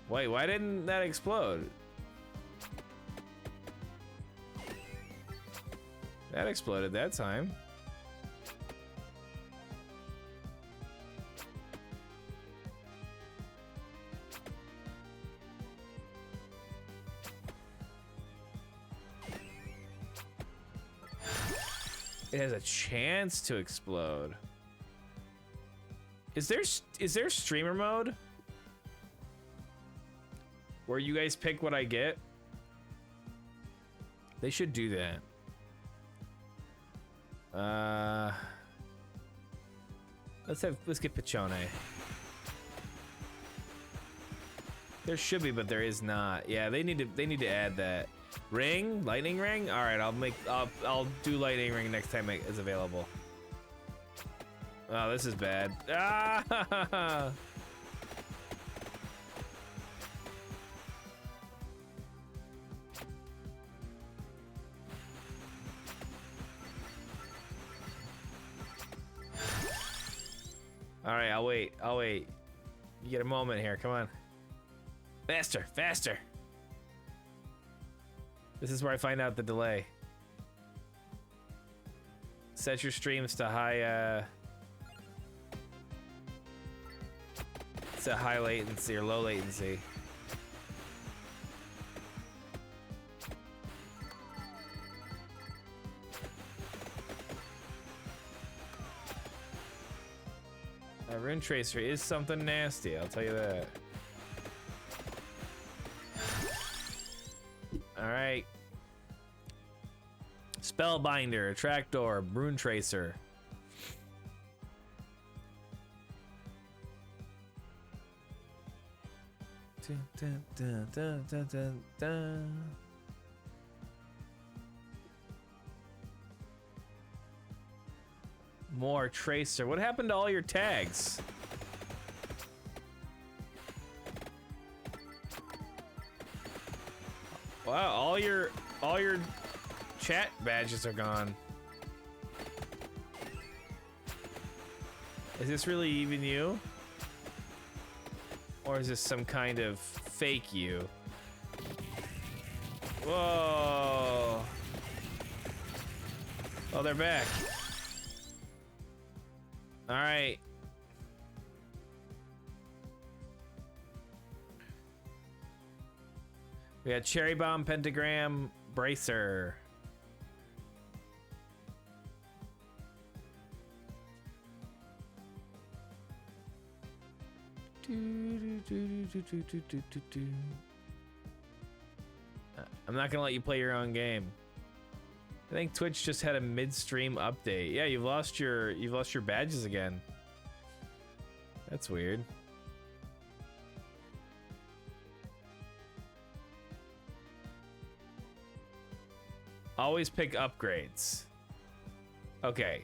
Wait, why didn't that explode? That exploded that time. It has a chance to explode. Is there streamer mode? Where you guys pick what I get? They should do that. Let's get Pichone. There should be, but there is not. Yeah, they need to add that. Ring? Lightning ring? Alright, I'll do lightning ring next time it's available. Oh, this is bad. Ah! Alright, I'll wait. You get a moment here, come on. Faster, faster! This is where I find out the delay. Set your streams to high, set high latency or low latency. A rune tracer is something nasty, I'll tell you that. Alright. Spellbinder, Attractor, Rune Tracer. Dun, dun, dun, dun, dun, dun. More Tracer. What happened to all your tags? Wow, all your chat badges are gone. Is this really even you? Or is this some kind of fake you? Whoa. Oh, they're back. All right. We got Cherry Bomb, Pentagram, Bracer. I'm not gonna let you play your own game. I think Twitch just had a midstream update. Yeah, you've lost your badges again. That's weird. Always pick upgrades. Okay.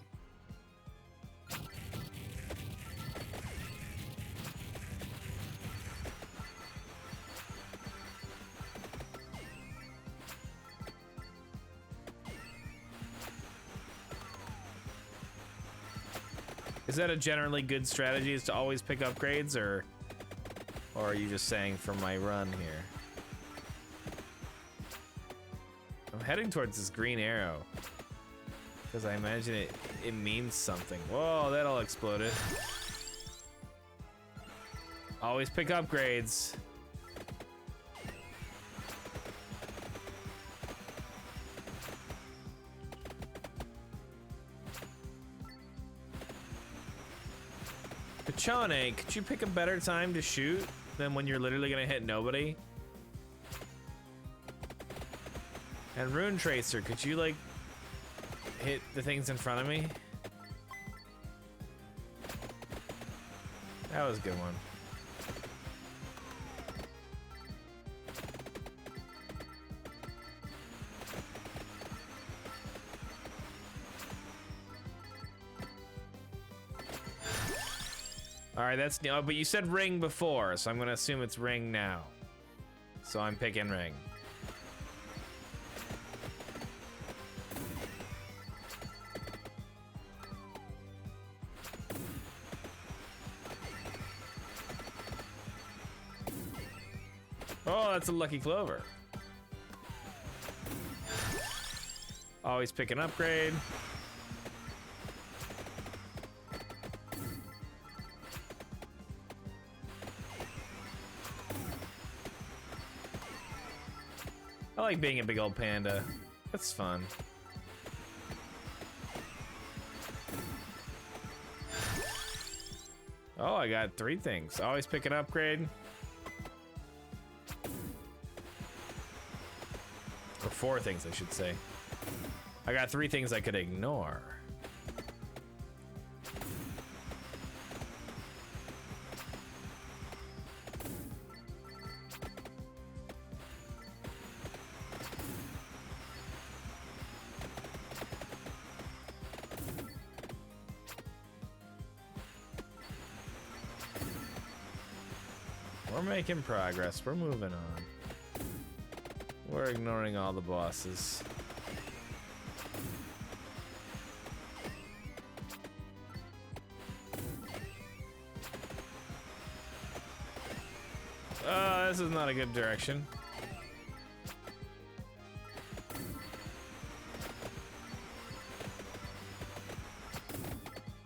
Is that a generally good strategy, is to always pick upgrades, or are you just saying for my run here? I'm heading towards this green arrow. Because I imagine it means something. Whoa, that all exploded. Always pick upgrades. Pachone, could you pick a better time to shoot than when you're literally gonna hit nobody? And Rune Tracer, could you like hit the things in front of me? That was a good one. All right, that's new. Oh, but you said ring before, so I'm gonna assume it's ring now. So I'm picking ring. Oh, that's a lucky clover. Always pick an upgrade. I like being a big old panda. That's fun. Oh, I got 3 things. Always pick an upgrade. Or 4 things, I should say. I got 3 things I could ignore. We're making progress. We're moving on. We're ignoring all the bosses. This is not a good direction.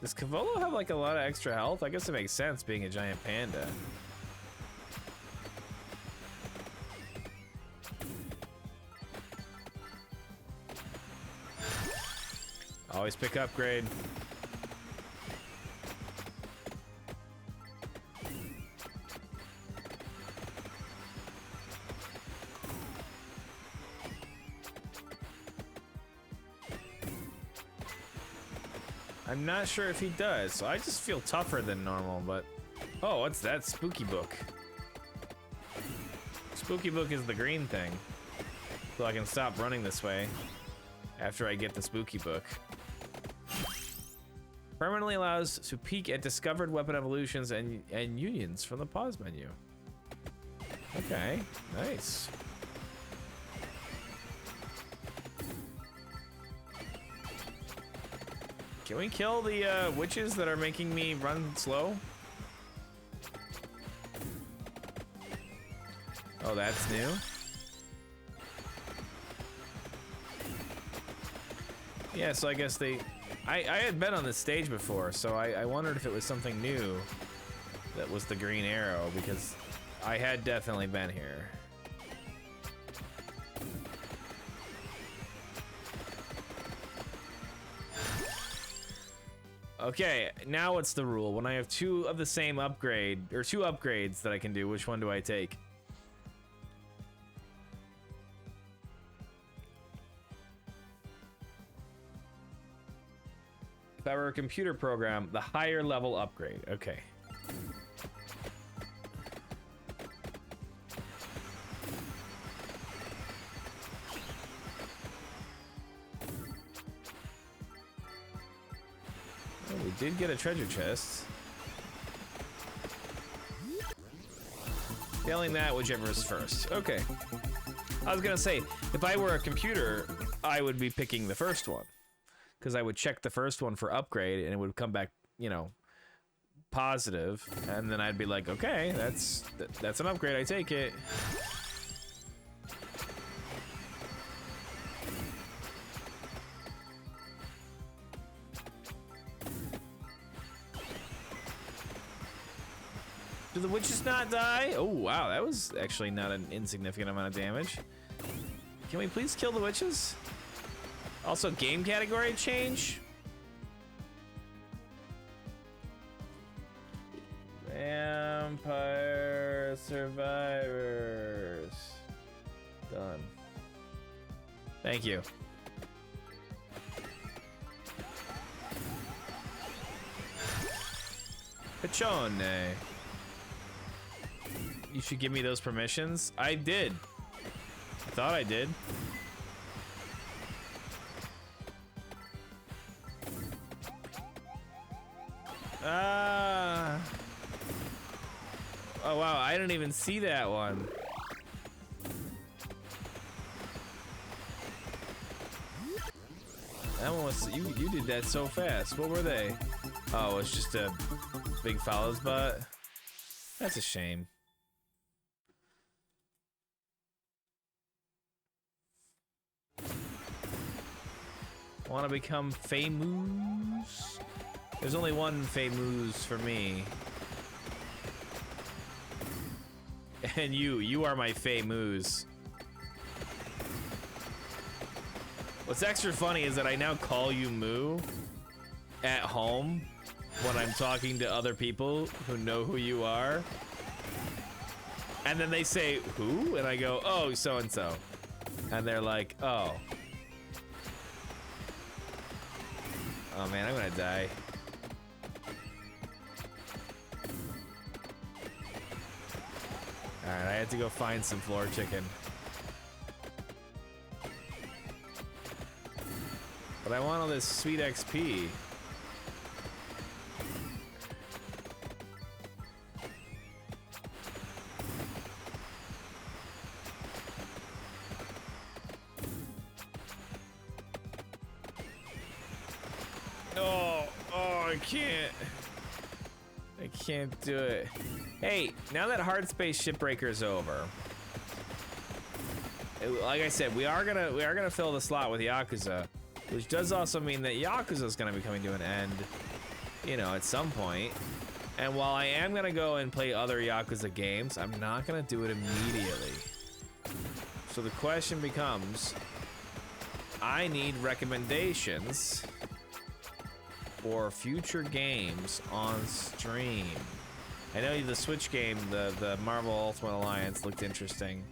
Does Cavolo have like a lot of extra health? I guess it makes sense being a giant panda. Always pick upgrade. I'm not sure if he does, so I just feel tougher than normal, but... Oh, what's that? Spooky book. Spooky book is the green thing. So I can stop running this way after I get the spooky book. Permanently allows to peek at discovered weapon evolutions and unions from the pause menu. Okay, nice. Can we kill the witches that are making me run slow? Oh, that's new. Yeah, so I guess they... I had been on this stage before, so I wondered if it was something new that was the green arrow, because I had definitely been here. Okay, now what's the rule? When I have 2 of the same upgrade, or 2 upgrades that I can do, which one do I take? If I were a computer program, the higher level upgrade. Okay. Oh, we did get a treasure chest. Failing that, whichever is first. Okay. I was gonna say, if I were a computer, I would be picking the first one. Because I would check the first one for upgrade, and it would come back you know, positive, and then I'd be like, okay, that's an upgrade, I take it. Do the witches not die? Oh, wow, that was actually not an insignificant amount of damage. Can we please kill the witches? Also, game category change? Vampire survivors. Done. Thank you. Pachone. You should give me those permissions. I did. I thought I did. Oh wow, I didn't even see that one. That one was, you did that so fast. What were they? Oh, it's just a big follows bot. That's a shame. Want to become famous? There's only one famous for me. And you are my famous. What's extra funny is that I now call you Moo at home when I'm talking to other people who know who you are. And then they say, who? And I go, oh, so-and-so. And they're like, oh. Oh man, I'm gonna die. Alright, I had to go find some floor chicken. But I want all this sweet XP. I can't do it. Hey, now that Hardspace Shipbreaker is over, like I said, we are gonna fill the slot with Yakuza, which does also mean that Yakuza is gonna be coming to an end, you know, at some point. And while I am gonna go and play other Yakuza games, I'm not gonna do it immediately. So the question becomes, I need recommendations for future games on stream. I know the Switch game, the Marvel Ultimate Alliance, looked interesting.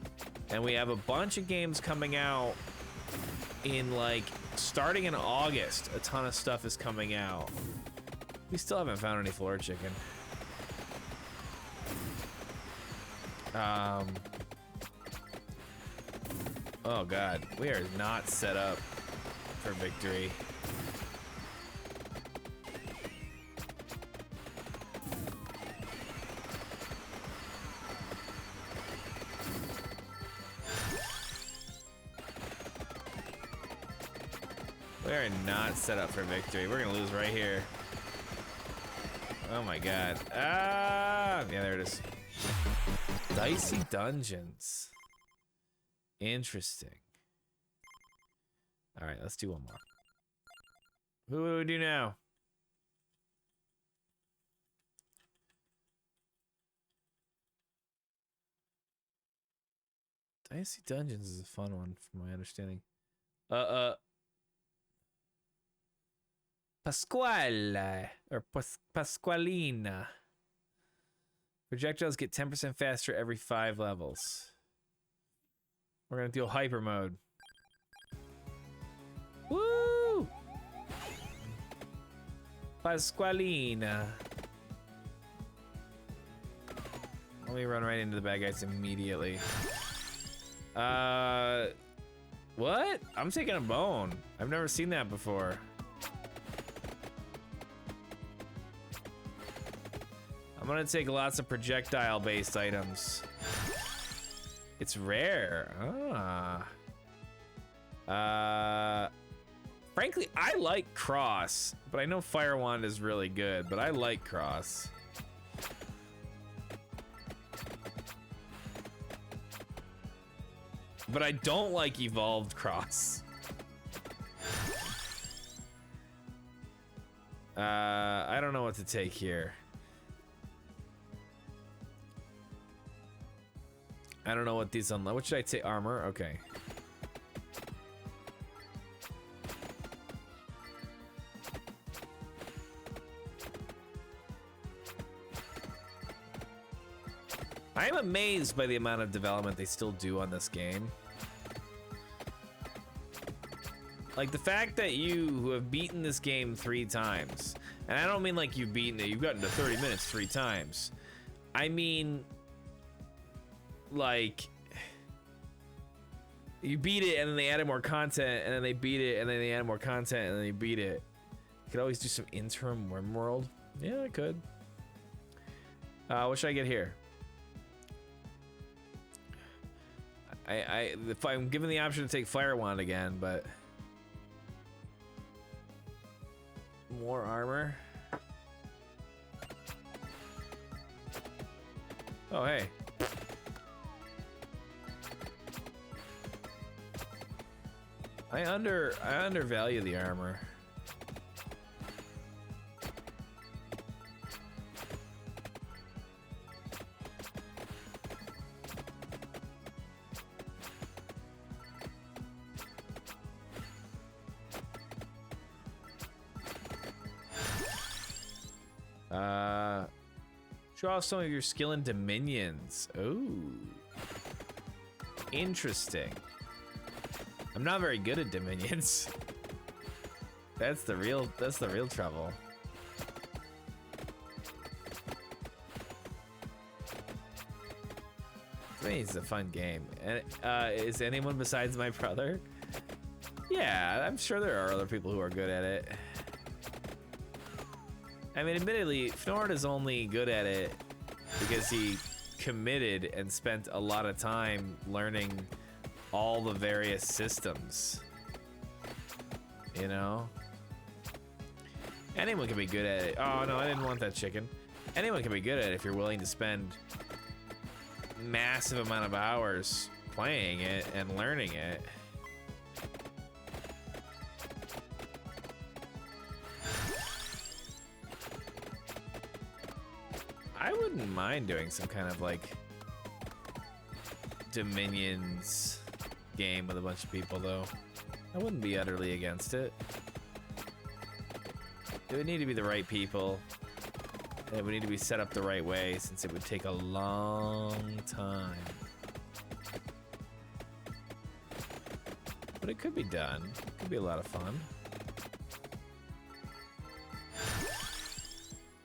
And we have a bunch of games coming out in, like, starting in August. A ton of stuff is coming out. We still haven't found any floor chicken. Oh god, we are not set up for victory. We are not set up for victory. We're gonna lose right here. Oh my god. Ah! Yeah, there it is. Dicey dungeons. Interesting. Alright, let's do one more. Who do we do now? Dicey dungeons is a fun one, from my understanding. Pasquale, or Pasqualina. Projectiles get 10% faster every 5 levels. We're gonna do hyper mode. Woo! Pasqualina. Let me run right into the bad guys immediately. What? I'm taking a bone. I've never seen that before. I'm gonna take lots of projectile-based items. It's rare. Frankly, I like Cross, but I know Fire Wand is really good, but I like Cross. But I don't like Evolved Cross. I don't know what to take here. I don't know what these unlock. What should I take? Armor? Okay. I am amazed by the amount of development they still do on this game. Like the fact that you who have beaten this game 3 times, and I don't mean like you've beaten it, you've gotten to 30 minutes 3 times. I mean, like, you beat it and then they added more content, and then they beat it and then they added more content and then they beat it. You could always do some interim RimWorld. Yeah, I could. What should I get here? If I'm given the option to take Fire Wand again, but more armor. Oh, hey. I undervalue the armor. Show off some of your skill in Dominions. Ooh. Interesting. I'm not very good at Dominions. That's the real trouble. Dominions is a fun game. And is anyone besides my brother? Yeah, I'm sure there are other people who are good at it. I mean, admittedly, Fnord is only good at it because he committed and spent a lot of time learning all the various systems. You know? Anyone can be good at it. Oh, no, I didn't want that chicken. Anyone can be good at it if you're willing to spend massive amount of hours playing it and learning it. I wouldn't mind doing some kind of like Dominions game with a bunch of people though. I wouldn't be utterly against it. It would need to be the right people. And it would need to be set up the right way since it would take a long time. But it could be done. It could be a lot of fun.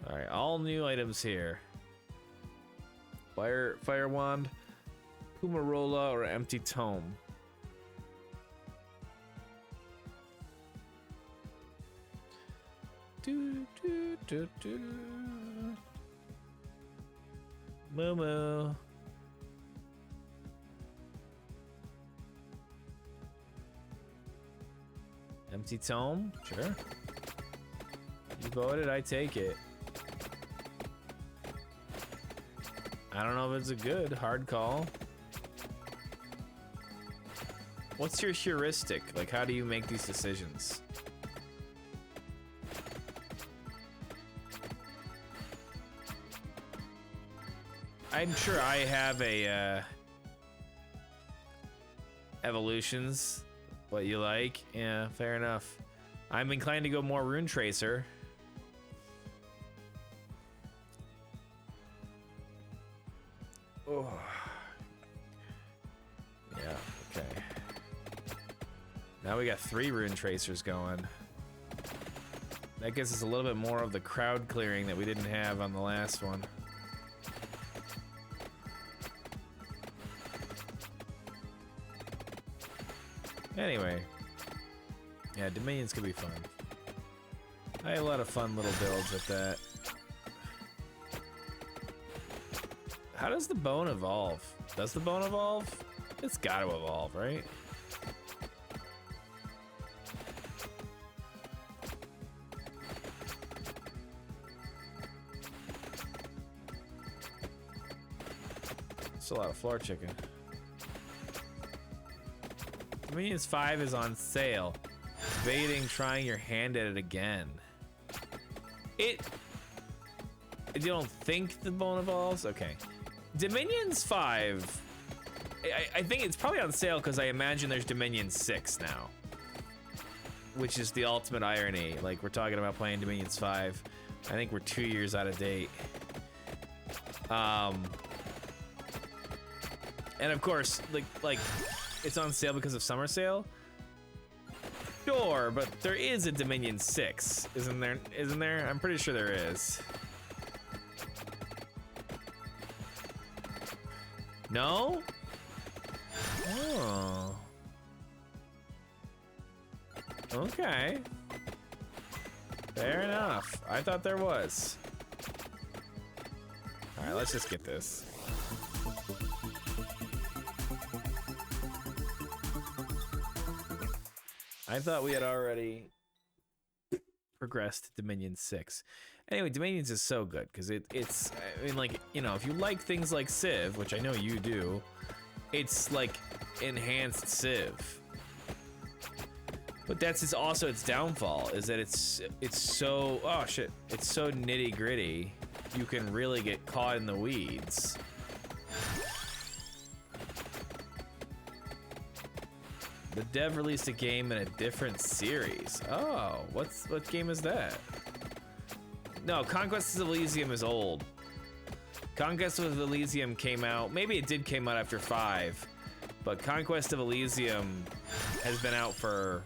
Alright, all new items here. Fire Wand, Pumarola, or Empty Tome. Do, do, do, do. Moo. Empty Tome? Sure. You voted, I take it. I don't know if it's a good hard call. What's your heuristic? Like, how do you make these decisions? I'm sure I have a evolutions, what you like. Yeah, fair enough. I'm inclined to go more Rune Tracer. Oh. Yeah, okay. Now we got 3 Rune Tracers going. That gives us a little bit more of the crowd clearing that we didn't have on the last one. Anyway. Yeah, Dominions could be fun. I had a lot of fun little builds with that. How does the bone evolve? Does the bone evolve? It's gotta evolve, right? That's a lot of floor chicken. Dominions 5 is on sale. Debating trying your hand at it again. You don't think the bone evolves? Okay. Dominions 5. I think it's probably on sale because I imagine there's Dominion 6 now. Which is the ultimate irony. Like, we're talking about playing Dominions 5. I think we're 2 years out of date. And of course, like it's on sale because of summer sale. Sure, but there is a Dominion 6, isn't there? Isn't there? I'm pretty sure there is. No? Oh. Okay. Fair enough. I thought there was. All right, let's just get this. I thought we had already progressed to Dominion 6. Anyway, Dominions is so good because it's, I mean, like, you know, if you like things like Civ, which I know you do, it's like enhanced Civ. But that's also its downfall, is that it's so, oh shit, it's so nitty gritty, you can really get caught in the weeds. The dev released a game in a different series. Oh, what game is that? No, Conquest of Elysium is old. Conquest of Elysium came out, maybe it did came out after 5, but Conquest of Elysium has been out for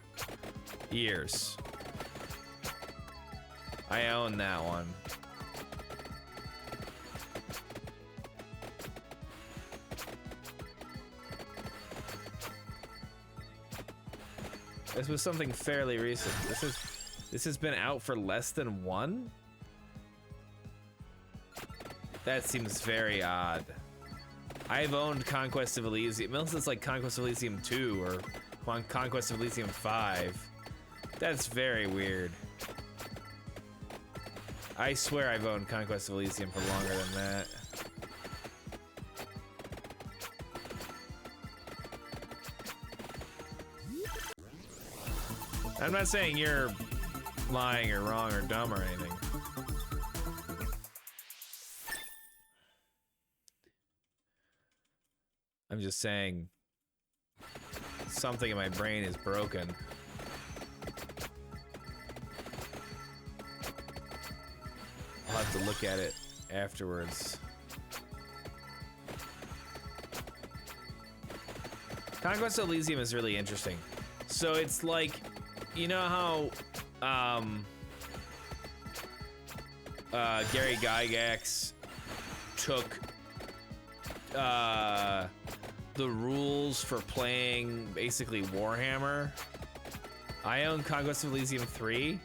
years. I own that one. This was something fairly recent. This has been out for less than 1? That seems very odd. I've owned Conquest of Elysium, unless it's like Conquest of Elysium 2 or Conquest of Elysium 5. That's very weird. I swear I've owned Conquest of Elysium for longer than that. I'm not saying you're lying or wrong or dumb or anything. I'm just saying something in my brain is broken. I'll have to look at it afterwards. Conquest of Elysium is really interesting. So it's like, you know how Gary Gygax took the rules for playing basically Warhammer? I own Conquest of Elysium 3.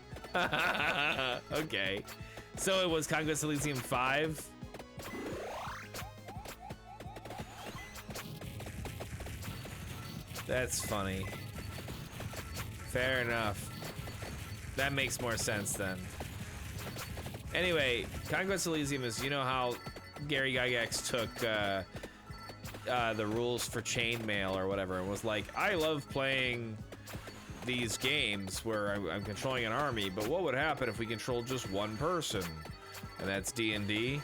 Okay. So it was Conquest of Elysium 5. That's funny. Fair enough. That makes more sense then. Anyway, Conquest of Elysium is, you know how Gary Gygax took the rules for chainmail or whatever and was like, I love playing these games where I'm controlling an army, but what would happen if we controlled just one person? And that's D&D.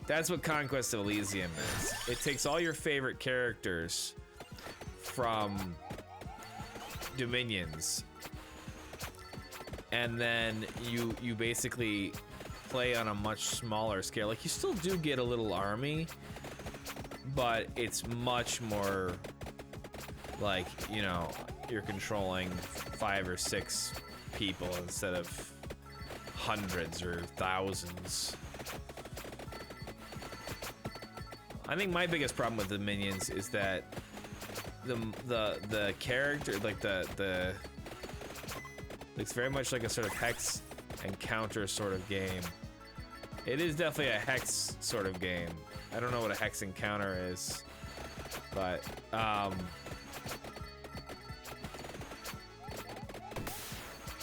That's what Conquest of Elysium is. It takes all your favorite characters from Dominions, and then you basically play on a much smaller scale. Like, you still do get a little army, but it's much more like, you know, you're controlling 5 or 6 people instead of hundreds or thousands. I think my biggest problem with Dominions is that the character, like the it's very much like a sort of hex and counter sort of game. It is definitely a hex sort of game. I don't know what a hex and counter is, but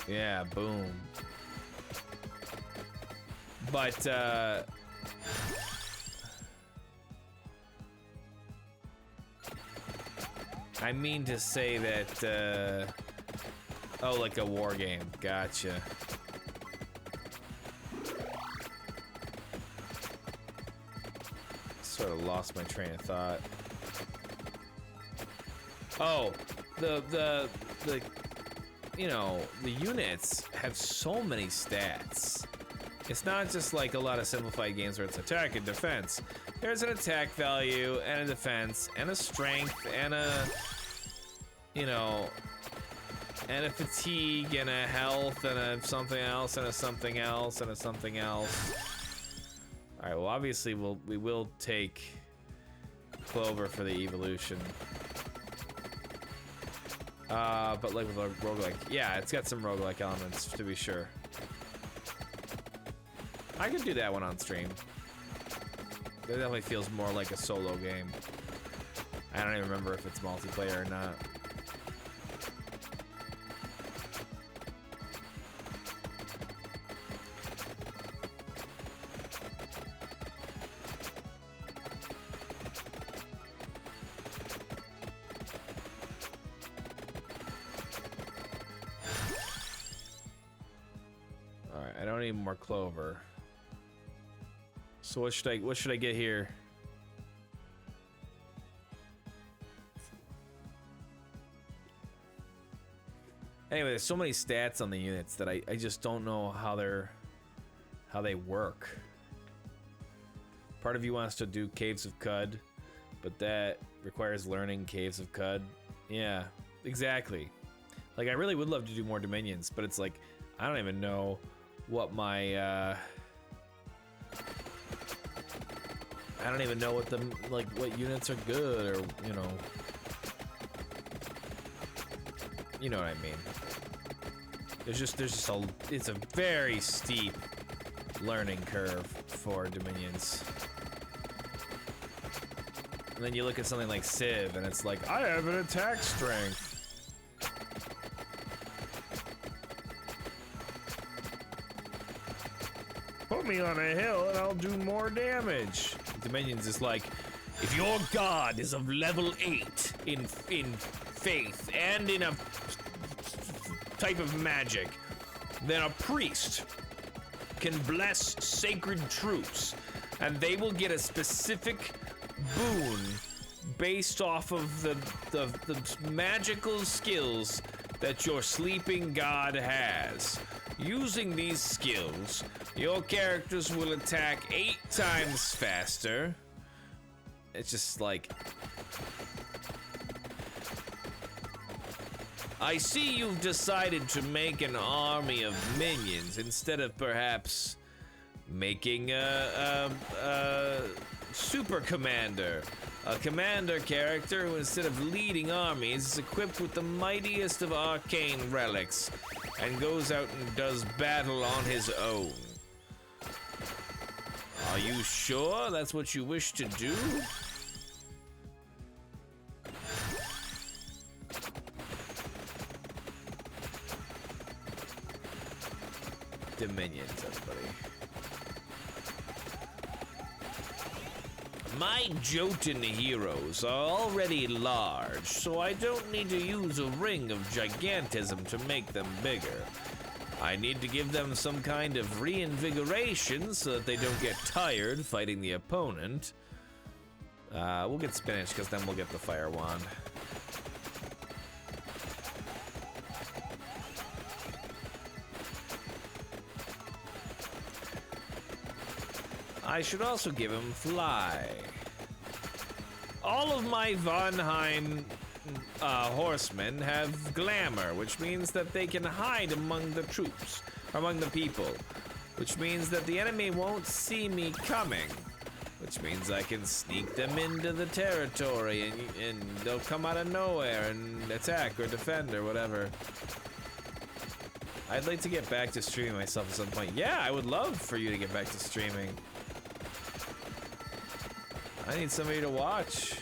yeah, boom. But I mean to say that, oh, like a war game. Gotcha. Sort of lost my train of thought. Oh, the you know, the units have so many stats. It's not just like a lot of simplified games where it's attack and defense. There's an attack value and a defense and a strength and a, you know, and a fatigue and a health and a something else and a something else and a something else. All right, well, obviously we will take Clover for the evolution. But like with a roguelike, yeah, it's got some roguelike elements to be sure. I could do that one on stream. It definitely feels more like a solo game. I don't even remember if it's multiplayer or not. Alright, I don't need more Clover. So what should I get here? Anyway, there's so many stats on the units that I just don't know how they work. Part of you wants to do Caves of Cud, but that requires learning Caves of Cud. Yeah, exactly. Like, I really would love to do more Dominions, but it's like, I don't even know what my, I don't even know what what units are good, or, you know what I mean. It's a very steep learning curve for Dominions. And then you look at something like Civ, and it's like, I have an attack strength. Put me on a hill and I'll do more damage. Dominions is like, if your god is of level 8 in faith and in a type of magic, then a priest can bless sacred troops, and they will get a specific boon based off of the magical skills that your sleeping god has. Using these skills, your characters will attack 8 times faster. It's just like, I see you've decided to make an army of minions instead of perhaps making a super commander. A commander character who, instead of leading armies, is equipped with the mightiest of arcane relics and goes out and does battle on his own. Are you sure that's what you wish to do? Dominions, everybody. My Jotun heroes are already large, so I don't need to use a ring of gigantism to make them bigger. I need to give them some kind of reinvigoration so that they don't get tired fighting the opponent. We'll get spinach, because then we'll get the fire wand. I should also give him fly. All of my Vonheim horsemen have glamour, which means that they can hide among the troops, among the people, which means that the enemy won't see me coming, which means I can sneak them into the territory and they'll come out of nowhere and attack or defend or whatever. I'd like to get back to streaming myself at some point. Yeah, I would love for you to get back to streaming. I need somebody to watch.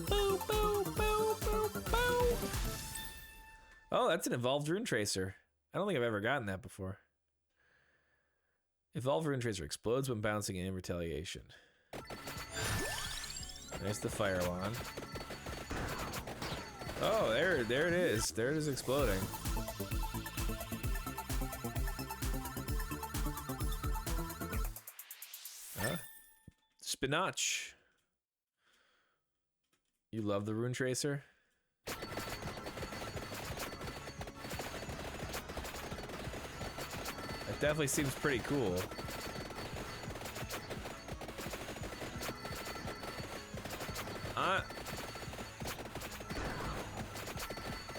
Boo, boo, boo, boo, boo. Oh, that's an evolved rune tracer. I don't think I've ever gotten that before. Evolved Rune Tracer explodes when bouncing in retaliation. There's the fire wand. Oh, there it is. There it is exploding. Spinach. You love the Rune Tracer? It definitely seems pretty cool.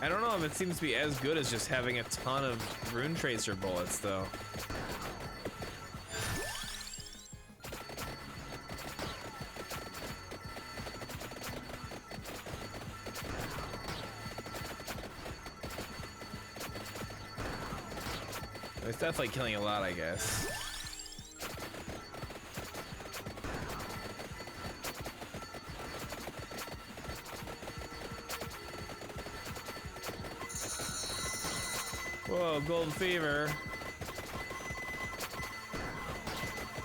I don't know if it seems to be as good as just having a ton of Rune Tracer bullets, though. It's definitely killing a lot, I guess. Whoa, Golden Fever.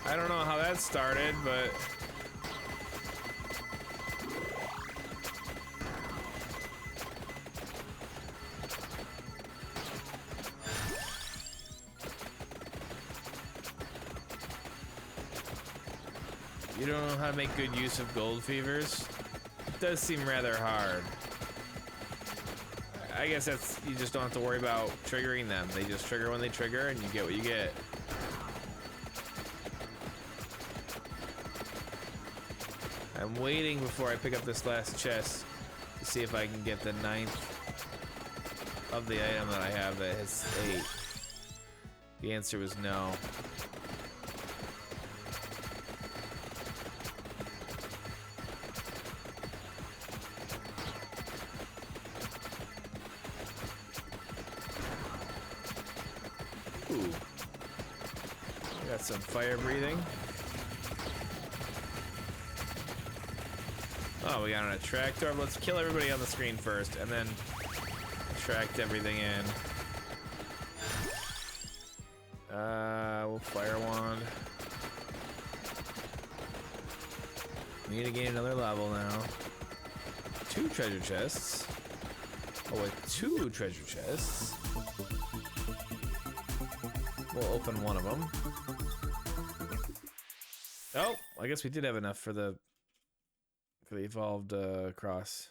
I don't know how that started, but... You don't know how to make good use of gold fevers? It does seem rather hard. I guess that's, you just don't have to worry about triggering them. They just trigger when they trigger and you get what you get. I'm waiting before I pick up this last chest to see if I can get the 9th of the item that I have that has 8. The answer was no. Ooh. Got some fire breathing. Oh, we got an attractor. Let's kill everybody on the screen first, and then attract everything in. We'll fire wand. We need to gain another level now. 2 treasure chests. Oh, with 2 treasure chests. We'll open one of them. Oh, I guess we did have enough for the evolved cross.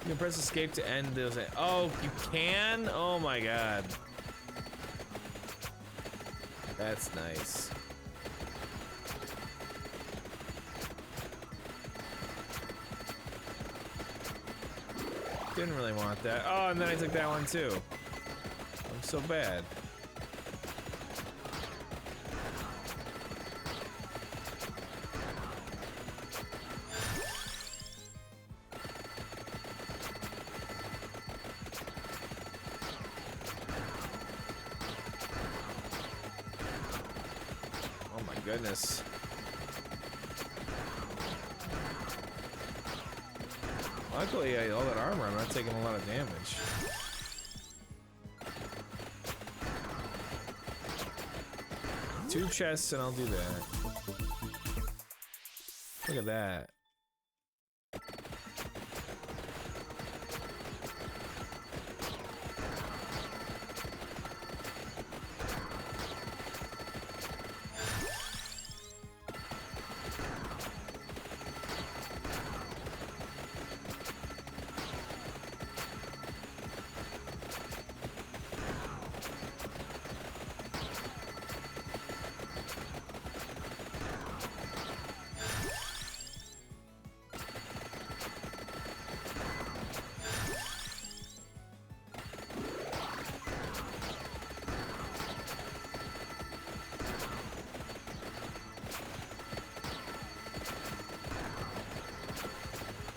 You can press escape to end those. Oh, you can? Oh my god. That's nice. Didn't really want that. Oh, and then I took that one too. I'm so bad. Oh my goodness. Luckily, all that armor, I'm not taking a lot of damage. Two chests and I'll do that. Look at that.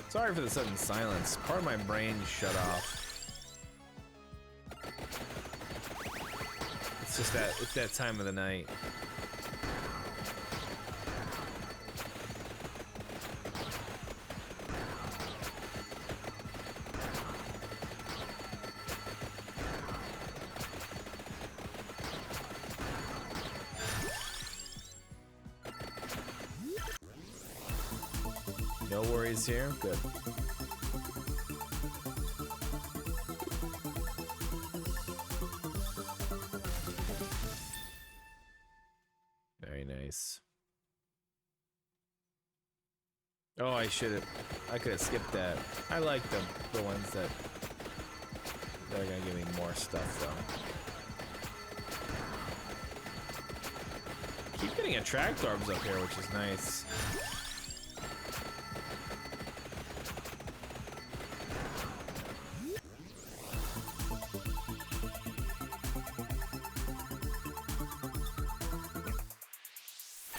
Sorry for the sudden silence. Part of my brain shut off. It's just that, it's that time of the night. No worries here. Good. Very nice. Oh, I could have skipped that. I like the ones that they're gonna give me more stuff though. Keep getting attract orbs up here, which is nice.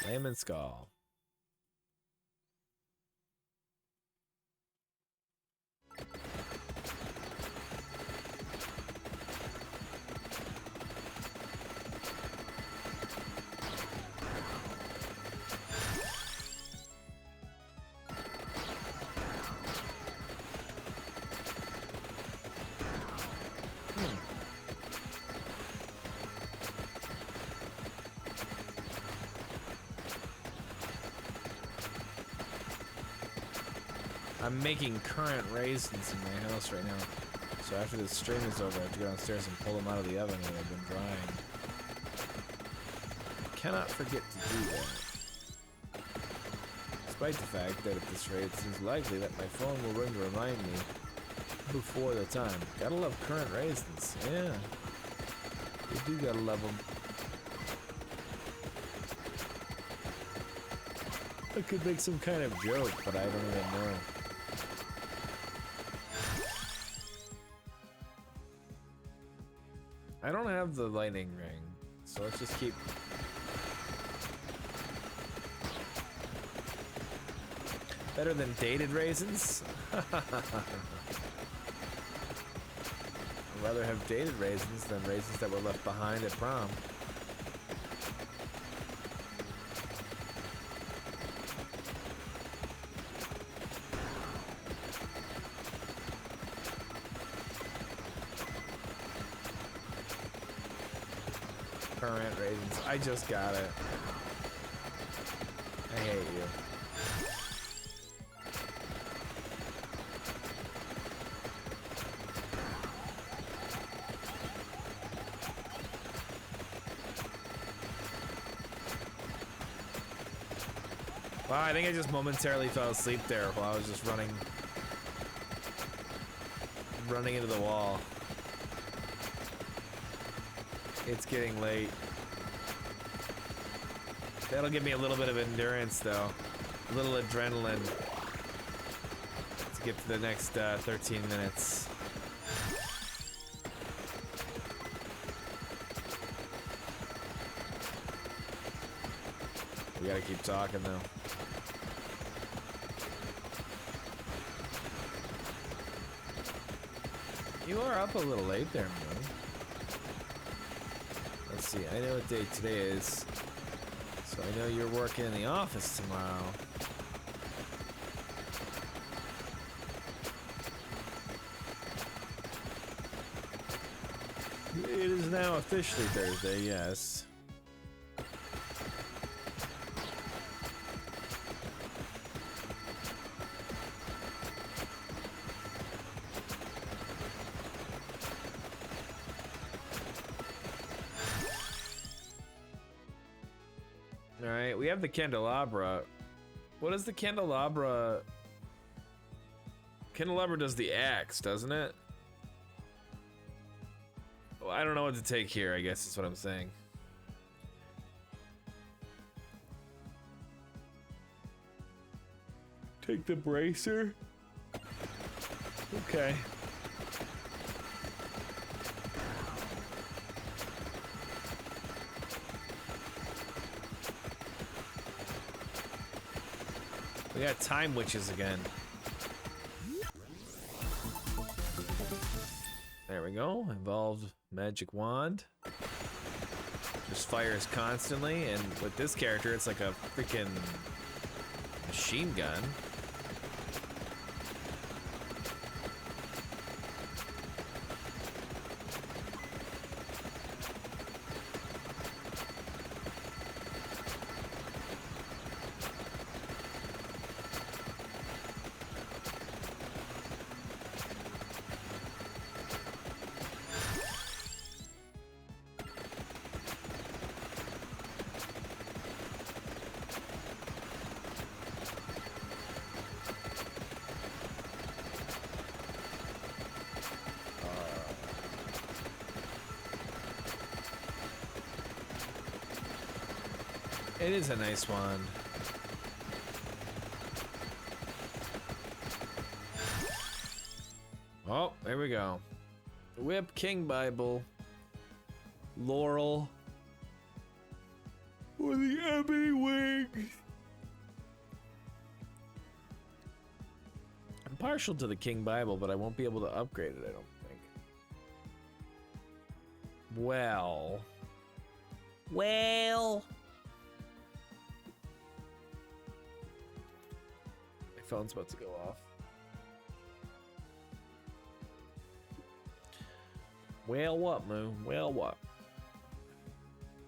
Layman Skull. I'm making current raisins in my house right now. So after this stream is over, I have to go downstairs and pull them out of the oven when they've been drying. I cannot forget to do that. Despite the fact that at this rate, it seems likely that my phone will ring to remind me before the time. Gotta love current raisins. Yeah. You do gotta love them. I could make some kind of joke, but I don't even know. I don't have the lightning ring, so let's just keep... Better than dated raisins? I'd rather have dated raisins than raisins that were left behind at prom. Current raisins. I just got it. I hate you. Wow, I think I just momentarily fell asleep there while I was just running into the wall. It's getting late. That'll give me a little bit of endurance, though. A little adrenaline to get to the next 13 minutes. We gotta keep talking, though. You are up a little late there, man. Let's see, I know what day today is. So I know you're working in the office tomorrow. It is now officially Thursday, yes. Alright, we have the candelabra. What is the candelabra? Candelabra does the axe, doesn't it? Well, I don't know what to take here, I guess is what I'm saying. Take the bracer? Okay. We got time witches again. There we go. Evolved magic wand. Just fires constantly, and with this character, it's like a freaking machine gun. It is a nice wand. Oh, there we go. Whip, King Bible, Laurel, or the Ebony Wings. I'm partial to the King Bible, but I won't be able to upgrade it, I don't think. Well. My phone's about to go off. Well, what, Moo? Well, what?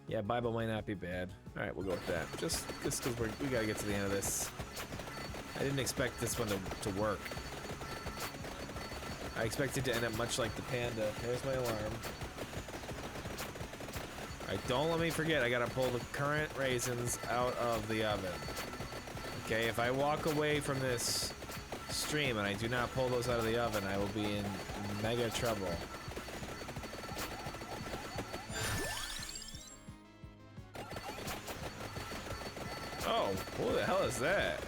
Yeah, Bible might not be bad. All right, we'll go with that. Just because we gotta get to the end of this. I didn't expect this one to work. I expected to end up much like the panda. There's my alarm. All right, don't let me forget. I gotta pull the current raisins out of the oven. Okay, if I walk away from this stream and I do not pull those out of the oven, I will be in mega trouble. Oh, who the hell is that?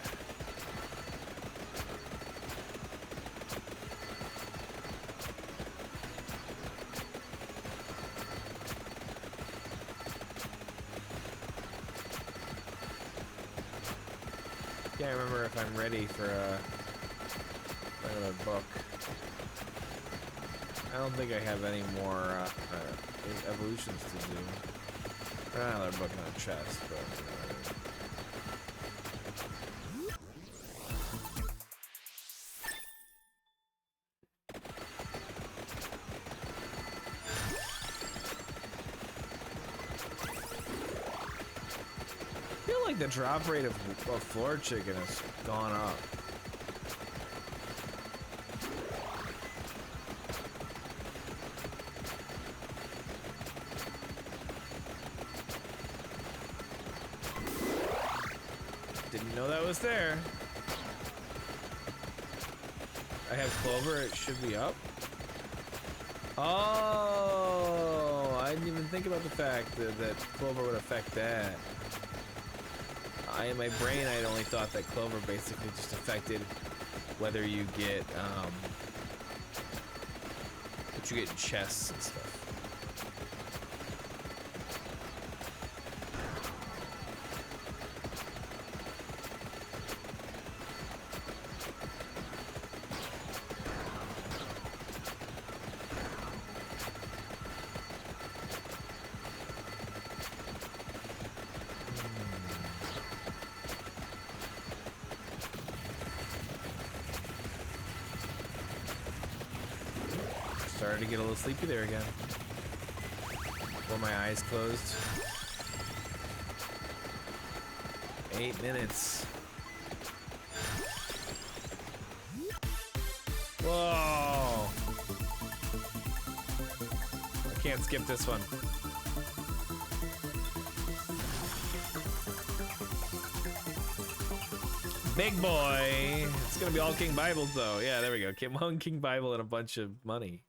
Can't remember if I'm ready for another book. I don't think I have any more evolutions to do. Another book on a chest, but. I feel like the drop rate of floor chicken has gone up. Didn't know that was there. I have clover, it should be up. Oh, I didn't even think about the fact that clover would affect that. In my brain, I'd only thought that clover basically just affected whether you get, what you get in chests and stuff. Started to get a little sleepy there again. Were my eyes closed? 8 minutes. Whoa! I can't skip this one. Big boy! It's gonna be all King Bibles though. Yeah, there we go. One King Bible and a bunch of money.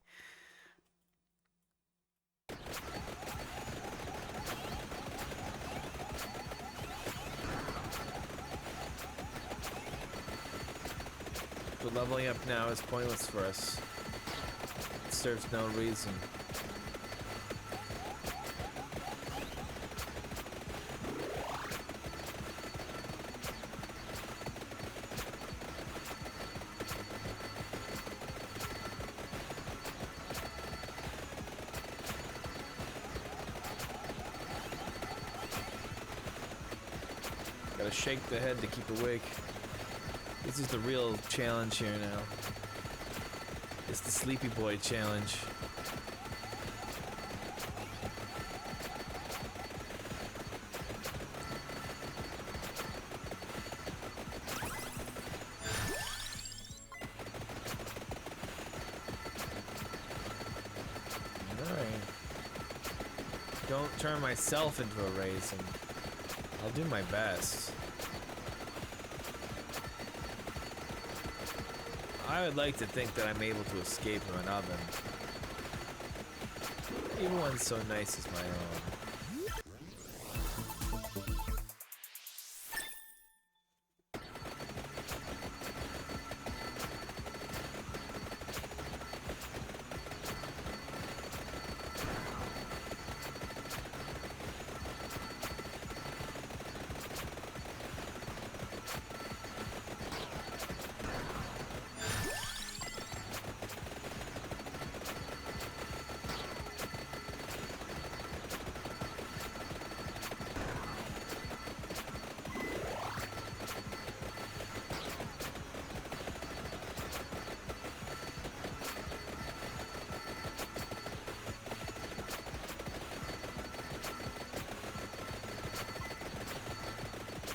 But leveling up now is pointless for us. It serves no reason. Gotta shake the head to keep awake. This is the real challenge here now. It's the Sleepy Boy challenge. Alright. Don't turn myself into a raisin. I'll do my best. I would like to think that I'm able to escape from an oven. Even one so nice as my own.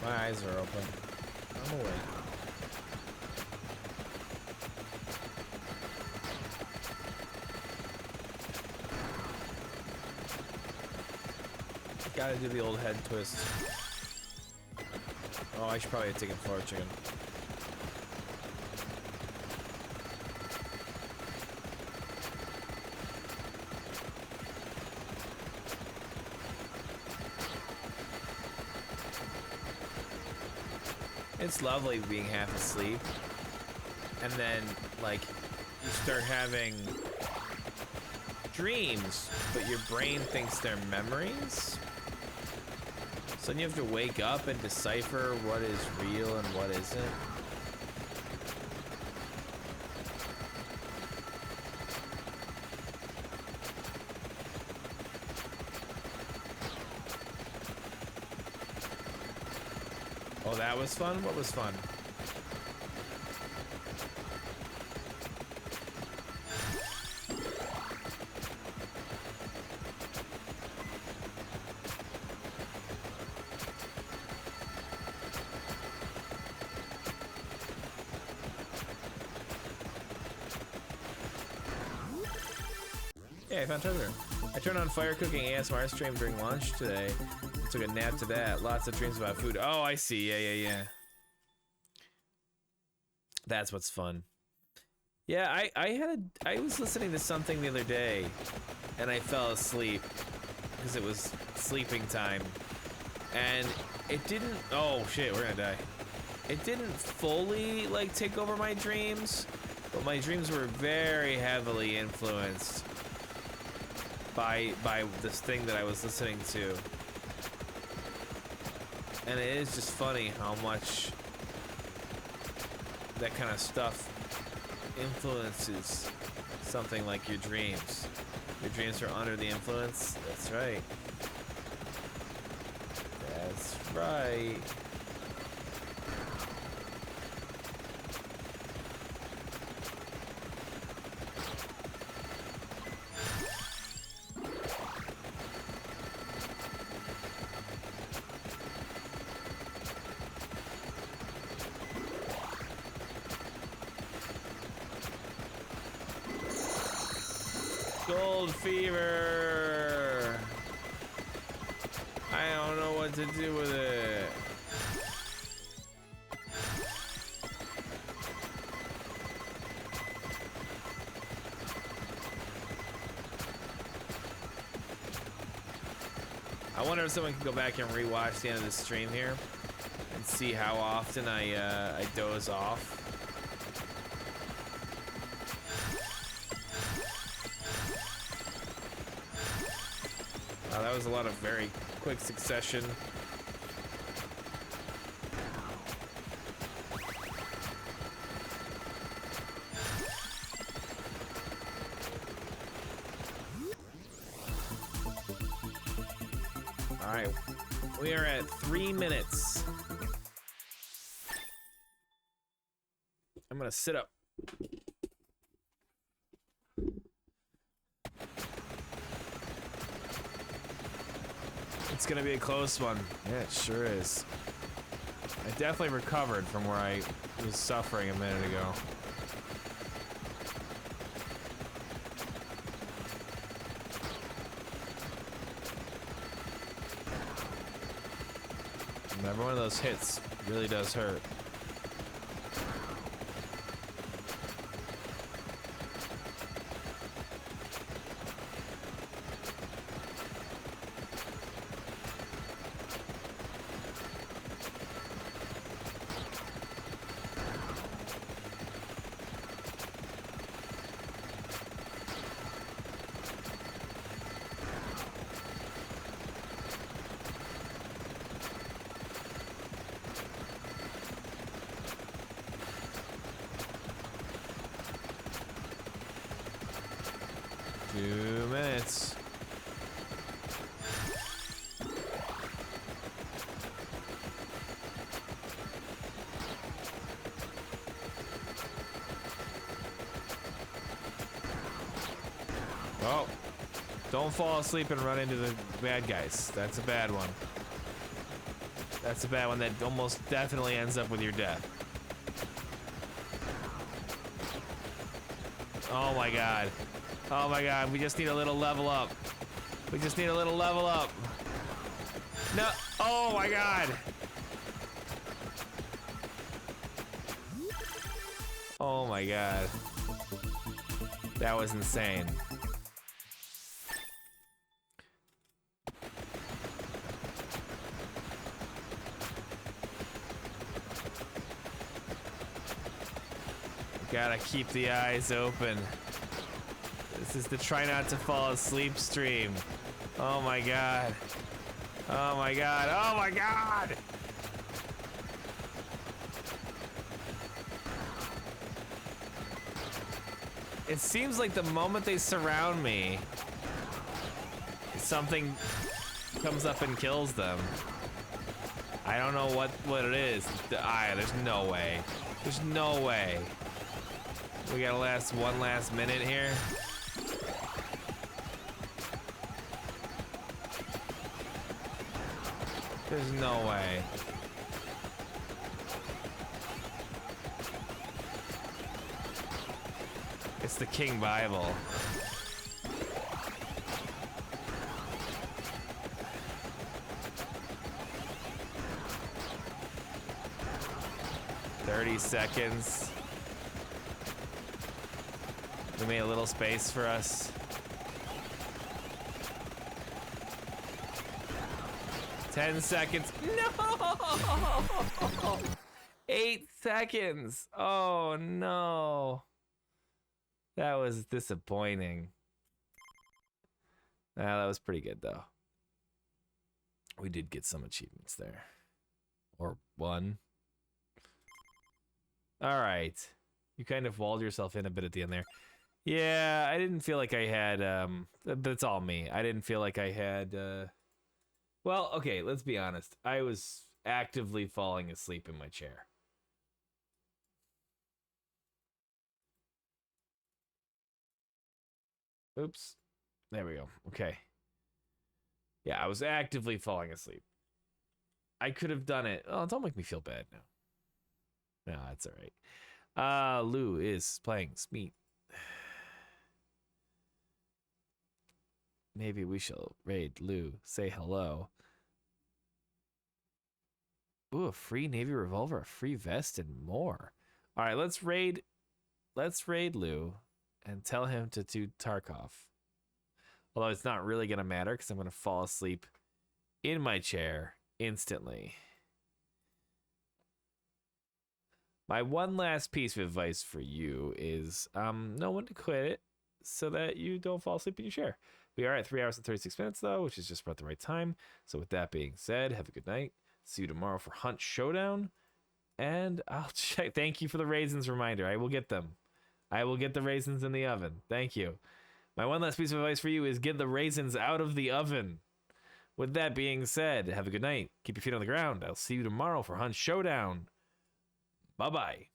My eyes are open. I'm awake. Gotta do the old head twist. Oh, I should probably have taken floor chicken. It's lovely being half asleep, and then, like, you start having dreams, but your brain thinks they're memories. So then you have to wake up and decipher what is real and what isn't. Oh, that was fun? What was fun? Yeah, I found treasure. I turned on fire cooking ASMR stream during lunch today. And took a nap to that. Lots of dreams about food. Oh, I see. Yeah. That's what's fun. Yeah, I was listening to something the other day, and I fell asleep because it was sleeping time, and it didn't. Oh shit, we're gonna die. It didn't fully like take over my dreams, but my dreams were very heavily influenced by this thing that I was listening to. And it is just funny how much that kind of stuff influences something like your dreams. Your dreams are under the influence? That's right. That's right. Gold fever. I don't know what to do with it. I wonder if someone can go back and rewatch the end of the stream here and see how often I doze off. That was a lot of very quick succession. All right, we are at 3 minutes. I'm gonna sit up. It's gonna be a close one. Yeah, it sure is. I definitely recovered from where I was suffering a minute ago. And every one of those hits really does hurt. Oh, don't fall asleep and run into the bad guys. That's a bad one. That's a bad one that almost definitely ends up with your death. Oh my god. Oh my god, we just need a little level up. We just need a little level up. No, oh my god. Oh my god. That was insane. Gotta keep the eyes open. This is the try not to fall asleep stream. Oh my god. Oh my god. Oh my god! It seems like the moment they surround me, something comes up and kills them. I don't know what it is. There's no way. There's no way. We gotta last one last minute here. There's no way. It's the King Bible. "30 seconds. We made a little space for us. 10 seconds. No! 8 seconds. Oh no. That was disappointing. That was pretty good though. We did get some achievements there. Or one. All right. You kind of walled yourself in a bit at the end there. Yeah, I didn't feel like I had, that's all me. I didn't feel like I had, well, okay, let's be honest. I was actively falling asleep in my chair. Oops. There we go. Okay. Yeah, I was actively falling asleep. I could have done it. Oh, don't make me feel bad now. No, that's all right. Lou is playing Smeet. Maybe we shall raid Lou. Say hello. Ooh, a free Navy revolver, a free vest, and more. All right, let's raid Lou and tell him to do Tarkov. Although it's not really gonna matter because I'm gonna fall asleep in my chair instantly. My one last piece of advice for you is know when to quit it so that you don't fall asleep in your chair. We are at 3 hours and 36 minutes though, which is just about the right time. So with that being said, have a good night. See you tomorrow for Hunt Showdown. And I'll check. Thank you for the raisins reminder. I will get them. I will get the raisins in the oven. Thank you. My one last piece of advice for you is get the raisins out of the oven. With that being said, have a good night. Keep your feet on the ground. I'll see you tomorrow for Hunt Showdown. Bye-bye.